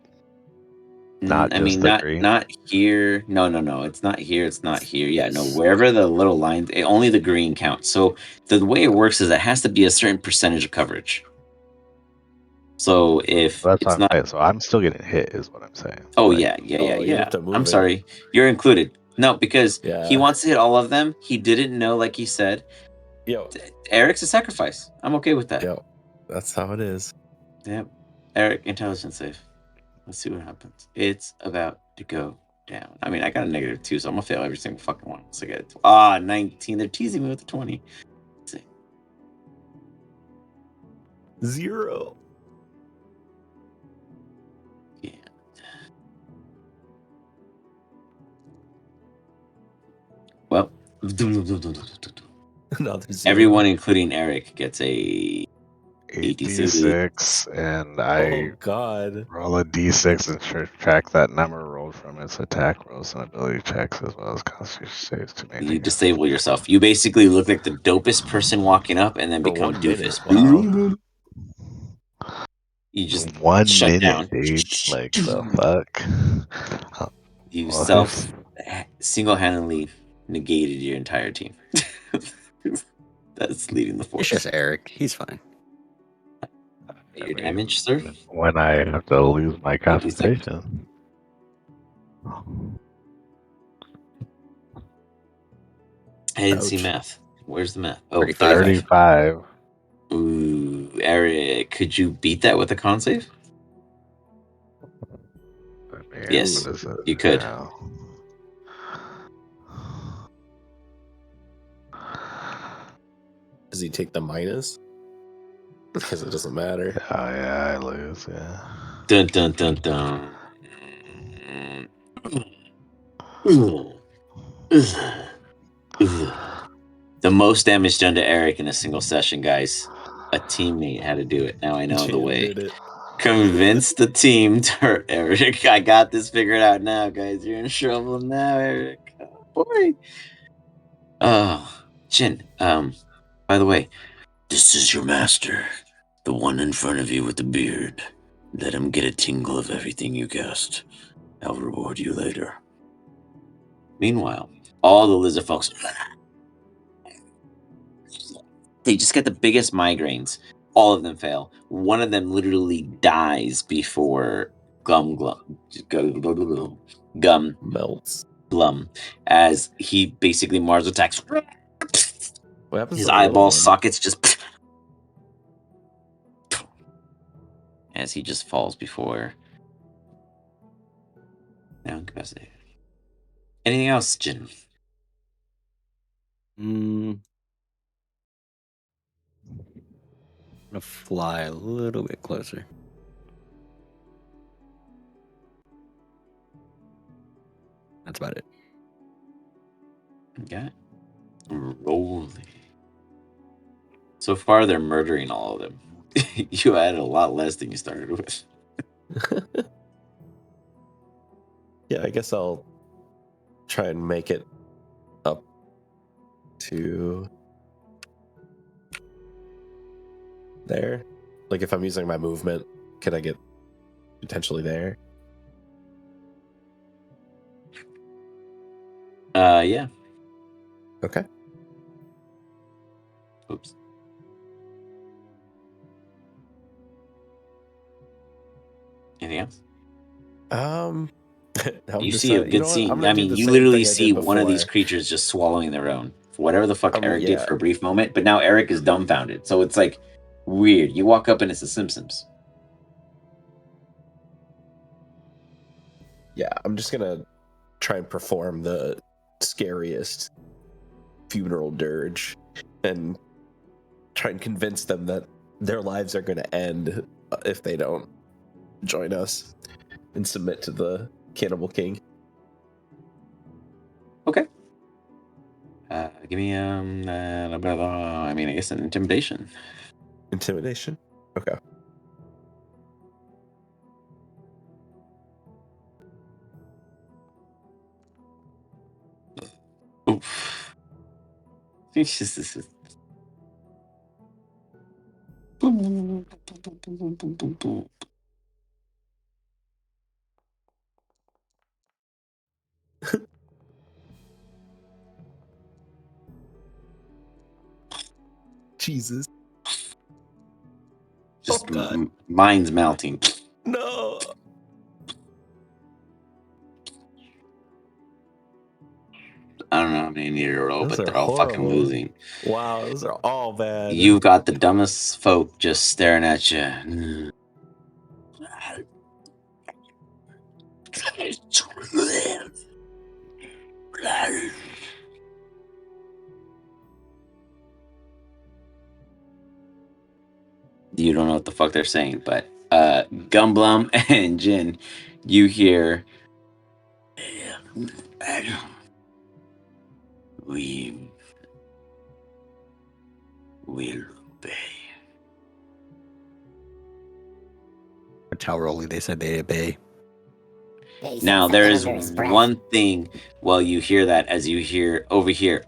Not I just mean, the not green. not here. No. It's not here. It's not here. Yeah, no. Yes. Wherever the little lines, only the green counts. So the way it works is it has to be a certain percentage of coverage. So if That's it's what I'm not, saying. So I'm still getting hit, is what I'm saying. oh Like, Oh, you'd have to I'm move it. sorry, you're included. No, because he Yeah. wants to hit all of them. He didn't know, like he said. Yo, Eric's a sacrifice. I'm okay with that. yo, that's how it is. Yep. Eric, intelligence save. Let's see what happens. It's about to go down. I mean, I got a -2, so I'm gonna fail every single fucking one. So I get it. 19. They're teasing me with the 20. Let's see. 0. Yeah. Well, Another 0. everyone, including Eric, gets a 86. 8d6, and Oh I God. roll a d6 and subtract that number rolled from its attack rolls and ability checks as well as constitution saves to You maintain. disable yourself. You basically look like the dopest person walking up and then For become 1 minute. doofus. Wow. You just 1 shut minute, down. dude. Like the fuck. You What if single-handedly negated your entire team. That's leading the It's force. just Eric. He's fine. Your I mean, damage, sir? when I have to lose my 50 seconds. concentration? I didn't see Ouch. math. Where's the math? Oh, 35. 35. 35. Ooh, Eric, could you beat that with a con save? I mean, Yes, what is it you could. now? Does he take the minus? Because it doesn't matter. Oh yeah, I lose. Yeah. Dun dun dun dun. Ugh. Ugh. Ugh. The most damage done to Eric in a single session, guys. A teammate had to do it. Now I know the Jim way. did it. Convince the team to hurt Eric. I got this figured out now, guys. You're in trouble now, Eric. Oh, boy. Oh, Jin. By the way, this is your master, the one in front of you with the beard. Let him get a tingle of everything you guessed. I'll reward you later. Meanwhile, all the lizard folks, they just get the biggest migraines. All of them fail. One of them literally dies before Gum Melts. Glum, as he basically Mars attacks. What happens His to the little eyeball one? sockets just as he just falls before now incapacitated. Anything else, Jin? I'm gonna fly a little bit closer. That's about it. Okay. Rolling. So far, they're murdering all of them. You added a lot less than you started with. Yeah, I guess I'll try and make it up to there. Like if I'm using my movement, can I get potentially there? Yeah. Okay. Oops. Anything else? I'm You just see a you good know what? I'm scene. gonna I do mean, the you same literally thing I see did one of these before. creatures just swallowing their own. Whatever the fuck Eric did Yeah. for a brief moment, but now Eric is dumbfounded. So it's like weird. You walk up and it's the Simpsons. Yeah, I'm just gonna try and perform the scariest funeral dirge and try and convince them that their lives are gonna end if they don't join us and submit to the Cannibal King. Okay. Give me I mean, I guess an intimidation. Intimidation? Okay. Oof. Jesus. Just Oh god. mind's melting. No. I don't know how many need to roll, Those but are they're all fucking horrible. losing. Wow, those are all bad. You got the dumbest folk just staring at you. You don't know what the fuck they're saying, but Gumblum and Jin, you hear we will obey. That's how Rolly they said they obey. They said Now there something is under his breath. one thing while you hear that, as you hear over here,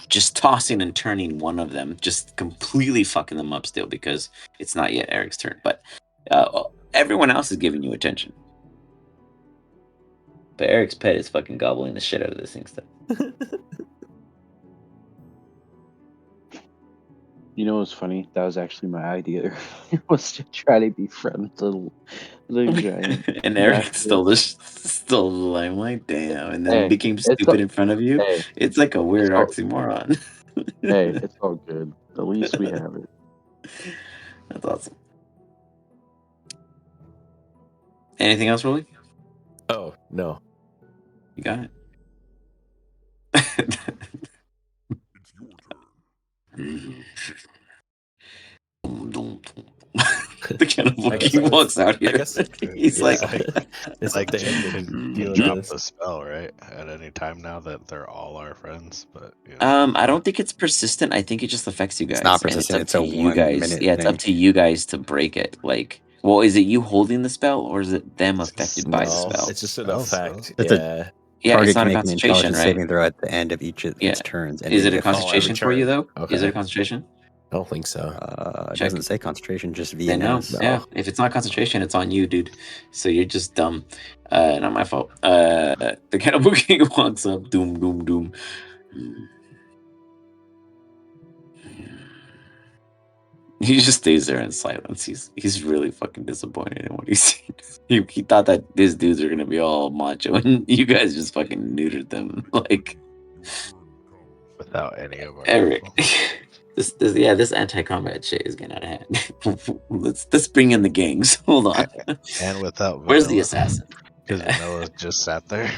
just tossing and turning one of them, just completely fucking them up still because it's not yet Eric's turn. But everyone else is giving you attention. But Eric's pet is fucking gobbling the shit out of this thing still. You know what's funny? That was actually my idea. Was to try to befriend the giant. And Eric bastard. stole the limelight, damn, and then Hey, became it's stupid in front of you. hey, It's like a it's weird all oxymoron. hey, it's all good. At least we have it. That's awesome. Anything else, Rolly? Oh, no. You got it. The Cannibal I guess King walks out I here. guess He's yeah, like, it's Like up to Jin him to can deal with drop this. the spell, right? At any time now that they're all our friends, but you know. I don't think it's persistent. I think it just affects you guys. It's not And it's persistent. up It's to a you 1 guys. minute Yeah, it's up thing. to you guys to break it. Like, well, is it you holding the spell or is it them It's just- affected by the No, spell? it's just an Spell, effect. It's a Yeah. Yeah, it's target not can a make an concentration, intelligence right? saving throw at the end of each of Yeah. its turns. Is it Ending a if Oh, every concentration for you, turn. though? Is it Okay. a concentration? I don't think so. It Check. doesn't say concentration, just Then no. VNS. Yeah, No. if it's not concentration, it's on you, dude. So you're just dumb. Not my fault. The Cannibal King walks up. Doom, doom, doom. He just stays there in silence. He's really fucking disappointed in what he's seen. He thought that these dudes are gonna be all macho, and you guys just fucking neutered them. Like Without any of our Eric, info. this anti-combat shit is getting out of hand. let's bring in the gangs. Hold on. And without Where's the Vanilla. assassin? Because Vanilla just sat there.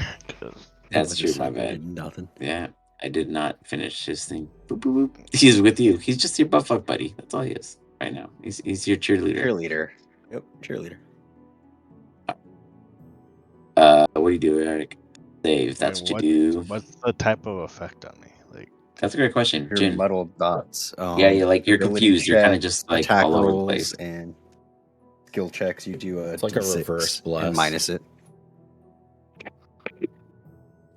That's I true. just My sat there bad. doing nothing. Yeah, I did not finish his thing. Boop, boop, boop. He's with you. He's just your butt fuck buddy. That's all he is right now. He's your cheerleader. Cheerleader. Yep, cheerleader. What do you do, Eric? Save. That's what you do. What's the type of effect on me? Like, That's a great question, Your Jin. muddled dots. Yeah, you're like you're ability confused. You're kind of checks, just like attack all over the rolls, place. and skill checks. You do It's like a D6 reverse bless. and minus it.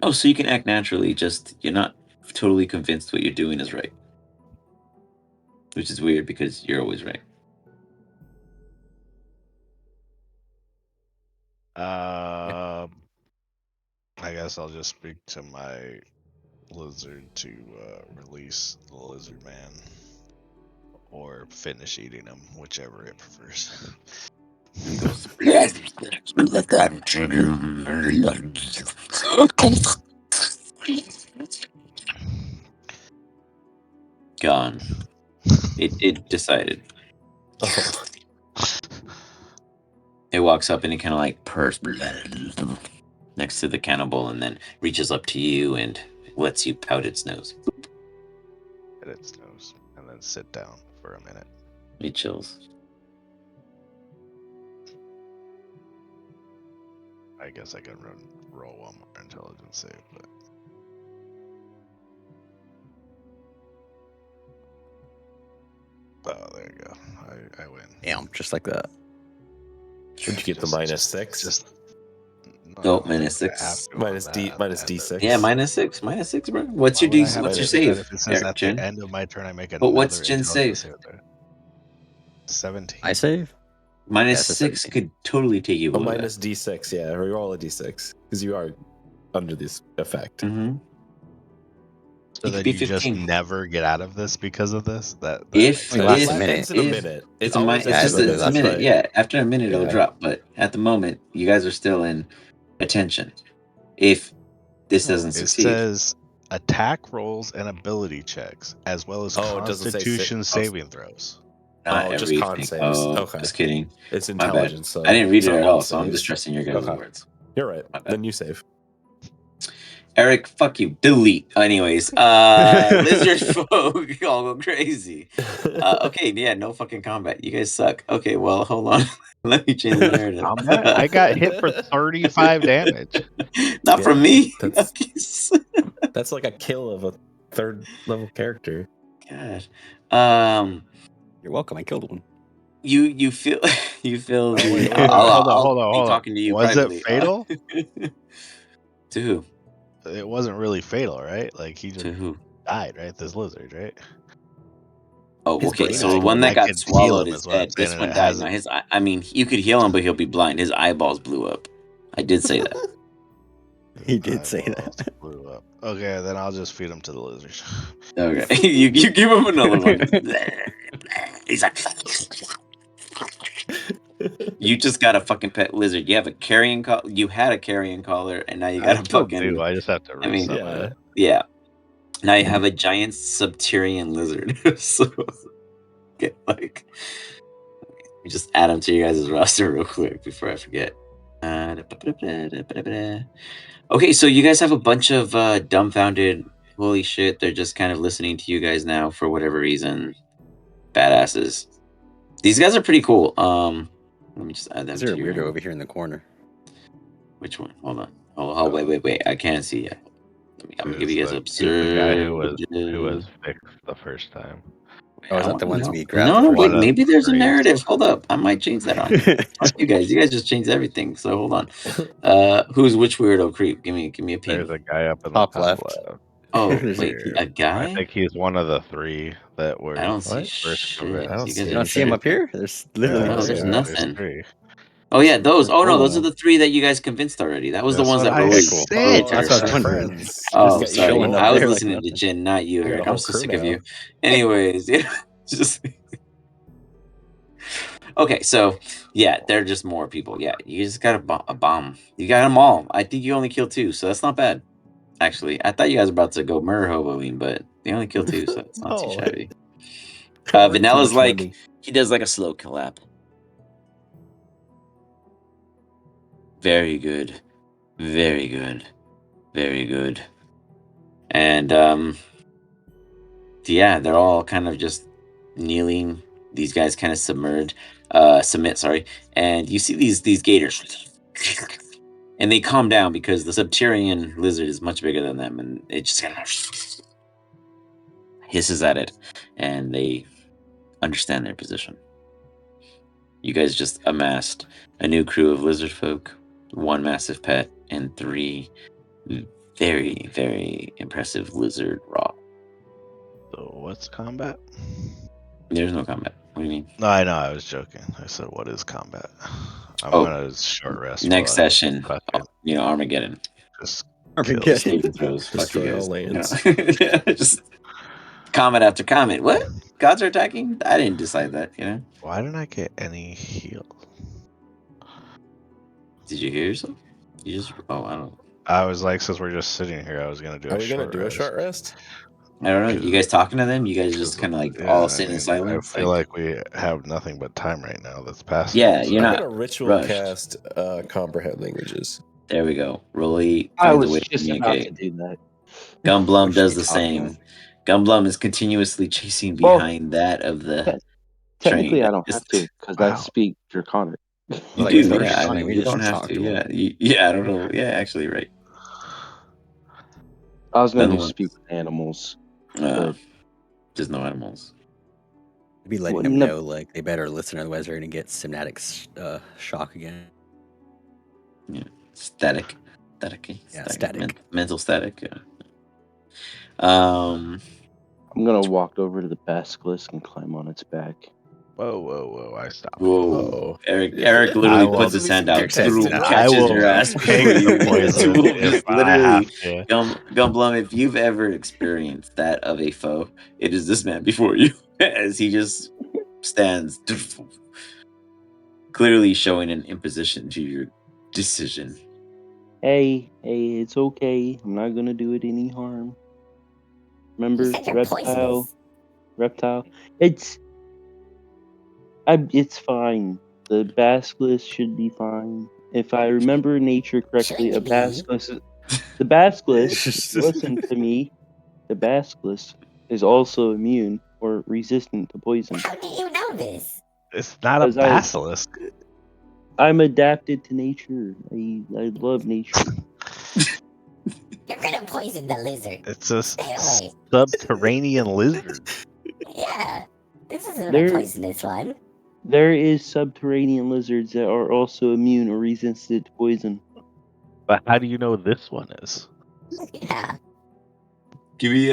Oh, so you can act naturally. Just you're not totally convinced what you're doing is right, which is weird because you're always right. I guess I'll just speak to my lizard to release the lizard man, or finish eating him, whichever it prefers. And goes. Gone. It decided. Oh. It walks up and it kind of like purrs next to the cannibal, and then reaches up to you and lets you pout its nose. At its nose, and then sit down for a minute. He chills. I guess I can roll one more intelligence save, but oh, there you go. I win. Damn, just like that. Would you get the -6? Just Oh, -6. Minus D6. Yeah, -6. -6, bro. What's your Why would I D? have What's to your do that save? if it says Eric, at Jin? the end of my turn I make But another what's Jin's intelligence save? there. 17. I save. -6 17. could totally take you Oh, away. minus D6, yeah. Roll a D6. Because you are under this effect. Mm-hmm. So It then could be you just 15. never get out of this because of this? That If It lasts a if minute. Ends in a minute. it's It always it's ends just in a it's a minute. minute. Right. Yeah, after a minute it'll Yeah. drop. But at the moment, you guys are still in attention. If this doesn't it succeed, says attack rolls and ability checks, as well as Oh, it doesn't say Constitution saving throws. not Oh, just con everything. saves. Oh, Okay. just kidding. It's My bad. intelligence. So I didn't read it's it not at all, so I'm saves. just trusting your guys' Okay. words. You're right. My bad. Then you save. Eric, fuck you. Delete. Anyways, lizard folk all go crazy. Okay, yeah, no fucking combat. You guys suck. Okay, well, hold on. Let me change the narrative. I got hit for 35 damage. Not Yeah, from me. that's- That's like a kill of a 3rd level character. Gosh. You're welcome. I killed one. You feel you feel Oh, the. wait, I'll hold on. be talking to you Was privately. it fatal? To who? It wasn't really fatal, right? Like he just To who? died, right? This lizard, right? Oh, His okay. brain So is the one gone. that I got could heal swallowed him is is what I'm dead. This saying, one and it died. hasn't- Now his. I mean, you could heal him, but he'll be blind. His eyeballs blew up. I did say that. He did say Eyeballs that. blew up. Okay, then I'll just feed him to the lizard. Okay, you give him another one. He's like, you just got a fucking pet lizard. You have a carrion collar. You had a carrion collar, and now you got I a still fucking. do. I just have to I mean, reset my. yeah. Now you have a giant subterranean lizard. So, get like, let me just add him to you guys' roster real quick before I forget. Okay, so you guys have a bunch of dumbfounded. Holy shit! They're just kind of listening to you guys now for whatever reason. Badasses. These guys are pretty cool. Let me just add them Is there to a your. weirdo over here in the corner? Which one? Hold on. Oh, wait. I can't see yet. I'm gonna give you guys He's the guy who observe. was fixed the first time. Oh, is that the ones we grabbed? No, the first wait. One time? of Maybe there's a three. narrative. Hold up. I might change that on you. Fuck you guys. You guys just changed everything. So hold on. Who's which weirdo creep? Give me a ping. There's a guy up in the Top top left. left. Oh, There's wait. a- A guy? I think he's one of the 3 that were. I don't see first shit. convinced. I don't You see guys You are don't see him up here? There's literally No, no there's there. nothing. 3. Oh yeah, those. Oh no, those Oh. are the 3 that you guys convinced already. That was the That's ones what that I were Okay, already cool. said. Oh, That's what I was our wondering. friends. Oh, Just got sorry. showing up I was there like listening to nothing. Jin, not you, I got Eric. a I'm whole so crew sick of now. you. Anyways, just Okay, so yeah, they're just more people. Yeah, you just got a bomb. You got them all. I think you only killed 2, so that's not bad. Actually, I thought you guys were about to go murder hoboing, but they only killed 2, so it's not too No. shabby. Worth too Vanilla's much like money. he does like a slow clap. Very good, very good, very good. And yeah, they're all kind of just kneeling. These guys kind of submit. Sorry, and you see these gators, and they calm down because the Subterranean lizard is much bigger than them, and it just kind of hisses at it, and they understand their position. You guys just amassed a new crew of lizard folk, 1 massive pet, and 3 very, very impressive lizard raw. So what's combat? There's no combat. What do you mean? No, I know. I was joking. I said, "What is combat?" I'm Oh, gonna short rest next while I session, fucking Armageddon. just kill Armageddon. some. Saving throws. Fuck you Destroy guys. all lands. Just comment after comment. What? Gods are attacking? I didn't decide that, Why didn't I get any heal? Did you hear yourself? You just, I don't I was like, since we're just sitting here, I was gonna do Are a we gonna short do a rest. short rest? I don't know. You guys talking to them? You guys Cause, just kind of like yeah, all I sitting in mean, I silence? feel like we have nothing but time right now. That's passable. Yeah, you're I'm not gonna ritual rushed. cast comprehend languages. There we go. Rolly I finds a was way to just about to communicate. do that. Gumblum What should does we the talk same. about? Gumblum is continuously chasing Well, behind that of the technically, train. I don't have to because I Wow. speak Draconic. You Like do, first yeah. I time, mean, we you just don't have talk to. to him. Yeah. I don't know. Yeah, actually, right. I was going to Nonetheless, speak with animals, uh, but just no animals. Be letting Well, them no- know like they better listen, otherwise they're gonna get somatic shock again. Yeah, static, Yeah, static. mental static. Yeah. Um. I'm going to walk over to the basilisk and climb on its back. Whoa! I stopped. Whoa, Oh, Eric I literally will. puts his hand out, Eric says boom, no. I catches your will ass take before the you even get to poison move. if Just I have literally, to. Gumblum. If you've ever experienced that of a foe, it is this man before you, as he just stands, clearly showing an imposition to your decision. Hey, it's okay. I'm not going to do it any harm. You Remember, said you're poisonous. reptile. It's fine. The basilisk should be fine. If I remember nature correctly, Shouldn't be. the basilisk, listen to me, the basilisk is also immune or resistant to poison. How do you know this? It's not a Because basilisk. I'm adapted to nature. I love nature. You're gonna poison the lizard. It's a Stay away. subterranean lizard. Yeah, this isn't There- a poisonous one. There is subterranean lizards that are also immune or resistant to poison. But how do you know this one is? Yeah. Give me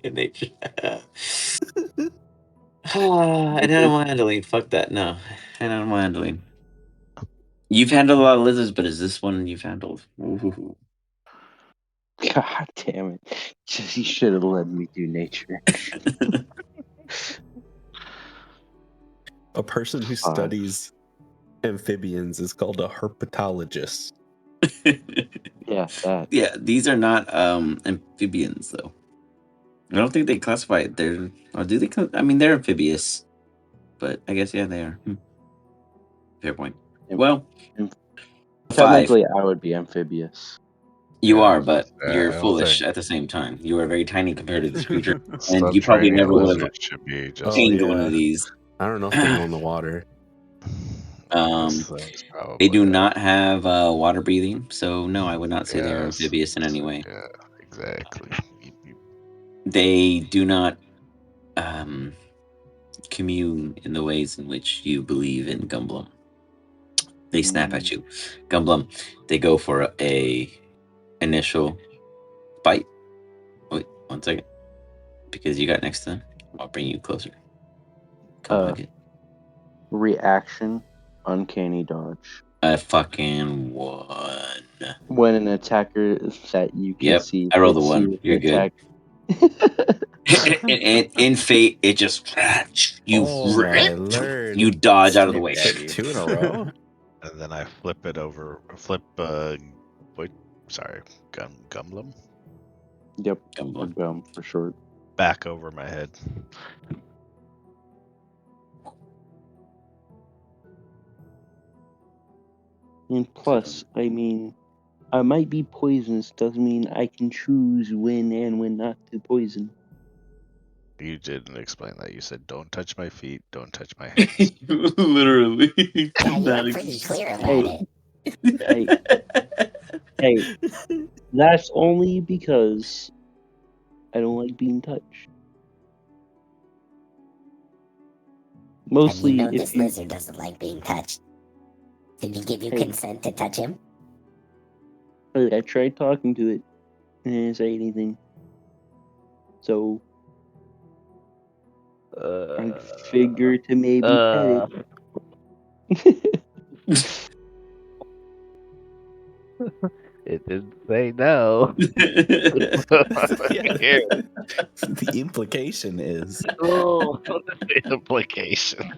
in nature. And animal handling. Fuck that. No, and animal handling. You've handled a lot of lizards, but is this one you've handled? Ooh. God damn it. You should have let me do nature. a person who Fine. studies amphibians is called a herpetologist. Yeah, that. Yeah, these are not amphibians though. I don't think they classify it. Or do they? I mean, they're amphibious, but I guess yeah, they are. Fair point. Am- Well, am- 5. Technically, I would be amphibious. You Yeah, I are, was gonna but say, you're I don't foolish think at the same time. You are very tiny compared to this creature, and you probably subterranean never would have lizard should be just Oh, tamed like one yeah. of these. I don't know if they go in the water. this thing's probably. They do not have water breathing, so no, I would not say they're Yes, amphibious in any way. yeah, exactly. They do not commune in the ways in which you believe in Gumblum. They snap at you. Gumblum, they go for a initial bite. Wait, 1 second. Because you got next to them, I'll bring you closer. Come hug it. Reaction, uncanny dodge. A fucking 1. When an attacker that you can Yep, see I rolled a hits you 1. with You're an good. attack. and in Fate, it just you Oh my lord! you dodge out of the Snip way. hit you. 2 in a row. And then I flip it over. Wait, sorry, Gumlum Yep. Come Or on. gum for short. back over my head. And plus, I mean, I might be poisonous doesn't mean I can choose when and when not to poison. You didn't explain that. You said, "Don't touch my feet. Don't touch my hands." Literally. Yeah, you were pretty clear about Hey, it. hey, that's only because I don't like being touched. And you Mostly, know if this you, lizard doesn't like being touched. Did he give you Hey. consent to touch him? I tried talking to it, and it didn't say anything. So I figure to maybe pet it. It didn't say no. Yeah. The implication is Oh, the implication.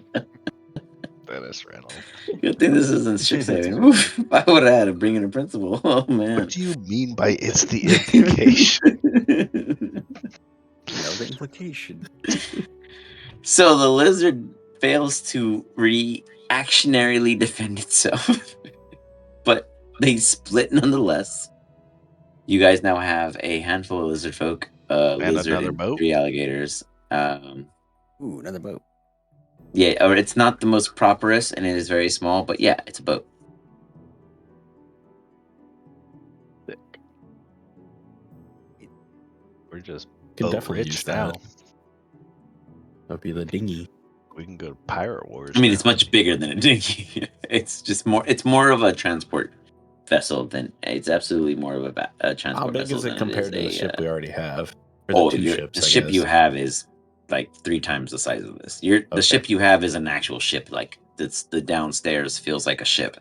Dennis Reynolds. Good thing this isn't Strixhaven. Oof, I would have had to bring in a principal. Oh man. What do you mean by it's the implication? The implication. So the lizard fails to reactionarily defend itself, but they split nonetheless. You guys now have a handful of lizard folk, lizard another and boat? 3 alligators. Ooh, another boat. Yeah, or it's not the most properous, and it is very small, but yeah, it's a boat. We're just Can boat definitely rich use now. that. That'd be the dinghy. We can go to Pirate Wars. I mean, now. it's much bigger than a dinghy. It's just more. It's more of a transport vessel than it's absolutely more of a transport How big vessel is it than compared to it the is ship a. we already have? Or the 2 ships, The I ship guess. you have is like 3 times the size of this. The Okay. ship you have is an actual ship. Like the downstairs feels like a ship.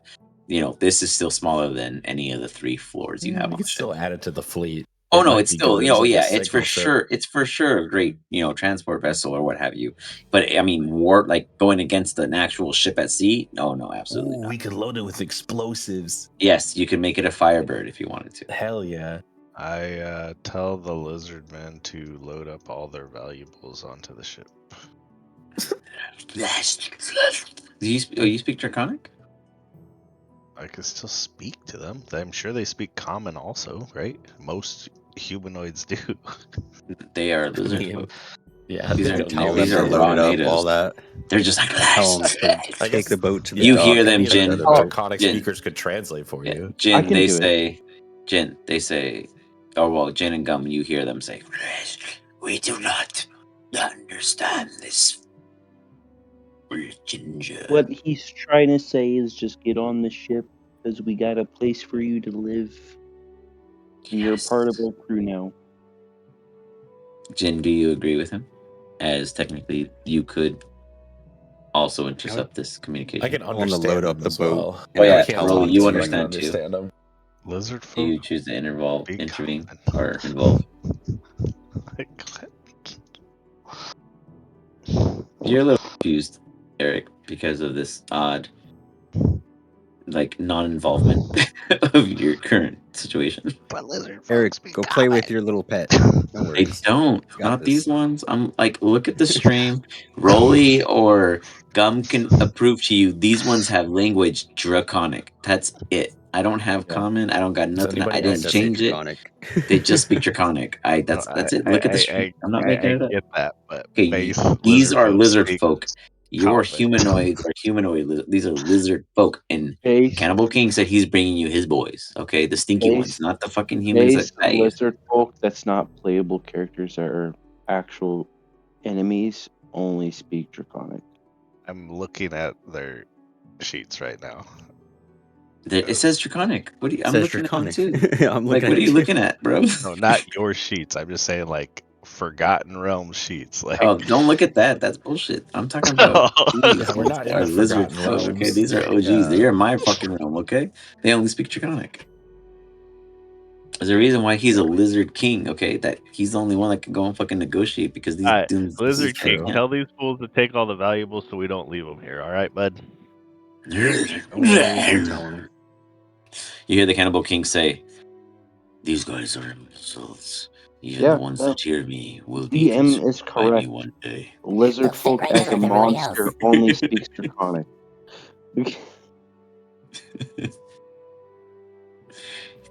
This is still smaller than any of the 3 floors you have We on could the ship. still add it to the fleet. Oh It no, might it's be still good as, like, a yeah, it's for signal ship. sure. It's for sure a great transport vessel or what have you. But I mean, war like going against an actual ship at sea? No, absolutely Ooh, not. we could load it with explosives. Yes, you can make it a Firebird if you wanted to. Hell yeah. I tell the lizard men to load up all their valuables onto the ship. Do you speak Draconic? I can still speak to them. I'm sure they speak common also, right? Most humanoids do. They are lizard mean, folk. Yeah, These they are don't Tell know them these to are shit. load raw it up, natives. all that. They're just like Tell them to I take guess- the boat to the You dock. hear them, Any of the Jin. Draconic Jin. speakers could translate for Yeah, you. I Jin, can they do it. say, Jin, they say, oh well, Jin and Gum, you hear them say, we do not understand this. Ginger. What he's trying to say is just get on the ship because we got a place for you to live. And you're part of our crew now. Jin, do you agree with him? As technically, you could also intercept this communication. I can Tell them to understand load them up the as boat. well. Oh, yeah, I can't totally. talk You to them, but I can understand, too. understand them. Lizard Do folk you choose to intervene common. or involve? You're a little confused, Eric, because of this odd, like, non-involvement of your current situation. But lizard Eric, folk speak go play with common. your little pet. No They worries. don't. Got Not this. these ones. I'm like, look at the stream. Rolly or Gum can approve to you. These ones have language Draconic. That's it. I don't have Yeah. common. I don't got Does nothing. I anybody Yeah, it didn't else does say change it. Draconic. They just speak Draconic. That's it. Look at the stream. I'm not making I it up. get that, but Okay, base these lizard are folk lizard speak folk. Your common. humanoids are humanoid. These are lizard folk. And Base, Cannibal King said he's bringing you his boys. Okay, the stinky Base- ones, not the fucking humans that lizard folk that's not playable characters that are actual enemies only speak Draconic. I'm looking at their sheets right now. It says Draconic. What do you? It I'm says looking at them Draconic. too. I'm Like, looking what at are it you too. looking at, bro? No, not your sheets. I'm just saying like Forgotten Realms sheets. Like Oh, don't look at that. That's bullshit. I'm talking about these Yeah, we're not in are the lizard Forgotten folk. Okay, Realms. these are OGs. Yeah. They're in my fucking realm. Okay, they only speak Draconic. There's a reason why he's a lizard king, okay? That he's the only one that can go and fucking negotiate because these Alright, dudes. Lizard King, true. tell these fools to take all the valuables so we don't leave them here. All right, bud. No worries, I'm telling him. You hear the Cannibal King say, "These guys are imbeciles. Even Yeah, the ones no. that hear me will be DM consumed is by me correct. one day." Lizard They'll fit folk right as in a with everybody monster else. only speaks Draconic.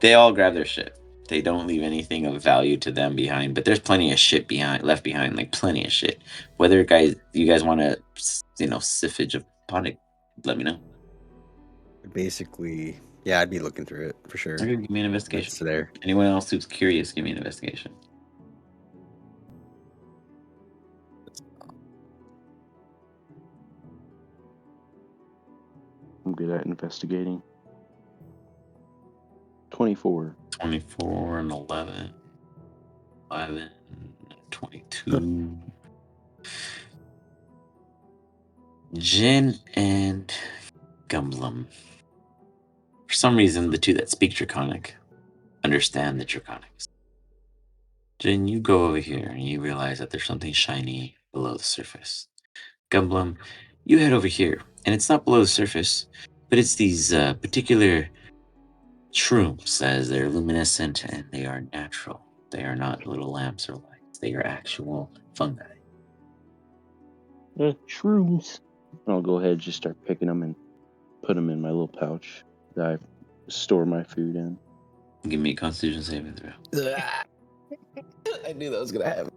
They all grab their shit. They don't leave anything of value to them behind, but there's plenty of shit left behind, like plenty of shit. Whether you guys want to, siphage upon it, let me know. Basically, yeah, I'd be looking through it for sure. Okay, give me an investigation. That's there. Anyone else who's curious, give me an investigation. I'm good at investigating. 24. 24 and 11. 11, 22. Jin and Gumblum. For some reason, the two that speak Draconic understand the Draconics. Jin, you go over here and you realize that there's something shiny below the surface. Gumblum, you head over here, and it's not below the surface, but it's these particular shrooms, as they're luminescent and they are natural. They are not little lamps or lights. They are actual fungi. Shrooms. I'll go ahead and just start picking them and put them in my little pouch that I store my food in. Give me a Constitution saving throw. I knew that was gonna happen.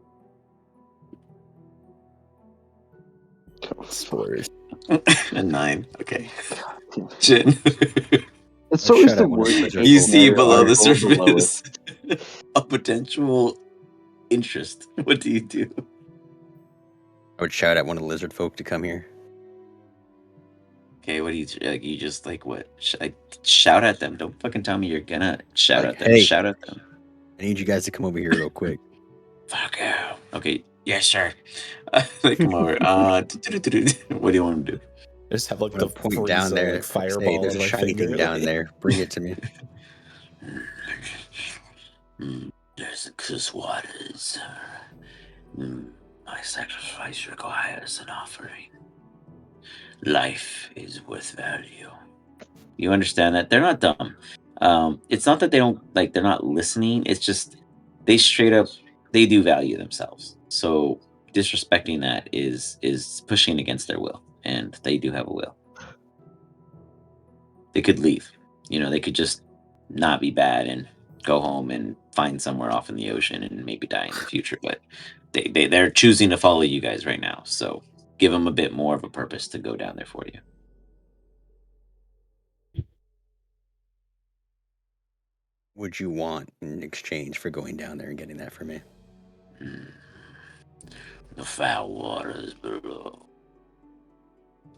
Oh, Spores. A 9. Okay. God damn. Jin. It's I'd always shout the out one of the worst. lizard case You folk see scenario. below I the rolled the lowest. surface a potential interest. What do you do? I would shout at one of the lizard folk to come here. Okay, what do you like? You just like what? Shout at them. Don't fucking tell me you're gonna shout Like, at them. hey. Shout at them. I need you guys to come over here real quick. Fuck you. Okay, yes, sir. Like, come over. What do you want to do? I just have like I'm the gonna point down Frieza, there. like Say, fireball there's on a my shiny finger. thing down there. Bring it to me. There's X's waters. My sacrifice requires an offering. Life is worth value. You understand that? They're not dumb. It's not that they're not listening. It's just they straight up they do value themselves. So disrespecting that is pushing against their will, and they do have a will. They could leave. They could just not be bad and go home and find somewhere off in the ocean and maybe die in the future. But they're choosing to follow you guys right now. So give them a bit more of a purpose to go down there for you. Would you want in exchange for going down there and getting that for me? The foul waters below.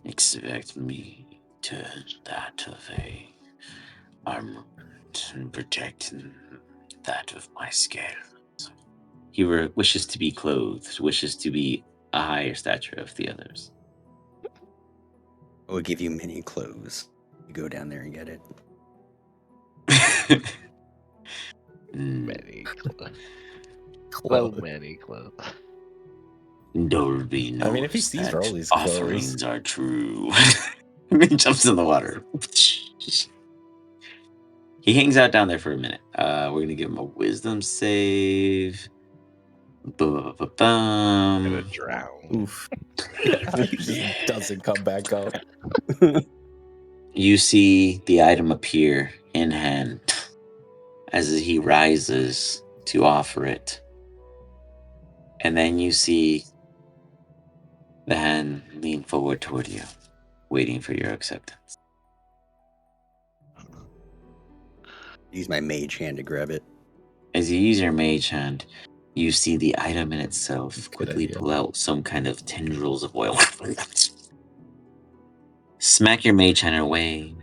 Expect me to that of a armament and protecting that of my scales. He wishes to be clothed, wishes to be a higher stature of the others. I will give you many clothes. You go down there and get it. Many clothes. So many clothes. Dolby knows I mean, if he sees that all these clothes, offerings are true. He jumps in the water. He hangs out down there for a minute. We're gonna give him a wisdom save. Gonna Ba-ba-ba-bum. drown. oof, he just doesn't come back up. You see the item appear in hand as he rises to offer it. And then you see the hand lean forward toward you, waiting for your acceptance. Use my mage hand to grab it. As you use your mage hand, you see the item in itself Good quickly idea. pull out some kind of tendrils of oil. Smack your mage hand away,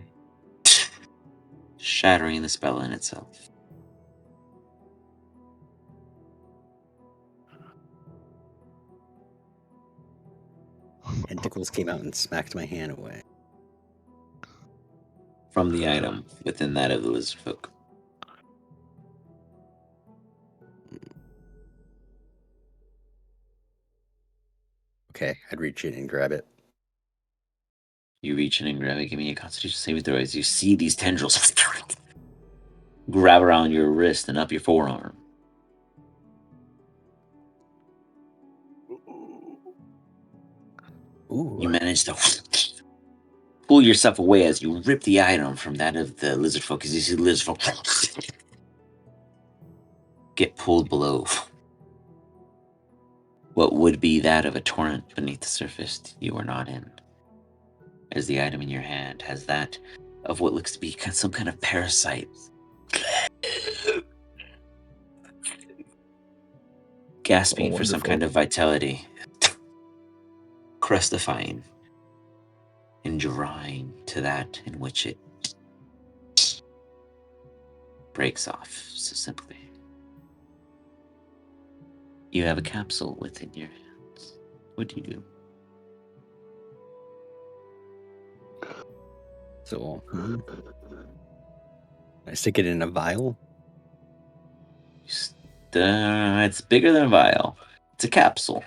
shattering the spell in itself. Tentacles came out and smacked my hand away. From the item within that of the lizard folk. Okay, I'd reach in and grab it. You reach in and grab it. Give me a Constitution saving throw as you see these tendrils grab around your wrist and up your forearm. Ooh. You manage to pull yourself away as you rip the item from that of the lizard folk. As you see the lizard folk get pulled below what would be that of a torrent beneath the surface you are not in. As the item in your hand has that of what looks to be some kind of parasite. Gasping for some wonderful. kind of vitality. Crustifying and drying to that in which it breaks off so simply. You have a capsule within your hands. What do you do? So, I stick it in a vial. It's bigger than a vial. It's a capsule.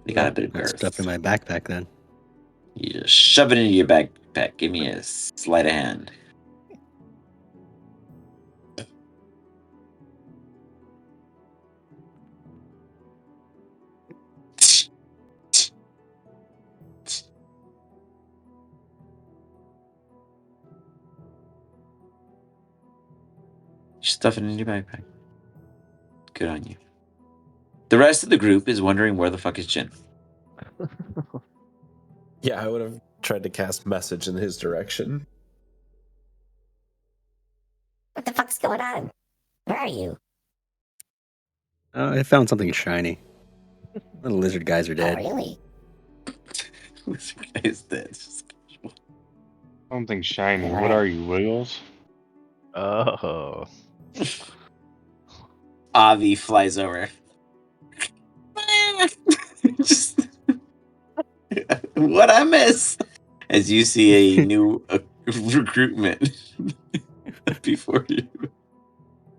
They got a bit of That's girth. stuffed in my backpack then. You just shove it into your backpack. Give me a sleight of hand. You stuff it in your backpack. Good on you. The rest of the group is wondering where the fuck is Jin. Yeah, I would have tried to cast message in his direction. What the fuck's going on? Where are you? I found something shiny. The lizard guys are Oh, dead. really? This guy's dead. Something shiny. What Alright. are you, Wiggles? Oh. Avi flies over. Just, what I miss? As you see a new recruitment before you.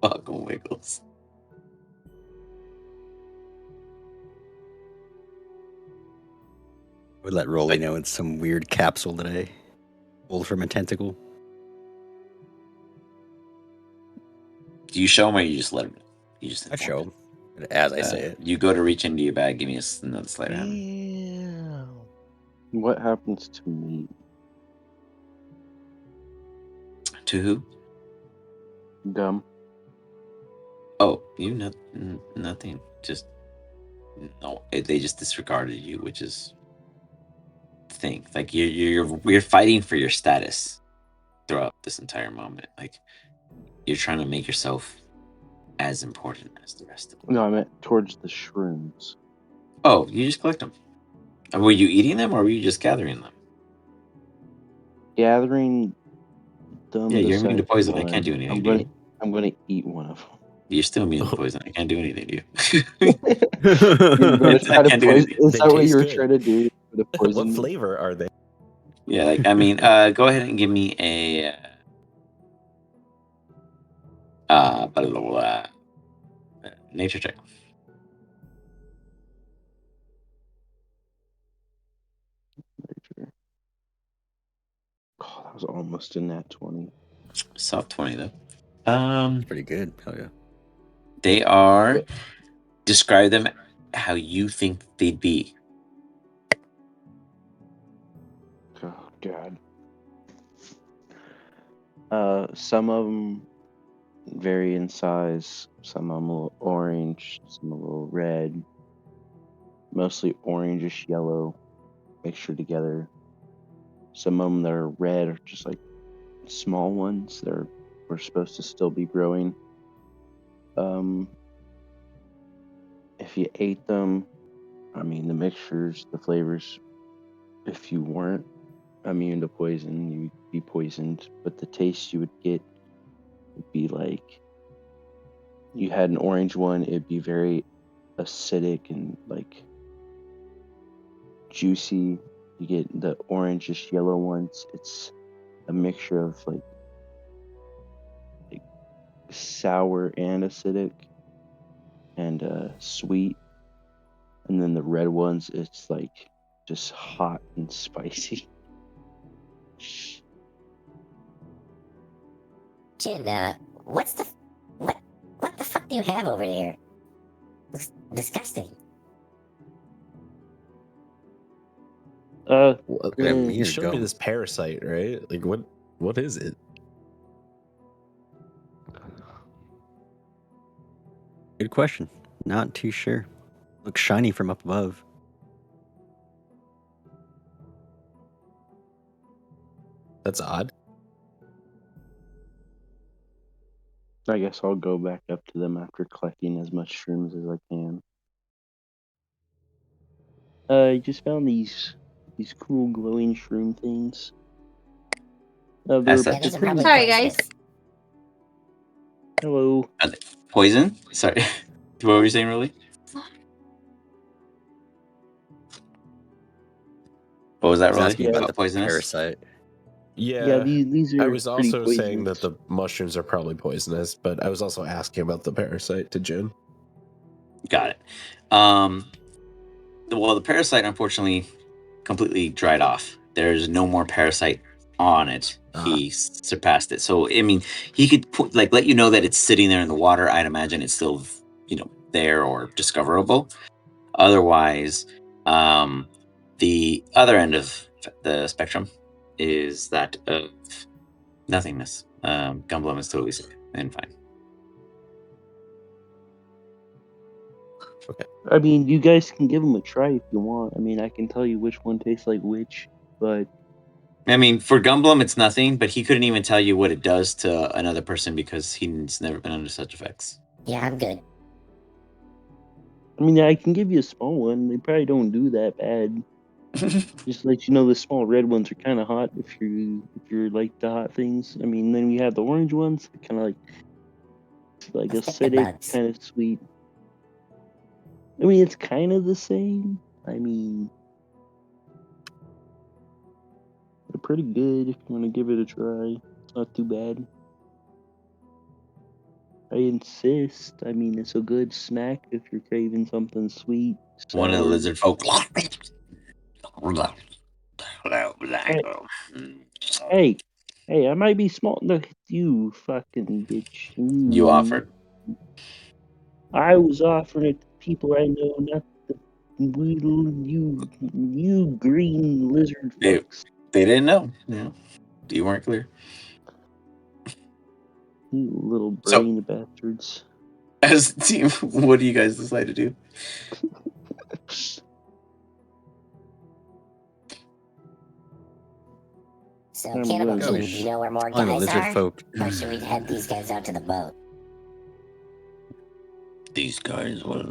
Fucking Wiggles. I would let Rolly know it's some weird capsule that I pulled from a tentacle. Do you show him or you just let him know? You just I inform show him. him as I say it. You go to reach into your bag. Give me another sleight of hand. Damn. What happens to me? To who? Gum. Oh, you nothing. Just no. They just disregarded you, which is thing. Like you're fighting for your status throughout this entire moment. Like you're trying to make yourself as important as the rest of them. No, I meant towards the shrooms. Oh, you just collect them. Were you eating them or were you just gathering them? Gathering them. Yeah, you're immune to Besides poison. I can't one, do anything to you. I'm gonna eat one of them. You're still immune to poison. I can't do anything to you. You're gonna I try to can't do poison. anything. Is They that what taste you were good. trying to do? To What poison me? flavor are they? Yeah, like I mean, go ahead and give me a blah, blah, blah, nature check. Oh, that was almost in that 20. Soft 20 though. It's pretty good. Hell yeah. They are describe them how you think they'd be. Oh God. Some of them vary in size. Some of them a little orange, some a little red. Mostly orangish yellow, mixture together. Some of them that are red are just like small ones that were supposed to still be growing. If you ate them, I mean the mixtures, the flavors. If you weren't immune to poison, you'd be poisoned. But the taste you would get would be like you had an orange one, it'd be very acidic and like juicy. You get the orangish yellow ones. It's a mixture of like sour and acidic and sweet. And then the red ones, it's like just hot and spicy. Jin, what the fuck do you have over there? Looks disgusting. What could that mean You or showed me gum? this parasite, right? Like what is it? Good question. Not too sure. Looks shiny from up above. That's odd. I guess I'll go back up to them after collecting as much shrooms as I can. I just found these cool glowing shroom things. They're That's Yeah, that. those they're are pretty. probably Sorry, guys. poisonous. Hello. Poison? Sorry. What were you saying, really? What was that, He's really? asking Yeah, about About the poisonous? parasite. yeah. Yeah. These I are was pretty also saying poisonous. that the mushrooms are probably poisonous, but I was also asking about the parasite to Jin. Got it. Well, the parasite, unfortunately, completely dried off. There's no more parasite on it. He surpassed it. So, I mean, he could put, like, let you know that it's sitting there in the water. I'd imagine it's still, there or discoverable. Otherwise, the other end of the spectrum is that of nothingness. Gumblum is totally safe and fine. I mean, you guys can give them a try if you want. I mean, I can tell you which one tastes like which, but I mean, for Gumblum, it's nothing, but he couldn't even tell you what it does to another person because he's never been under such effects. Yeah, I'm good. I mean, I can give you a small one. They probably don't do that bad. Just to let you know, the small red ones are kind of hot if you're like the hot things. I mean, then we have the orange ones, kind of like Let's get the acidic, bugs. kind of sweet. I mean, it's kind of the same. I mean, they're pretty good if you want to give it a try. It's not too bad. I insist. I mean, it's a good snack if you're craving something sweet, One of the sour. lizard folk. Hey, hey, I might be small. Look, you fucking bitch. You offered. I was offering it to people I know, not the you green lizard They, fucks. they didn't know. You weren't clear. You little So, brain bastards. as a team, what do you guys decide to do? So, I'm Cannibal gonna King, do you know where more Telling the guys lizard are? folk. Or should we head these guys out to the boat? These guys, well,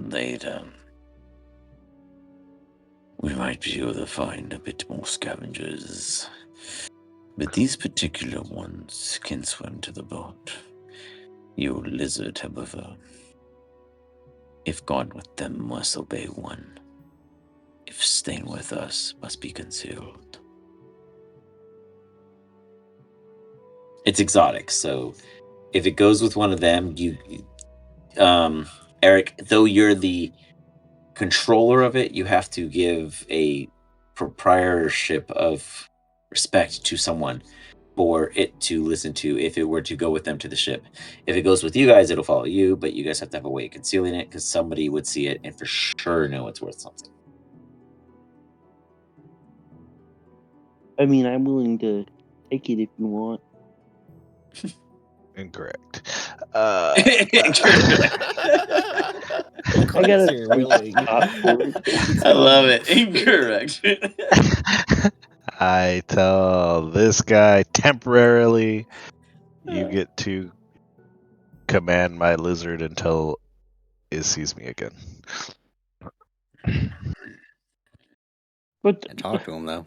we might be able to find a bit more scavengers. But these particular ones can swim to the boat. You lizard, however, if gone with them, must obey one. If staying with us, must be concealed. It's exotic, so if it goes with one of them, Eric, though you're the controller of it, you have to give a proprietorship of respect to someone for it to listen to if it were to go with them to the ship. If it goes with you guys, it'll follow you, but you guys have to have a way of concealing it because somebody would see it and for sure know it's worth something. I mean, I'm willing to take it if you want. Incorrect. I got a You're nice willing. top for it. I love it. Incorrect. I tell this guy temporarily, you get to command my lizard until it sees me again. But And talk to him though.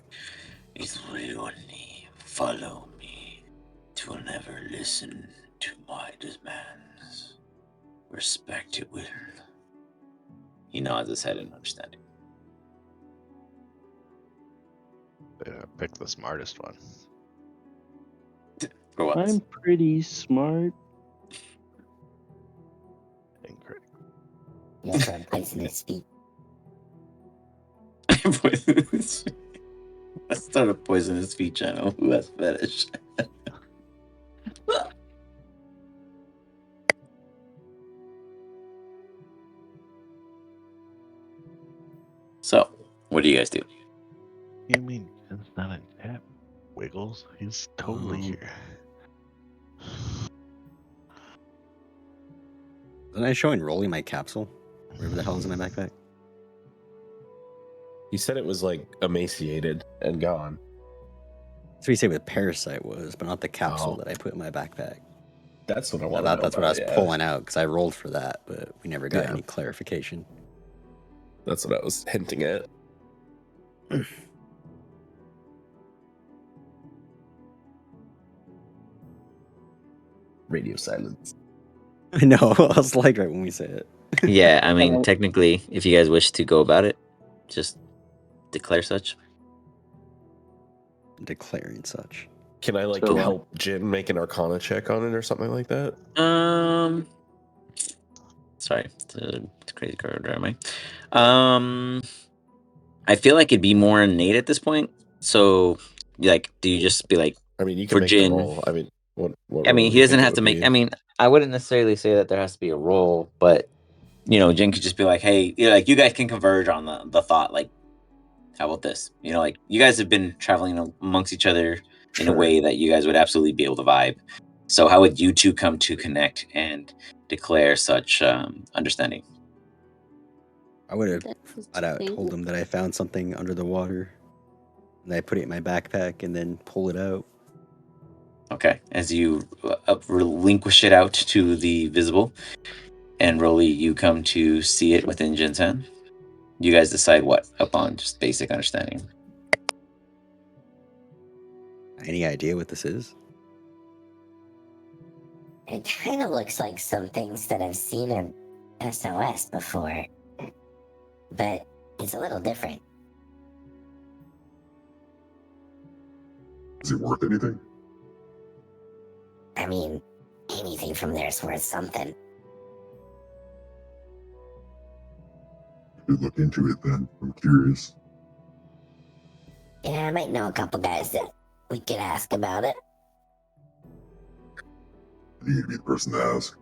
It will only follow me. It will never listen to my demands. Respect it will. He nods his head in understanding. Pick the smartest one. For what? I'm pretty smart. Incorrect. Yes, I'm poisonous feet. Let's start a poisonous feed channel. Who has fetish? So, what do you guys do? You mean Jen's not in chat? Wiggles? He's totally here. Wasn't I showing Rolly my capsule? Whatever the hell is in my backpack? You said it was like emaciated and gone. That's what you say what Parasite was, but not the capsule Oh. that I put in my backpack. That's what I I want to thought know that's what I was about, yeah. pulling out because I rolled for that, but we never got Yeah. any clarification. That's what I was hinting at. Radio silence. I know. I was like right when we said it. Yeah, I mean, technically, if you guys wish to go about it, just declare such. Declaring such. Can I like So, help Jin make an Arcana check on it or something like that? Sorry, it's a crazy card, am I? I feel like it'd be more innate at this point. So, like, do you just be like, I mean, you can for make Jin? the roll. I mean, what I roll mean, do he you doesn't think it have would to make. be? I mean, I wouldn't necessarily say that there has to be a role, but Jin could just be like, hey, like you guys can converge on the thought, like, how about this? Like you guys have been traveling amongst each other in a Sure. way that you guys would absolutely be able to vibe. So how would you two come to connect and declare such understanding? I would have That's flat out told him that I found something under the water, and I put it in my backpack and then pull it out. Okay, as you relinquish it out to the visible, and Rolly, you come to see it within Jin's hand. You guys decide what upon just basic understanding. Any idea what this is? It kind of looks like some things that I've seen in SOS before, but it's a little different. Is it worth anything? I mean, anything from there is worth something. You could look into it then. I'm curious. Yeah, I might know a couple guys that we could ask about it. I need to be the person to ask.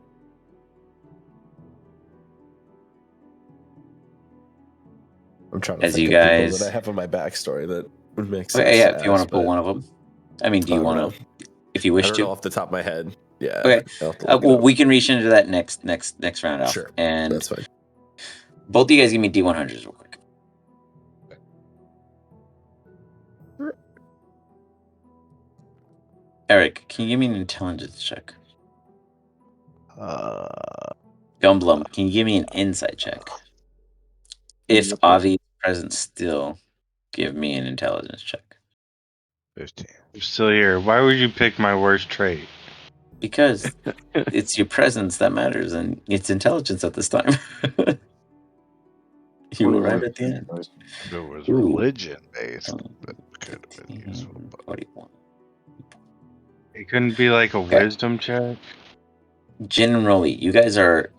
I'm trying to As think you of people guys- that I have in my backstory that would make sense. Okay, yeah, to if you want ask, to pull but one of them. I mean, do I you don't want know. to, if you I wish don't know to? off the top of my head. Yeah. Okay. I'll have to look it Well, up. we can reach into that next round off. Sure. And That's fine. both of you guys give me D100s real quick. Eric, can you give me an intelligence check? Gumblum, can you give me an insight check? If Yep. Avi is present still, give me an intelligence check. 15. I'm still here. Why would you pick my worst trait? Because it's your presence that matters, and it's intelligence at this time. You arrived at the end. If it was Ooh. religion based, that could have been useful. 15, But 41. It couldn't be like a Okay. wisdom check. Generally, you guys are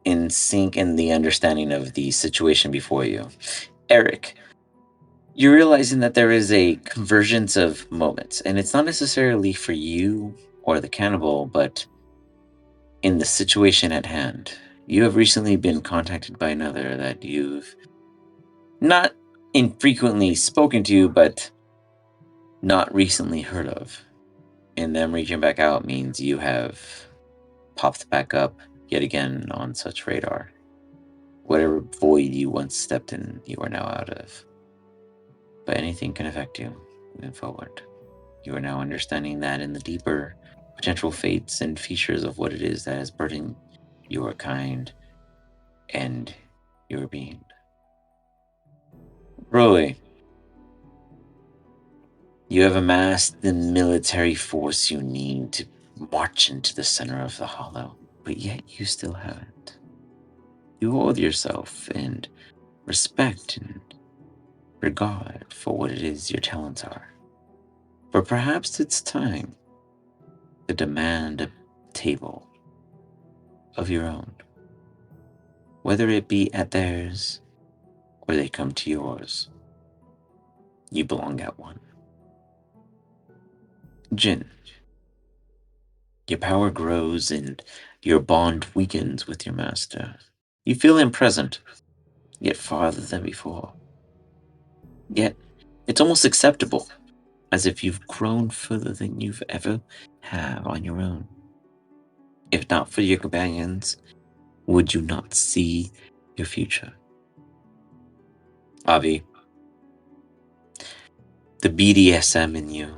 in sync in the understanding of the situation before you. Eric, you're realizing that there is a convergence of moments, and it's not necessarily for you or the cannibal, but in the situation at hand. You have recently been contacted by another that you've not infrequently spoken to, but not recently heard of. And them reaching back out means you have popped back up yet again on such radar. Whatever void you once stepped in, you are now out of. But anything can affect you moving forward. You are now understanding that in the deeper potential fates and features of what it is that is burdening your kind and your being. Roy, you have amassed the military force you need to march into the center of the hollow, but yet you still haven't. You hold yourself in respect and regard for what it is your talents are. But perhaps it's time to demand a table of your own, whether it be at theirs or they come to yours. You belong at one. Jin, your power grows and your bond weakens with your master. You feel him present, yet farther than before. Yet, it's almost acceptable, as if you've grown further than you've ever have on your own. If not for your companions, would you not see your future? Avi, the BDSM in you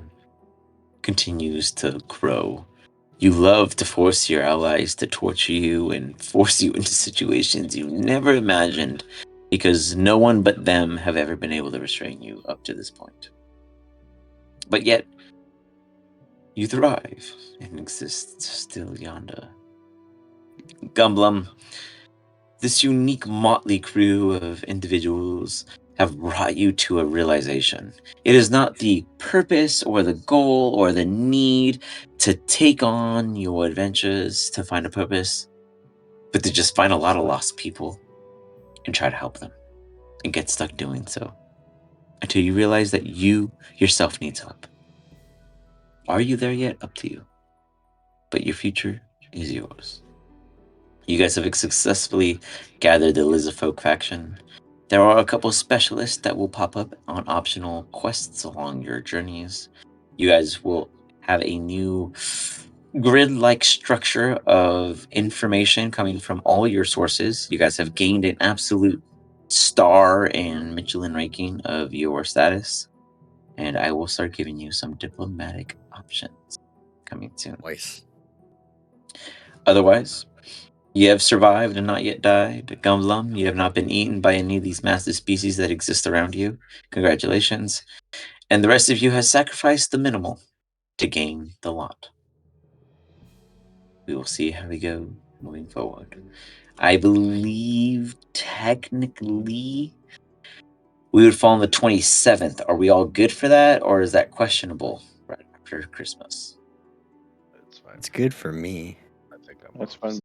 continues to grow. You love to force your allies to torture you and force you into situations you never imagined because no one but them have ever been able to restrain you up to this point. But yet, you thrive and exist still yonder. Gumblum, this unique motley crew of individuals have brought you to a realization. It is not the purpose or the goal or the need to take on your adventures to find a purpose, but to just find a lot of lost people and try to help them and get stuck doing so until you realize that you yourself needs help. Are you there yet? Up to you. But your future is yours. You guys have successfully gathered the Lizardfolk faction. There are a couple specialists that will pop up on optional quests along your journeys. You guys will have a new grid-like structure of information coming from all your sources. You guys have gained an absolute star and Michelin ranking of your status. And I will start giving you some diplomatic options coming soon. Nice. Otherwise, you have survived and not yet died. Gumblum, you have not been eaten by any of these massive species that exist around you. Congratulations. And the rest of you has sacrificed the minimal to gain the lot. We will see how we go moving forward. I believe technically we would fall on the 27th. Are we all good for that, or is that questionable right after Christmas? It's fine. It's good for me. I think I'm That's off fine